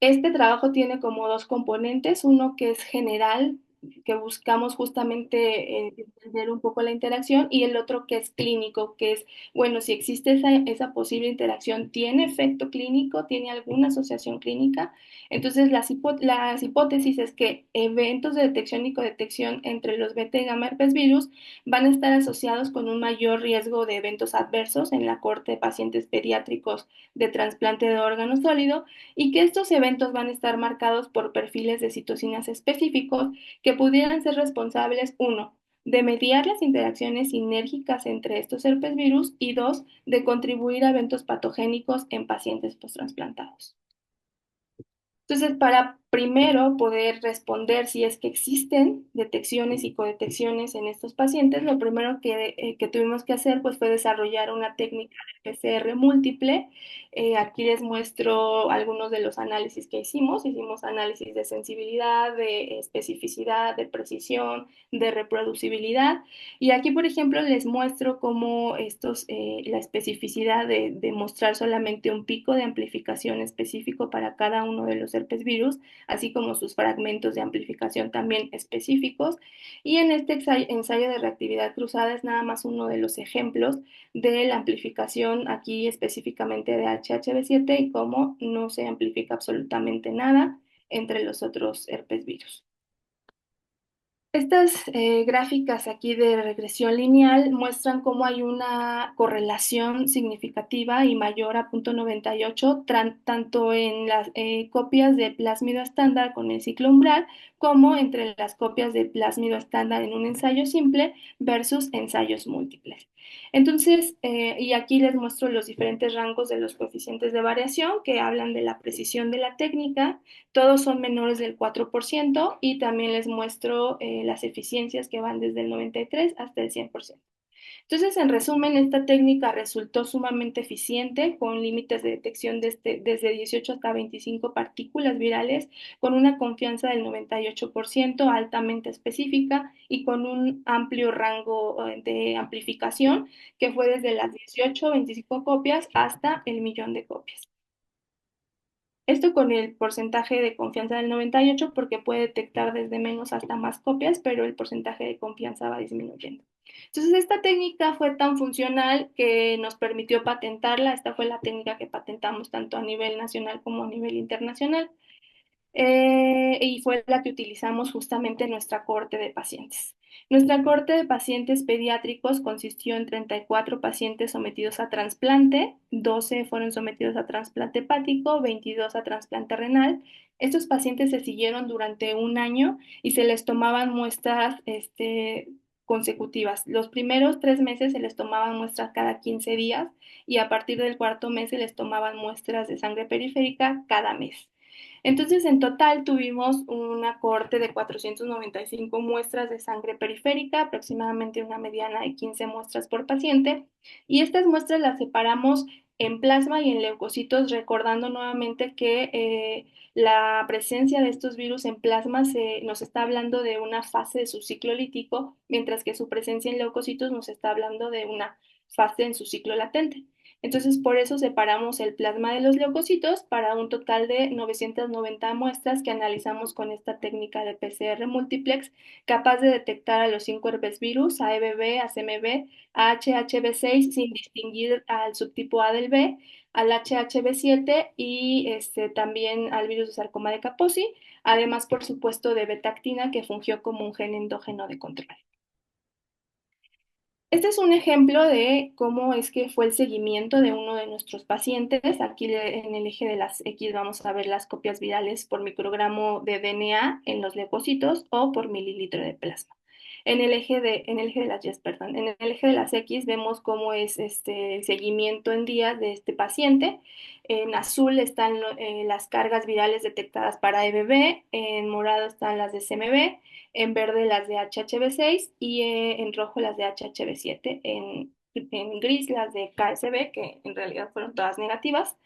Este trabajo tiene como dos componentes, uno que es general, que buscamos justamente entender un poco la interacción, y el otro que es clínico, que es, bueno, si existe esa posible interacción, ¿tiene efecto clínico? ¿Tiene alguna asociación clínica? Entonces, las hipótesis es que eventos de detección y codetección entre los beta y gamma herpes virus van a estar asociados con un mayor riesgo de eventos adversos en la corte de pacientes pediátricos de trasplante de órgano sólido, y que estos eventos van a estar marcados por perfiles de citocinas específicos que pudieran ser responsables, uno, de mediar las interacciones sinérgicas entre estos herpes virus y dos, de contribuir a eventos patogénicos en pacientes posttransplantados. Entonces, para primero poder responder si es que existen detecciones y codetecciones en estos pacientes, lo primero que tuvimos que hacer pues, fue desarrollar una técnica de PCR múltiple. Aquí les muestro algunos de los análisis que hicimos. Hicimos análisis de sensibilidad, de especificidad, de precisión, de reproducibilidad. Y aquí, por ejemplo, les muestro cómo la especificidad de mostrar solamente un pico de amplificación específico para cada uno de los herpes virus, así como sus fragmentos de amplificación también específicos. Y en este ensayo de reactividad cruzada es nada más uno de los ejemplos de la amplificación aquí específicamente de HHV7 y cómo no se amplifica absolutamente nada entre los otros herpes virus. Estas gráficas aquí de regresión lineal muestran cómo hay una correlación significativa y mayor a 0.98 tanto en las copias de plásmido estándar con el ciclo umbral como entre las copias de plásmido estándar en un ensayo simple versus ensayos múltiples. Entonces, y aquí les muestro los diferentes rangos de los coeficientes de variación que hablan de la precisión de la técnica. Todos son menores del 4% y también les muestro las eficiencias que van desde el 93 hasta el 100%. Entonces, en resumen, esta técnica resultó sumamente eficiente con límites de detección desde 18 hasta 25 partículas virales, con una confianza del 98%, altamente específica y con un amplio rango de amplificación que fue desde las 18 o 25 copias hasta el millón de copias. Esto con el porcentaje de confianza del 98 porque puede detectar desde menos hasta más copias, pero el porcentaje de confianza va disminuyendo. Entonces, esta técnica fue tan funcional que nos permitió patentarla. Esta fue la técnica que patentamos tanto a nivel nacional como a nivel internacional. y fue la que utilizamos justamente en nuestra cohorte de pacientes. Nuestra cohorte de pacientes pediátricos consistió en 34 pacientes sometidos a trasplante, 12 fueron sometidos a trasplante hepático, 22 a trasplante renal. Estos pacientes se siguieron durante un año y se les tomaban muestras consecutivas. Los primeros 3 meses se les tomaban muestras cada 15 días y a partir del cuarto mes se les tomaban muestras de sangre periférica cada mes. Entonces, en total tuvimos una cohorte de 495 muestras de sangre periférica, aproximadamente una mediana de 15 muestras por paciente, y estas muestras las separamos en plasma y en leucocitos, recordando nuevamente que la presencia de estos virus en plasma nos está hablando de una fase de su ciclo lítico, mientras que su presencia en leucocitos nos está hablando de una fase en su ciclo latente. Entonces, por eso separamos el plasma de los leucocitos para un total de 990 muestras que analizamos con esta técnica de PCR multiplex, capaz de detectar a los 5 herpesvirus, a EBV, a CMV, a HHV6, sin distinguir al subtipo A del B, al HHV7 y también al virus de sarcoma de Kaposi, además, por supuesto, de beta-actina, que fungió como un gen endógeno de control. Este es un ejemplo de cómo es que fue el seguimiento de uno de nuestros pacientes. Aquí en el eje de las X vamos a ver las copias virales por microgramo de DNA en los leucocitos o por mililitro de plasma. En el eje de las Y, perdón, en el eje de las X vemos cómo es este seguimiento en días de este paciente. En azul están las cargas virales detectadas para EBV, en morado están las de CMV, en verde las de HHV6 y en rojo las de HHV7, en gris las de KSB, que en realidad fueron todas negativas.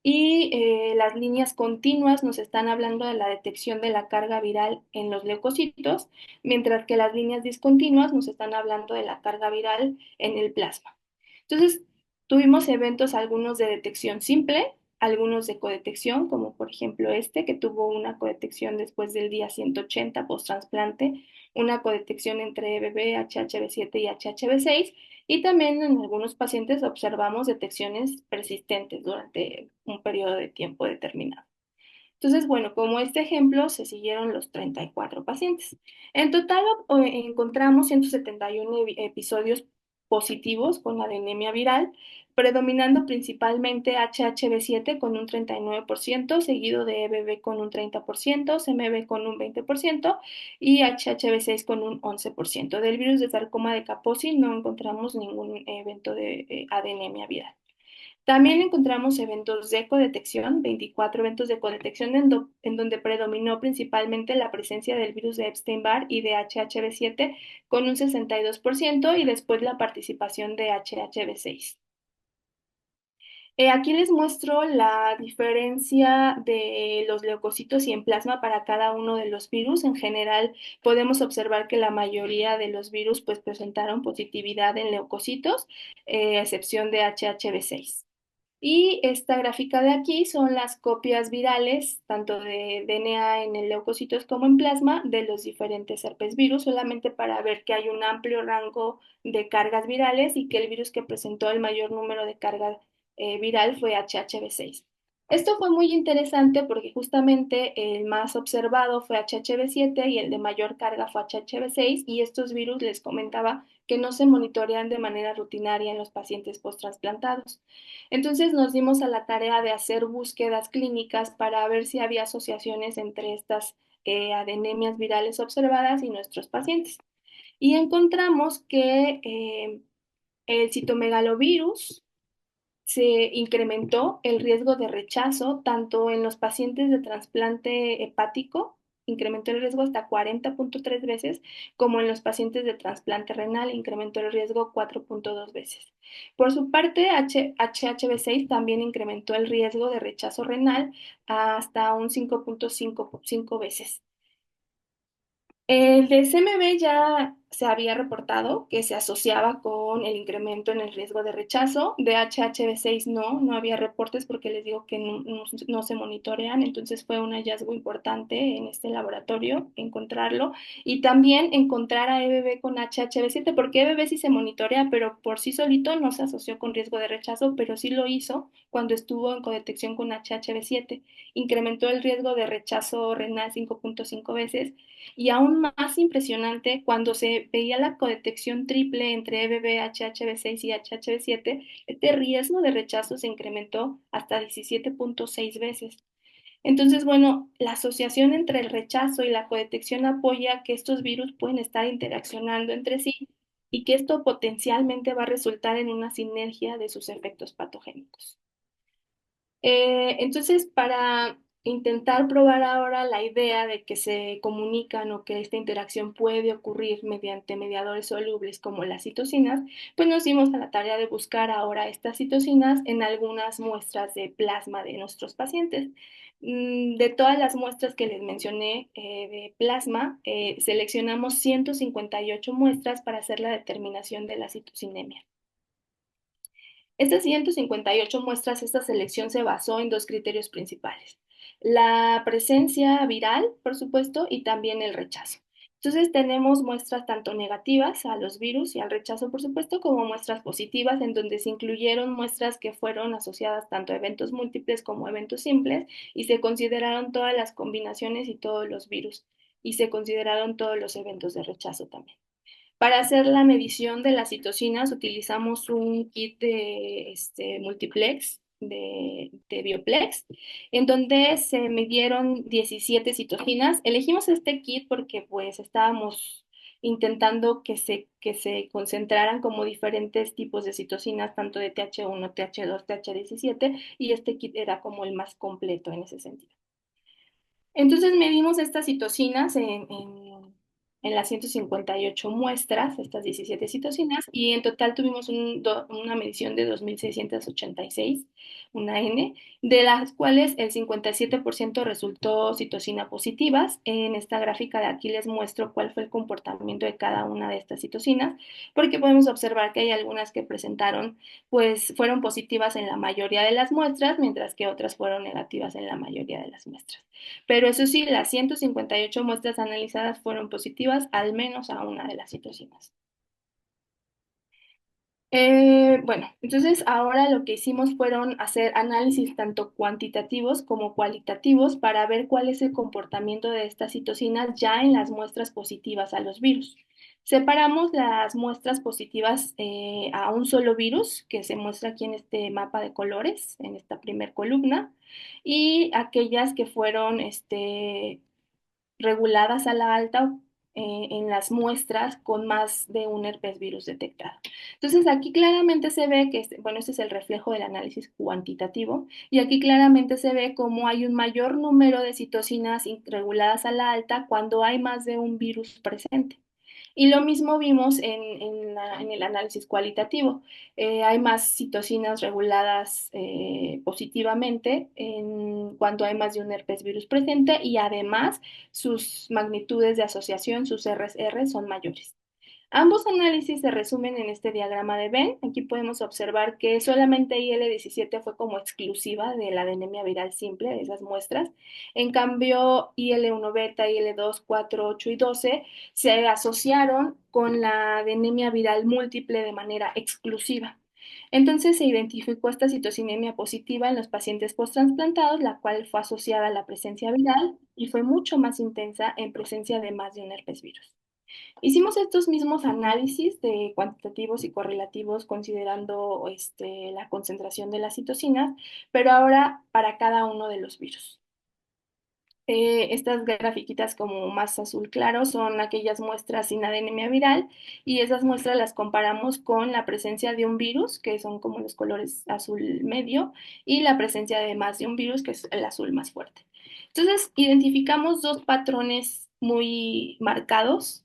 Y las líneas continuas nos están hablando de la detección de la carga viral en los leucocitos, mientras que las líneas discontinuas nos están hablando de la carga viral en el plasma. Entonces, tuvimos eventos, algunos de detección simple, algunos de codetección, como por ejemplo este, que tuvo una codetección después del día 180 post-trasplante, una codetección entre EBV, HHV7 y HHV6, y también en algunos pacientes observamos detecciones persistentes durante un periodo de tiempo determinado. Entonces, bueno, como este ejemplo, se siguieron los 34 pacientes. En total, encontramos 171 episodios positivos con la anemia viral, predominando principalmente HHV7 con un 39%, seguido de EBV con un 30%, CMV con un 20% y HHV6 con un 11%. Del virus de sarcoma de Kaposi no encontramos ningún evento de anemia viral. También encontramos eventos de codetección, 24 eventos de codetección en donde predominó principalmente la presencia del virus de Epstein-Barr y de HHV7 con un 62% y después la participación de HHV6. Aquí les muestro la diferencia de los leucocitos y en plasma para cada uno de los virus. En general, podemos observar que la mayoría de los virus pues, presentaron positividad en leucocitos, a excepción de HHV6. Y esta gráfica de aquí son las copias virales, tanto de DNA en el leucocitos como en plasma, de los diferentes herpesvirus, solamente para ver que hay un amplio rango de cargas virales y que el virus que presentó el mayor número de cargas viral fue HHV6. Esto fue muy interesante porque justamente el más observado fue HHV7 y el de mayor carga fue HHV6 y estos virus les comentaba que no se monitorean de manera rutinaria en los pacientes post-trasplantados. Entonces nos dimos a la tarea de hacer búsquedas clínicas para ver si había asociaciones entre estas adenemias virales observadas y nuestros pacientes. Y encontramos que el citomegalovirus se incrementó el riesgo de rechazo tanto en los pacientes de trasplante hepático, incrementó el riesgo hasta 40.3 veces, como en los pacientes de trasplante renal, incrementó el riesgo 4.2 veces. Por su parte, HHV6 también incrementó el riesgo de rechazo renal hasta un 5.5 veces. El de CMV ya se había reportado que se asociaba con el incremento en el riesgo de rechazo. De HHV6 no había reportes porque les digo que no se monitorean, entonces fue un hallazgo importante en este laboratorio encontrarlo. Y también encontrar a EBV con HHV7, porque EBV sí se monitorea, pero por sí solito no se asoció con riesgo de rechazo, pero sí lo hizo cuando estuvo en codetección con HHV7. Incrementó el riesgo de rechazo renal 5.5 veces. Y aún más impresionante, cuando se veía la codetección triple entre EBV, HHV6 y HHV7, este riesgo de rechazo se incrementó hasta 17.6 veces. Entonces, bueno, la asociación entre el rechazo y la codetección apoya que estos virus pueden estar interaccionando entre sí y que esto potencialmente va a resultar en una sinergia de sus efectos patogénicos. Entonces, para intentar probar ahora la idea de que se comunican o que esta interacción puede ocurrir mediante mediadores solubles como las citocinas, pues nos dimos a la tarea de buscar ahora estas citocinas en algunas muestras de plasma de nuestros pacientes. De todas las muestras que les mencioné de plasma, seleccionamos 158 muestras para hacer la determinación de la citocinemia. Estas 158 muestras, esta selección se basó en dos criterios principales: la presencia viral, por supuesto, y también el rechazo. Entonces tenemos muestras tanto negativas a los virus y al rechazo, por supuesto, como muestras positivas, en donde se incluyeron muestras que fueron asociadas tanto a eventos múltiples como a eventos simples, y se consideraron todas las combinaciones y todos los virus, y se consideraron todos los eventos de rechazo también. Para hacer la medición de las citocinas utilizamos un kit de multiplex, de Bioplex, en donde se midieron 17 citocinas. Elegimos este kit porque pues estábamos intentando que se concentraran como diferentes tipos de citocinas, tanto de TH1, TH2, TH17, y este kit era como el más completo en ese sentido. Entonces medimos estas citocinas en las 158 muestras, estas 17 citocinas, y en total tuvimos una medición de 2.686, una N, de las cuales el 57% resultó citocina positivas. En esta gráfica de aquí les muestro cuál fue el comportamiento de cada una de estas citocinas, porque podemos observar que hay algunas que presentaron, pues fueron positivas en la mayoría de las muestras, mientras que otras fueron negativas en la mayoría de las muestras. Pero eso sí, las 158 muestras analizadas fueron positivas al menos a una de las citocinas. Bueno, entonces ahora lo que hicimos fueron hacer análisis tanto cuantitativos como cualitativos para ver cuál es el comportamiento de estas citocinas ya en las muestras positivas a los virus. Separamos las muestras positivas a un solo virus, que se muestra aquí en este mapa de colores, en esta primer columna, y aquellas que fueron reguladas a la alta en las muestras con más de un herpes virus detectado. Entonces aquí claramente se ve que, bueno, este es el reflejo del análisis cuantitativo, y aquí claramente se ve cómo hay un mayor número de citocinas reguladas a la alta cuando hay más de un virus presente. Y lo mismo vimos en el análisis cualitativo. Hay más citocinas reguladas positivamente cuando hay más de un herpes virus presente, y además sus magnitudes de asociación, sus RSR, son mayores. Ambos análisis se resumen en este diagrama de Venn. Aquí podemos observar que solamente IL-17 fue como exclusiva de la anemia viral simple de esas muestras. En cambio, IL-1 beta, IL-2, 4, 8 y 12 se asociaron con la anemia viral múltiple de manera exclusiva. Entonces se identificó esta citocinemia positiva en los pacientes posttransplantados, la cual fue asociada a la presencia viral y fue mucho más intensa en presencia de más de un herpes virus. Hicimos estos mismos análisis de cuantitativos y correlativos considerando la concentración de las citocinas, pero ahora para cada uno de los virus. Estas grafiquitas como más azul claro son aquellas muestras sin anemia viral, y esas muestras las comparamos con la presencia de un virus, que son como los colores azul medio, y la presencia de más de un virus, que es el azul más fuerte. Entonces, identificamos dos patrones muy marcados,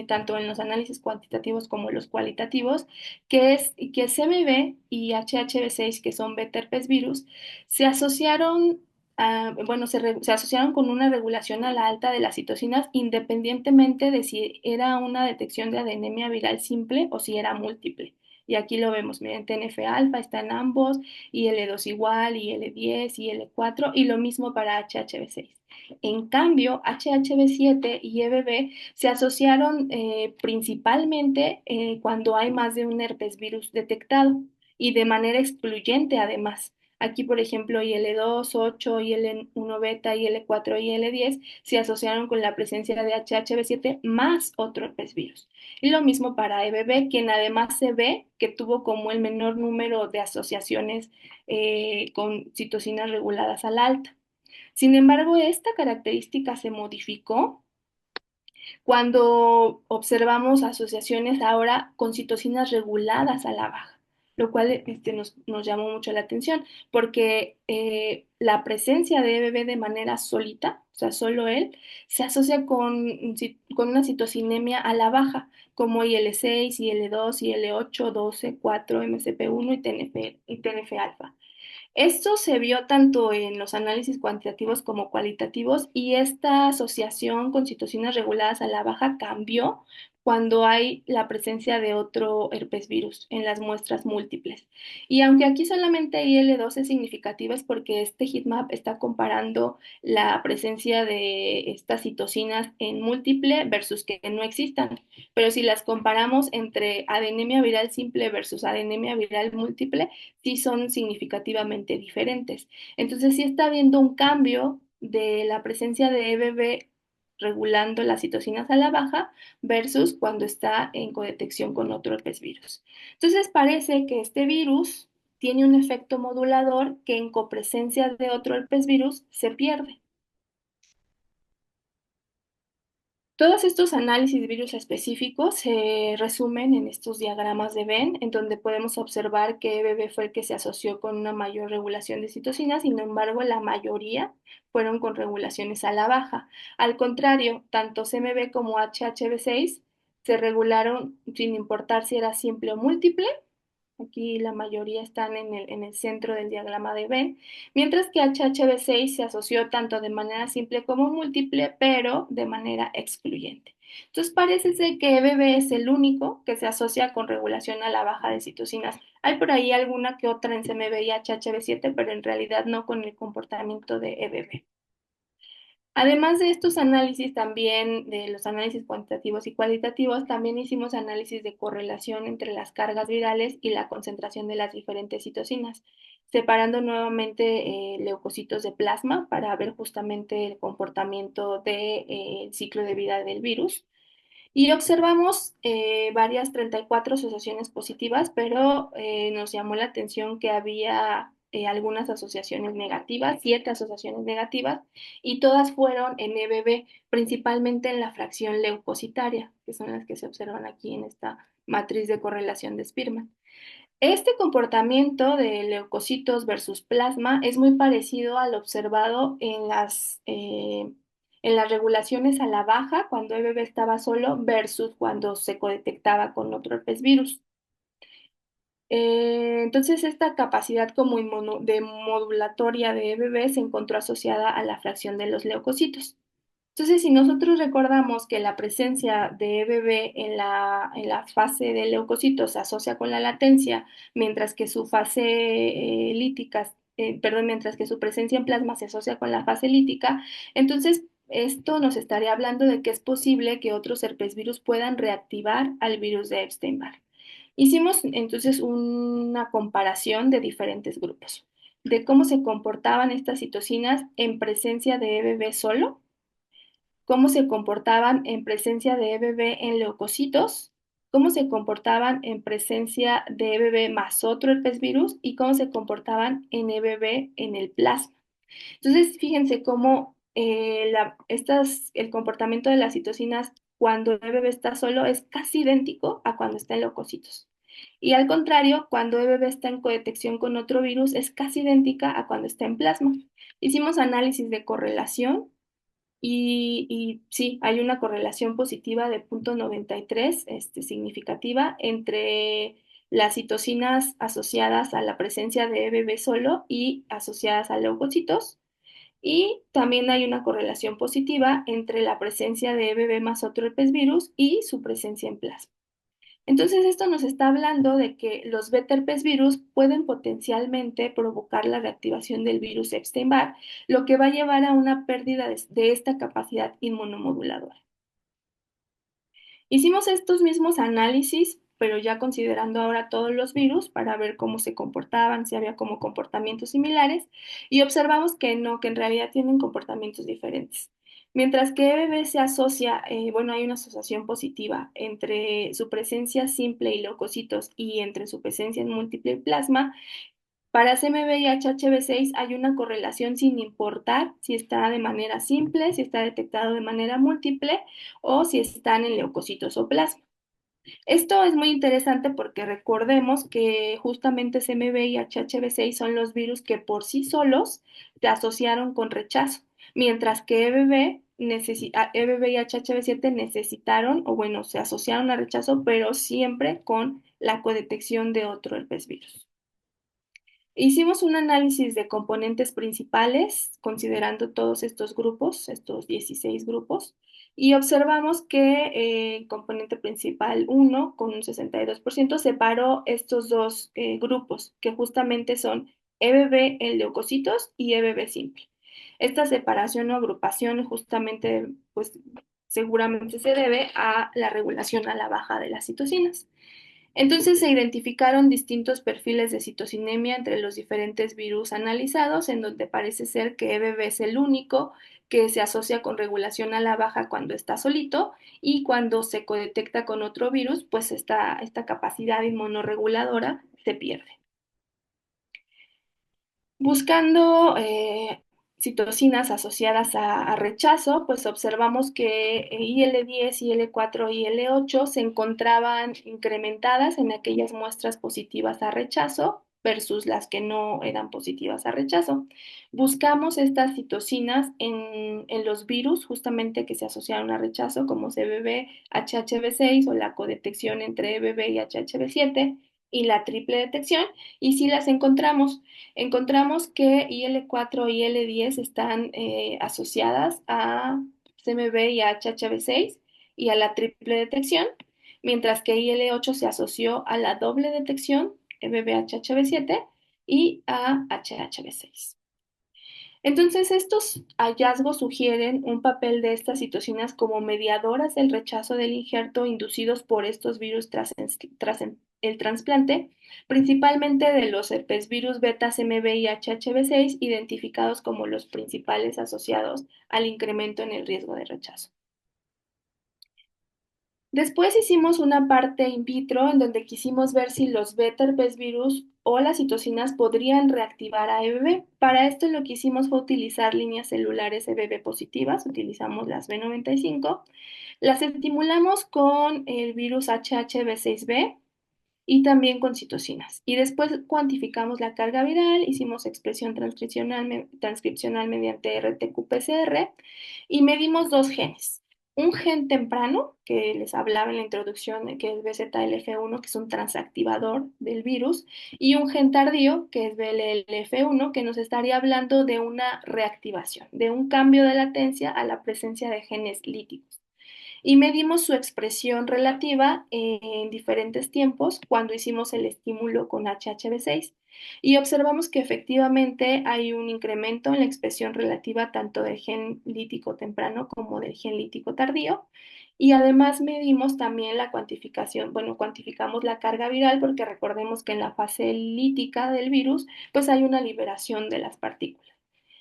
tanto en los análisis cuantitativos como los cualitativos, que es que CMV y HHV6, que son beta herpes virus, se asociaron bueno, se asociaron con una regulación a la alta de las citocinas independientemente de si era una detección de adenemia viral simple o si era múltiple. Y aquí lo vemos, mediante NF-alfa está en ambos, IL-2 igual, IL-10, IL-4 y lo mismo para HHV6. En cambio, HHV7 y EBV se asociaron principalmente cuando hay más de un herpes virus detectado y de manera excluyente además. Aquí, por ejemplo, IL-2, 8, IL-1 beta, IL-4 y IL-10 se asociaron con la presencia de HHV7 más otro herpes virus. Y lo mismo para EBV, quien además se ve que tuvo como el menor número de asociaciones con citocinas reguladas al alta. Sin embargo, esta característica se modificó cuando observamos asociaciones ahora con citocinas reguladas a la baja, lo cual nos llamó mucho la atención, porque la presencia de EBV de manera solita, o sea, solo él, se asocia con una citocinemia a la baja, como IL-6, IL-2, IL-8, 12, 4, MCP1 y TNF-alfa. Esto se vio tanto en los análisis cuantitativos como cualitativos y esta asociación con citocinas reguladas a la baja cambió cuando hay la presencia de otro herpes virus en las muestras múltiples. Y aunque aquí solamente IL-2 es significativa, es porque este heatmap está comparando la presencia de estas citocinas en múltiple versus que no existan. Pero si las comparamos entre adenemia viral simple versus adenemia viral múltiple, sí son significativamente diferentes. Entonces sí está habiendo un cambio de la presencia de EBV regulando las citocinas a la baja versus cuando está en codetección con otro herpes virus. Entonces parece que este virus tiene un efecto modulador que en copresencia de otro herpes virus se pierde. Todos estos análisis de virus específicos se resumen en estos diagramas de Venn, en donde podemos observar que EBV fue el que se asoció con una mayor regulación de citocinas, sin embargo, la mayoría fueron con regulaciones a la baja. Al contrario, tanto CMV como HHV6 se regularon sin importar si era simple o múltiple. Aquí la mayoría están en el centro del diagrama de Venn, mientras que HHV6 se asoció tanto de manera simple como múltiple, pero de manera excluyente. Entonces parece ser que EBV es el único que se asocia con regulación a la baja de citocinas. Hay por ahí alguna que otra en CMV y HHV7, pero en realidad no con el comportamiento de EBV. Además de estos análisis, también de los análisis cuantitativos y cualitativos, también hicimos análisis de correlación entre las cargas virales y la concentración de las diferentes citocinas, separando nuevamente leucocitos de plasma para ver justamente el comportamiento del ciclo de vida del virus. Y observamos varias 34 asociaciones positivas, pero nos llamó la atención que había algunas asociaciones negativas, 7 asociaciones negativas, y todas fueron en EBV, principalmente en la fracción leucocitaria, que son las que se observan aquí en esta matriz de correlación de Spearman. Este comportamiento de leucocitos versus plasma es muy parecido al observado en las regulaciones a la baja cuando el bebé estaba solo versus cuando se codetectaba con otro herpes virus. Entonces, esta capacidad como de modulatoria de bebé se encontró asociada a la fracción de los leucocitos. Entonces, si nosotros recordamos que la presencia de EBV en la fase de leucocitos se asocia con la latencia, mientras que su fase lítica, perdón, mientras que su presencia en plasma se asocia con la fase lítica, entonces esto nos estaría hablando de que es posible que otros herpesvirus puedan reactivar al virus de Epstein-Barr. Hicimos entonces una comparación de diferentes grupos, de cómo se comportaban estas citocinas en presencia de EBV solo, cómo se comportaban en presencia de EBV en leucocitos, cómo se comportaban en presencia de EBV más otro herpes virus y cómo se comportaban en EBV en el plasma. Entonces, fíjense cómo el comportamiento de las citocinas cuando EBV está solo es casi idéntico a cuando está en leucocitos. Y al contrario, cuando EBV está en codetección con otro virus, es casi idéntica a cuando está en plasma. Hicimos análisis de correlación y sí, hay una correlación positiva de 0.93, significativa, entre las citocinas asociadas a la presencia de EBV solo y asociadas a leucocitos. Y también hay una correlación positiva entre la presencia de EBV más otro herpes virus y su presencia en plasma. Entonces, esto nos está hablando de que los beta herpes virus pueden potencialmente provocar la reactivación del virus Epstein-Barr, lo que va a llevar a una pérdida de esta capacidad inmunomoduladora. Hicimos estos mismos análisis, pero ya considerando ahora todos los virus para ver cómo se comportaban, si había como comportamientos similares, y observamos que no, que en realidad tienen comportamientos diferentes. Mientras que EBV se asocia, bueno, hay una asociación positiva entre su presencia simple y leucocitos y entre su presencia en múltiple plasma, para CMV y HHV6 hay una correlación sin importar si está de manera simple, si está detectado de manera múltiple o si están en leucocitos o plasma. Esto es muy interesante porque recordemos que justamente CMV y HHV6 son los virus que por sí solos se asociaron con rechazo, mientras que EBV y HHV7 necesitaron, o bueno, se asociaron a rechazo, pero siempre con la codetección de otro herpes virus. Hicimos un análisis de componentes principales, considerando todos estos grupos, estos 16 grupos, y observamos que el componente principal 1, con un 62%, separó estos dos grupos, que justamente son EBV en leucocitos y EBV simple. Esta separación o agrupación justamente, pues seguramente se debe a la regulación a la baja de las citocinas. Entonces se identificaron distintos perfiles de citocinemia entre los diferentes virus analizados, en donde parece ser que EBV es el único que se asocia con regulación a la baja cuando está solito, y cuando se codetecta con otro virus, pues esta capacidad inmunorreguladora se pierde. Buscando citocinas asociadas a rechazo, pues observamos que IL-10, IL-4 y IL-8 se encontraban incrementadas en aquellas muestras positivas a rechazo versus las que no eran positivas a rechazo. Buscamos estas citocinas en los virus justamente que se asociaron a rechazo, como CBB, HHV6 o la codetección entre EBV y HHV7 y la triple detección, y si las encontramos que IL-4 y IL-10 están asociadas a CMV y a HHV6 y a la triple detección, mientras que IL-8 se asoció a la doble detección, EBB-HHV7 y a HHV6. Entonces, estos hallazgos sugieren un papel de estas citocinas como mediadoras del rechazo del injerto inducidos por estos virus tras el trasplante, principalmente de los herpesvirus beta, CMV y HHV6, identificados como los principales asociados al incremento en el riesgo de rechazo. Después hicimos una parte in vitro en donde quisimos ver si los beta herpesvirus o las citocinas podrían reactivar a EBV. Para esto lo que hicimos fue utilizar líneas celulares EBV positivas, utilizamos las B95, las estimulamos con el virus HHV6B y también con citocinas. Y después cuantificamos la carga viral, hicimos expresión transcripcional mediante RT-qPCR y medimos dos genes. Un gen temprano, que les hablaba en la introducción, que es BZLF1, que es un transactivador del virus, y un gen tardío, que es BLLF1, que nos estaría hablando de una reactivación, de un cambio de latencia a la presencia de genes líticos, y medimos su expresión relativa en diferentes tiempos cuando hicimos el estímulo con HHV6, y observamos que efectivamente hay un incremento en la expresión relativa tanto del gen lítico temprano como del gen lítico tardío. Y además medimos también la cuantificación, bueno, cuantificamos la carga viral porque recordemos que en la fase lítica del virus pues hay una liberación de las partículas.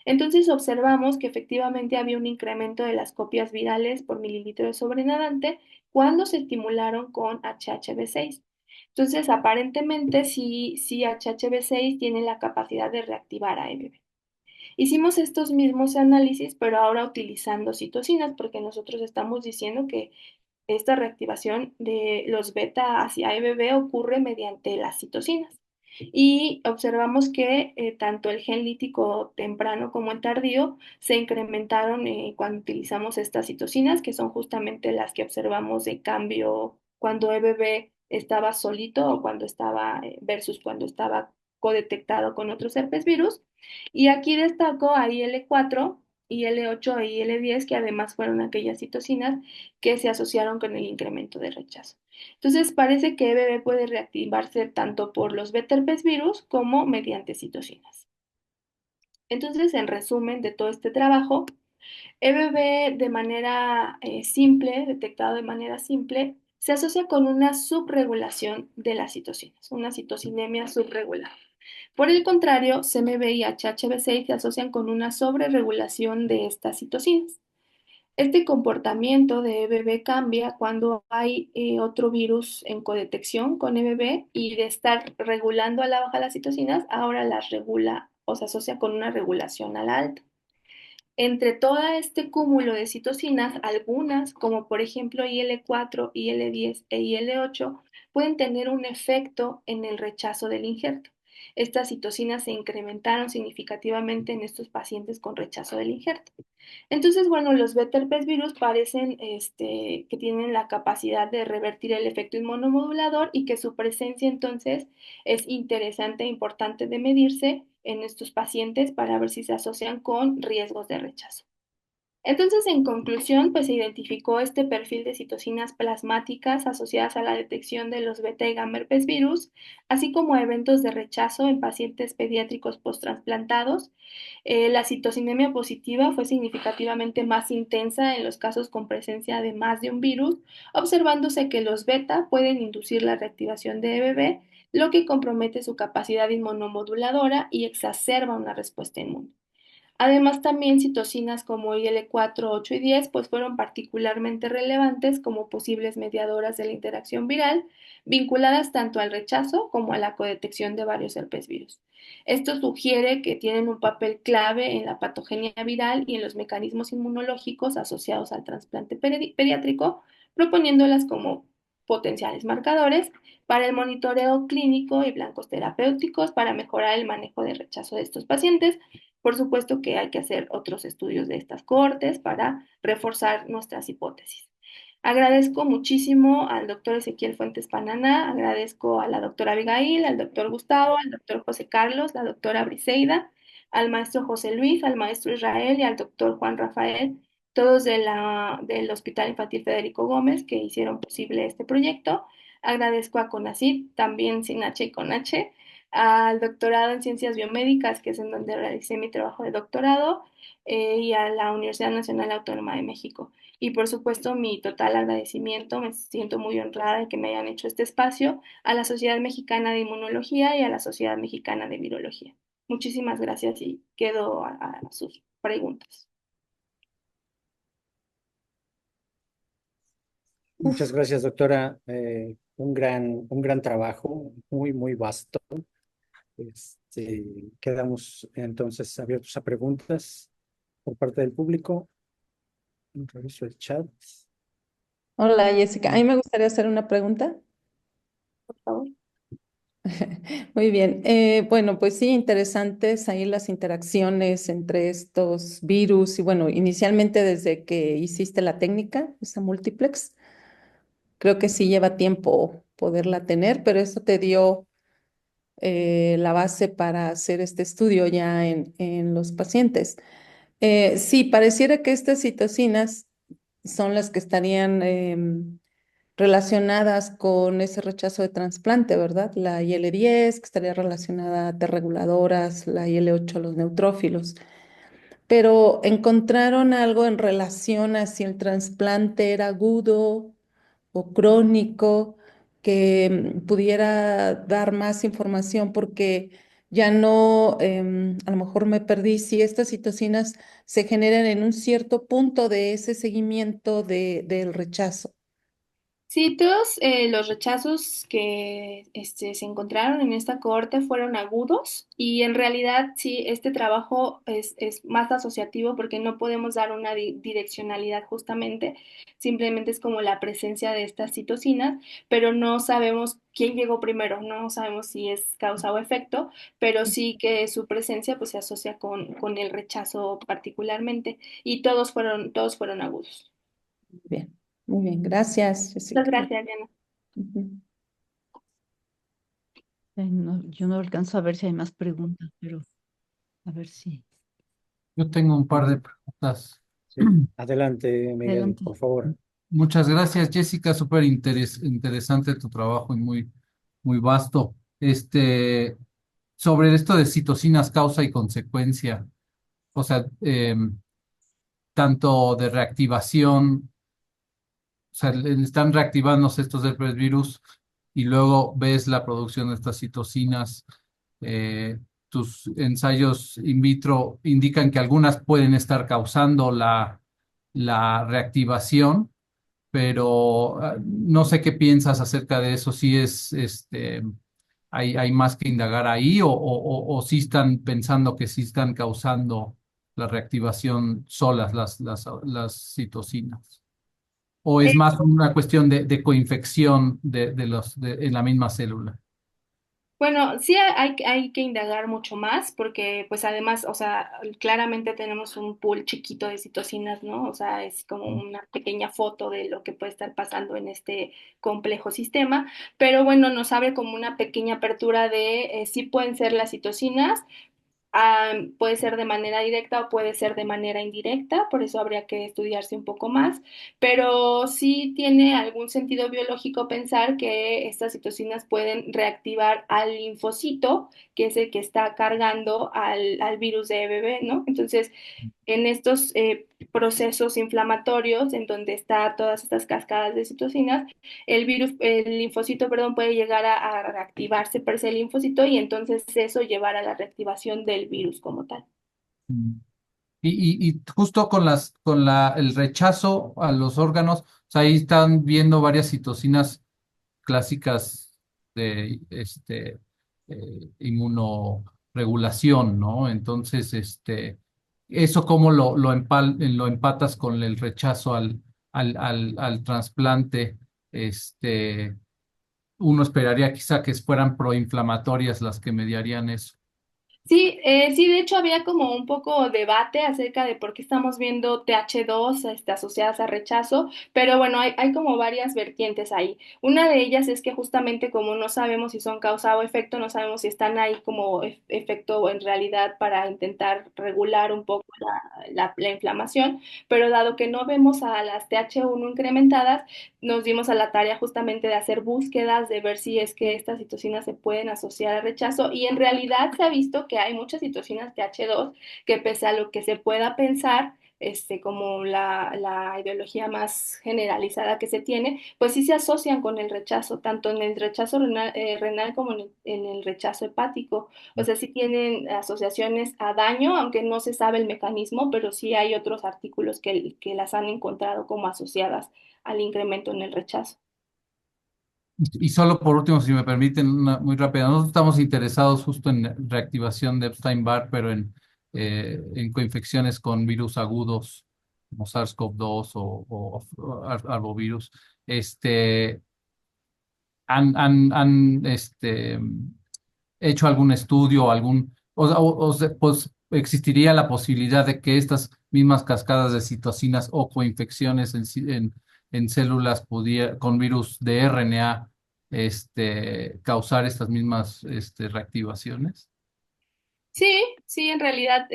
Entonces observamos que efectivamente había un incremento de las copias virales por mililitro de sobrenadante cuando se estimularon con HHV6. Entonces, aparentemente sí HHV6 tiene la capacidad de reactivar a EBV. Hicimos estos mismos análisis, pero ahora utilizando citocinas, porque nosotros estamos diciendo que esta reactivación de los beta hacia EBV ocurre mediante las citocinas. Y observamos que tanto el gen lítico temprano como el tardío se incrementaron cuando utilizamos estas citocinas, que son justamente las que observamos de cambio cuando EBV estaba solito o cuando estaba versus cuando estaba codetectado con otros herpes virus. Y aquí destaco a IL-4, IL-8 e IL-10, que además fueron aquellas citocinas que se asociaron con el incremento de rechazo. Entonces, parece que EBV puede reactivarse tanto por los beta herpes virus como mediante citocinas. Entonces, en resumen de todo este trabajo, EBV de manera simple, detectado de manera simple, se asocia con una subregulación de las citocinas, una citocinemia subregulada. Por el contrario, CMV y HHV6 se asocian con una sobreregulación de estas citocinas. Este comportamiento de EBV cambia cuando hay otro virus en codetección con EBV y de estar regulando a la baja las citocinas, ahora las regula o se asocia con una regulación a la alta. Entre todo este cúmulo de citocinas, algunas, como por ejemplo IL-4, IL-10 e IL-8, pueden tener un efecto en el rechazo del injerto. Estas citocinas se incrementaron significativamente en estos pacientes con rechazo del injerto. Entonces, bueno, los beta herpes virus parecen que tienen la capacidad de revertir el efecto inmunomodulador y que su presencia entonces es interesante e importante de medirse en estos pacientes para ver si se asocian con riesgos de rechazo. Entonces, en conclusión, pues se identificó este perfil de citocinas plasmáticas asociadas a la detección de los beta y gamma herpes virus, así como a eventos de rechazo en pacientes pediátricos posttransplantados. La citocinemia positiva fue significativamente más intensa en los casos con presencia de más de un virus, observándose que los beta pueden inducir la reactivación de EBV, lo que compromete su capacidad inmunomoduladora y exacerba una respuesta inmune. Además, también citocinas como IL-4, 8 y 10 pues fueron particularmente relevantes como posibles mediadoras de la interacción viral, vinculadas tanto al rechazo como a la codetección de varios herpes virus. Esto sugiere que tienen un papel clave en la patogenia viral y en los mecanismos inmunológicos asociados al trasplante pediátrico, proponiéndolas como potenciales marcadores para el monitoreo clínico y blancos terapéuticos para mejorar el manejo de rechazo de estos pacientes. Por supuesto que hay que hacer otros estudios de estas cohortes para reforzar nuestras hipótesis. Agradezco muchísimo al doctor Ezequiel Fuentes Panana, agradezco a la doctora Abigail, al doctor Gustavo, al doctor José Carlos, la doctora Briseida, al maestro José Luis, al maestro Israel y al doctor Juan Rafael, todos del Hospital Infantil Federico Gómez que hicieron posible este proyecto. Agradezco a CONACYT, también sin H y con H, al doctorado en Ciencias Biomédicas, que es en donde realicé mi trabajo de doctorado, y a la Universidad Nacional Autónoma de México. Y por supuesto, mi total agradecimiento, me siento muy honrada de que me hayan hecho este espacio, a la Sociedad Mexicana de Inmunología y a la Sociedad Mexicana de Virología. Muchísimas gracias y quedo a sus preguntas. Muchas gracias, doctora. Un gran trabajo, muy, muy vasto. Quedamos entonces abiertos a preguntas por parte del público. Reviso el chat. Hola Jessica, a mí me gustaría hacer una pregunta. Por favor. Muy bien, bueno, pues sí, interesantes ahí las interacciones entre estos virus y bueno, inicialmente desde que hiciste la técnica, esa multiplex, creo que sí lleva tiempo poderla tener, pero eso te dio la base para hacer este estudio ya en los pacientes. Sí, pareciera que estas citocinas son las que estarían relacionadas con ese rechazo de trasplante, ¿verdad? La IL-10, que estaría relacionada a T reguladoras, la IL-8, los neutrófilos. Pero encontraron algo en relación a si el trasplante era agudo o crónico, que pudiera dar más información, porque ya no, a lo mejor me perdí, si estas citocinas se generan en un cierto punto de ese seguimiento del rechazo. Sí, todos los rechazos que se encontraron en esta cohorte fueron agudos y en realidad sí, este trabajo es más asociativo porque no podemos dar una direccionalidad justamente, simplemente es como la presencia de estas citocinas, pero no sabemos quién llegó primero, no sabemos si es causa o efecto, pero sí que su presencia pues se asocia con el rechazo particularmente y todos fueron agudos. Bien, muy bien, gracias, Muchas Jessica. gracias, Diana. Ujú. Yo no alcanzo a ver si hay más preguntas, pero a ver si. Yo tengo un par de preguntas. Sí. Adelante, Miguel, Adelante. por favor. Muchas gracias, Jessica. Súper interesante tu trabajo y muy vasto. Sobre esto de citocinas, causa y consecuencia, o sea, tanto de reactivación, o sea, están reactivándose estos herpes virus y luego ves la producción de estas citocinas. eh, Tus ensayos in vitro indican que algunas pueden estar causando la reactivación, pero no sé qué piensas acerca de eso, si hay más que indagar ahí o si están pensando que sí están causando la reactivación solas las citocinas, o es más una cuestión de coinfección en la misma célula. Bueno, sí hay que indagar mucho más porque pues además, o sea, claramente tenemos un pool chiquito de citocinas, ¿no? O sea, es como una pequeña foto de lo que puede estar pasando en este complejo sistema, pero bueno, nos abre como una pequeña apertura de sí pueden ser las citocinas. Puede ser de manera directa o puede ser de manera indirecta, por eso habría que estudiarse un poco más, pero sí tiene algún sentido biológico pensar que estas citocinas pueden reactivar al linfocito, que es el que está cargando al virus de EBV, ¿no? Entonces, en estos procesos inflamatorios, en donde está todas estas cascadas de citocinas, el linfocito, perdón, puede llegar a reactivarse per se el linfocito y entonces eso llevar a la reactivación del virus como tal. Mm. Y justo el rechazo a los órganos, o sea, ahí están viendo varias citocinas clásicas de inmunoregulación, ¿no? Entonces, eso cómo lo empatas con el rechazo al trasplante, uno esperaría quizá que fueran proinflamatorias las que mediarían eso. Sí, sí, de hecho había como un poco debate acerca de por qué estamos viendo TH2 asociadas a rechazo, pero bueno, hay como varias vertientes ahí. Una de ellas es que justamente como no sabemos si son causa o efecto, no sabemos si están ahí como efecto en realidad para intentar regular un poco la inflamación, pero dado que no vemos a las TH1 incrementadas, nos dimos a la tarea justamente de hacer búsquedas, de ver si es que estas citocinas se pueden asociar al rechazo y en realidad se ha visto que hay muchas citocinas TH2 que pese a lo que se pueda pensar, como la ideología más generalizada que se tiene, pues sí se asocian con el rechazo, tanto en el rechazo renal como en el rechazo hepático. O sea, sí tienen asociaciones a daño, aunque no se sabe el mecanismo, pero sí hay otros artículos que las han encontrado como asociadas al incremento en el rechazo. Y solo por último, si me permiten, una muy rápida, nosotros estamos interesados justo en reactivación de Epstein-Barr, pero en coinfecciones con virus agudos, como SARS-CoV-2 o arbovirus. Este, han hecho algún estudio, pues existiría la posibilidad de que estas mismas cascadas de citocinas o coinfecciones en células con virus de RNA causar estas mismas reactivaciones. Sí, sí, en realidad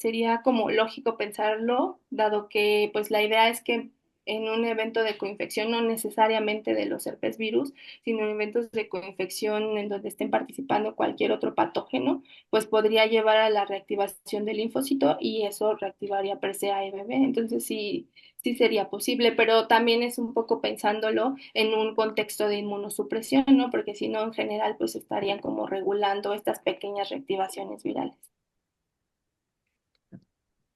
sería como lógico pensarlo, dado que pues la idea es que en un evento de coinfección, no necesariamente de los herpes virus, sino en eventos de coinfección en donde estén participando cualquier otro patógeno, pues podría llevar a la reactivación del linfocito y eso reactivaría per se a EBV. Entonces sí, sí sería posible, pero también es un poco pensándolo en un contexto de inmunosupresión, ¿no? Porque si no, en general, pues estarían como regulando estas pequeñas reactivaciones virales.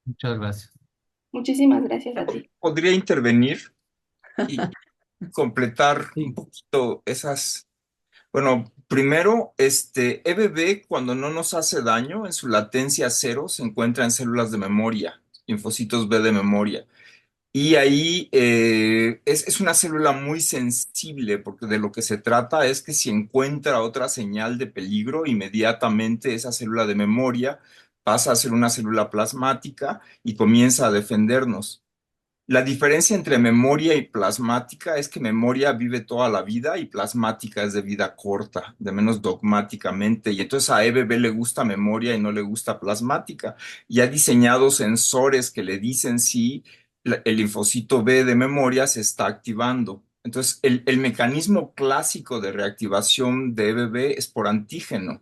Muchas gracias. Muchísimas gracias a ti. Podría intervenir y completar un Sí. poquito esas. Bueno, primero, EBV cuando no nos hace daño, en su latencia cero, se encuentra en células de memoria, linfocitos B de memoria. Y ahí es una célula muy sensible porque de lo que se trata es que si encuentra otra señal de peligro, inmediatamente esa célula de memoria pasa a ser una célula plasmática y comienza a defendernos. La diferencia entre memoria y plasmática es que memoria vive toda la vida y plasmática es de vida corta, de menos dogmáticamente. Y entonces a EBB le gusta memoria y no le gusta plasmática. Y ha diseñado sensores que le dicen si el linfocito B de memoria se está activando. Entonces, el mecanismo clásico de reactivación de EBB es por antígeno,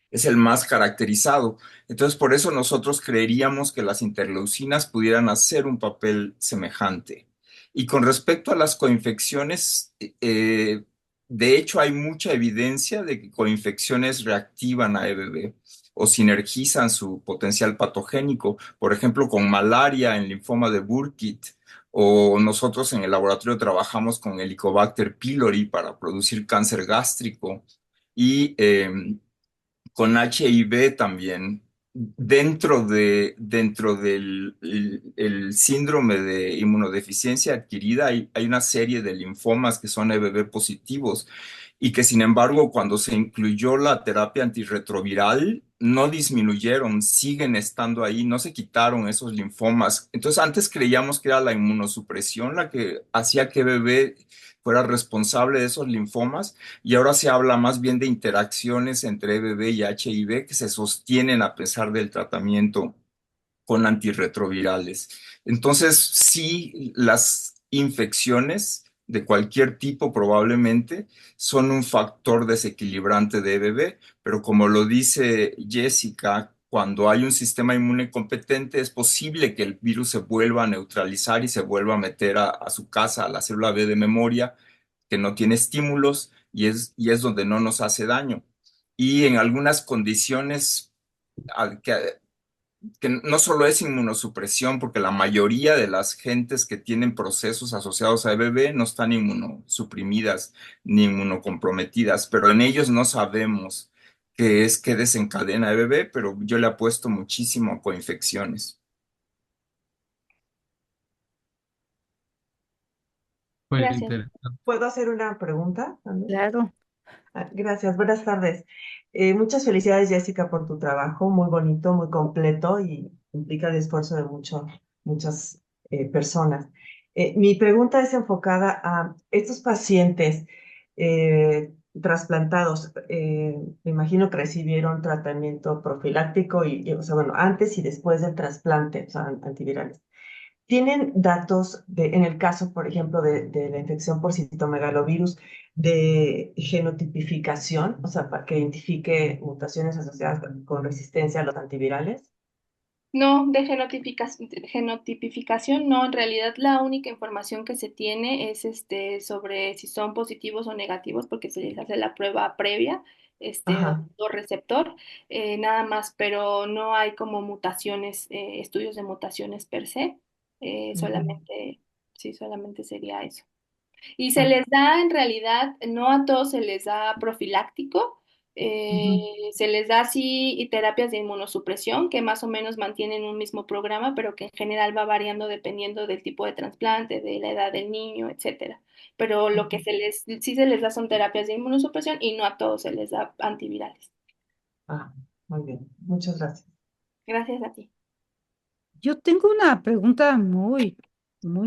es el más caracterizado. Entonces, por eso nosotros creeríamos que las interleucinas pudieran hacer un papel semejante. Y con respecto a las coinfecciones, de hecho hay mucha evidencia de que coinfecciones reactivan a EBV o sinergizan su potencial patogénico, por ejemplo, con malaria en linfoma de Burkitt, o nosotros en el laboratorio trabajamos con Helicobacter pylori para producir cáncer gástrico. Y con HIV también, dentro del el síndrome de inmunodeficiencia adquirida, hay una serie de linfomas que son EBV positivos y que sin embargo cuando se incluyó la terapia antirretroviral no disminuyeron, siguen estando ahí, no se quitaron esos linfomas. Entonces antes creíamos que era la inmunosupresión la que hacía que EBV fuera responsable de esos linfomas y ahora se habla más bien de interacciones entre EBV y HIV que se sostienen a pesar del tratamiento con antirretrovirales. Entonces, sí, las infecciones de cualquier tipo probablemente son un factor desequilibrante de EBV, pero como lo dice Jessica, cuando hay un sistema inmune competente, es posible que el virus se vuelva a neutralizar y se vuelva a meter a su casa, a la célula B de memoria, que no tiene estímulos y es donde no nos hace daño. Y en algunas condiciones que no solo es inmunosupresión, porque la mayoría de las gentes que tienen procesos asociados a EBV no están inmunosuprimidas ni inmunocomprometidas, pero en ellos no sabemos qué es que desencadena EBV, pero yo le apuesto muchísimo a coinfecciones. Pues Gracias. interesante. ¿Puedo hacer una pregunta también? Claro. Gracias, buenas tardes. Muchas felicidades, Jessica, por tu trabajo, muy bonito, muy completo y implica el esfuerzo de muchas personas. Mi pregunta es enfocada a estos pacientes trasplantados. Me imagino que recibieron tratamiento profiláctico o sea, bueno, antes y después del trasplante, o sea, antivirales. ¿Tienen datos en el caso, por ejemplo, de la infección por citomegalovirus, de genotipificación, o sea, para que identifique mutaciones asociadas con resistencia a los antivirales? No, de genotipificación, no, en realidad la única información que se tiene es sobre si son positivos o negativos, porque se les hace la prueba previa, Ajá. o receptor, nada más, pero no hay como mutaciones, estudios de mutaciones per se, Ujú. solamente, sí, solamente sería eso. Y se Ah, les da en realidad, no a todos se les da profiláctico, ujú, se les da sí y terapias de inmunosupresión que más o menos mantienen un mismo programa, pero que en general va variando dependiendo del tipo de trasplante, de la edad del niño, etcétera. Pero lo que ujú. sí se les da son terapias de inmunosupresión y no a todos se les da antivirales. Ah, muy bien. Muchas gracias. Gracias a ti. Yo tengo una pregunta muy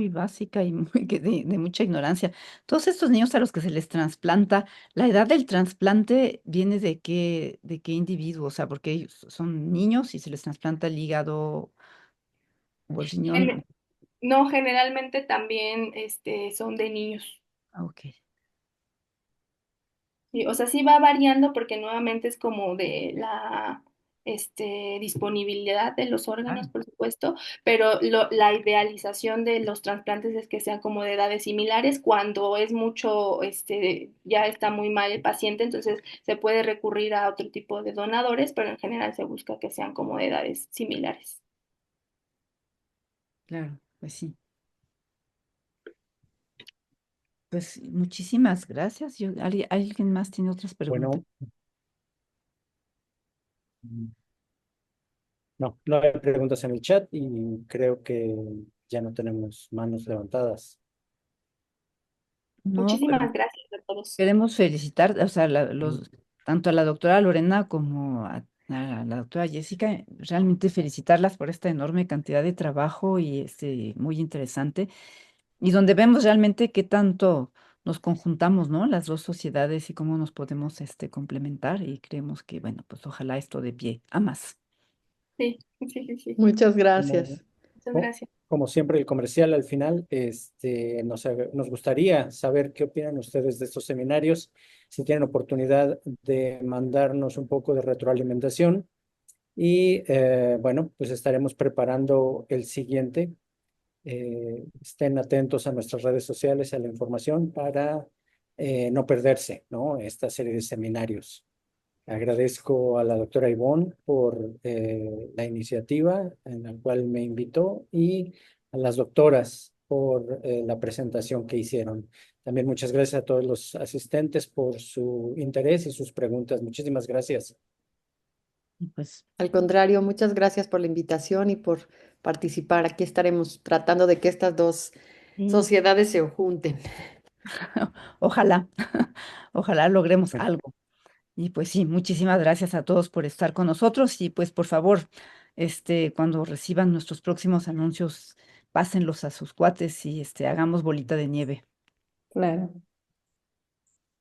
básica y de mucha ignorancia. Todos estos niños a los que se les trasplanta, ¿la edad del trasplante viene de qué individuo? O sea, porque ellos son niños y se les trasplanta el hígado o el Gen- riñón. No, generalmente también son de niños. Ah, ok. Sí, o sea, sí va variando porque nuevamente es como de la disponibilidad de los órganos, Claro. por supuesto, pero la idealización de los trasplantes es que sean como de edades similares. Cuando es mucho, ya está muy mal el paciente, entonces se puede recurrir a otro tipo de donadores, pero en general se busca que sean como de edades similares. Claro, pues sí. Pues muchísimas gracias. ¿Alguien más tiene otras preguntas? Bueno, no hay preguntas en el chat y creo que ya no tenemos manos levantadas. No, pues, Muchísimas gracias a todos. queremos felicitar, o sea, Ujú. tanto a la doctora Lorena como a la doctora Jessica, realmente felicitarlas por esta enorme cantidad de trabajo y muy interesante, y donde vemos realmente qué tanto nos conjuntamos, ¿no? Las dos sociedades y cómo nos podemos complementar, y creemos que, bueno, pues ojalá esto dé pie a más. Sí, sí, sí, sí. Muchas Como, gracias. Muchas co- gracias. como siempre, el comercial al final, nos gustaría saber qué opinan ustedes de estos seminarios, si tienen oportunidad de mandarnos un poco de retroalimentación y bueno, pues estaremos preparando el siguiente. Estén atentos a nuestras redes sociales, a la información para no perderse, ¿no? Esta serie de seminarios. Agradezco a la doctora Ivonne por la iniciativa en la cual me invitó y a las doctoras por la presentación que hicieron. También muchas gracias a todos los asistentes por su interés y sus preguntas. Muchísimas gracias. Y pues, Al contrario, muchas gracias por la invitación y por participar. Aquí estaremos tratando de que estas dos sí, sociedades se junten. ojalá, ojalá logremos algo. Y pues sí, muchísimas gracias a todos por estar con nosotros, y pues por favor, cuando reciban nuestros próximos anuncios, pásenlos a sus cuates y hagamos bolita de nieve. Claro.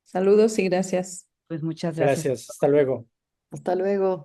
Saludos y gracias. Pues muchas gracias. Gracias. Hasta luego. Hasta luego.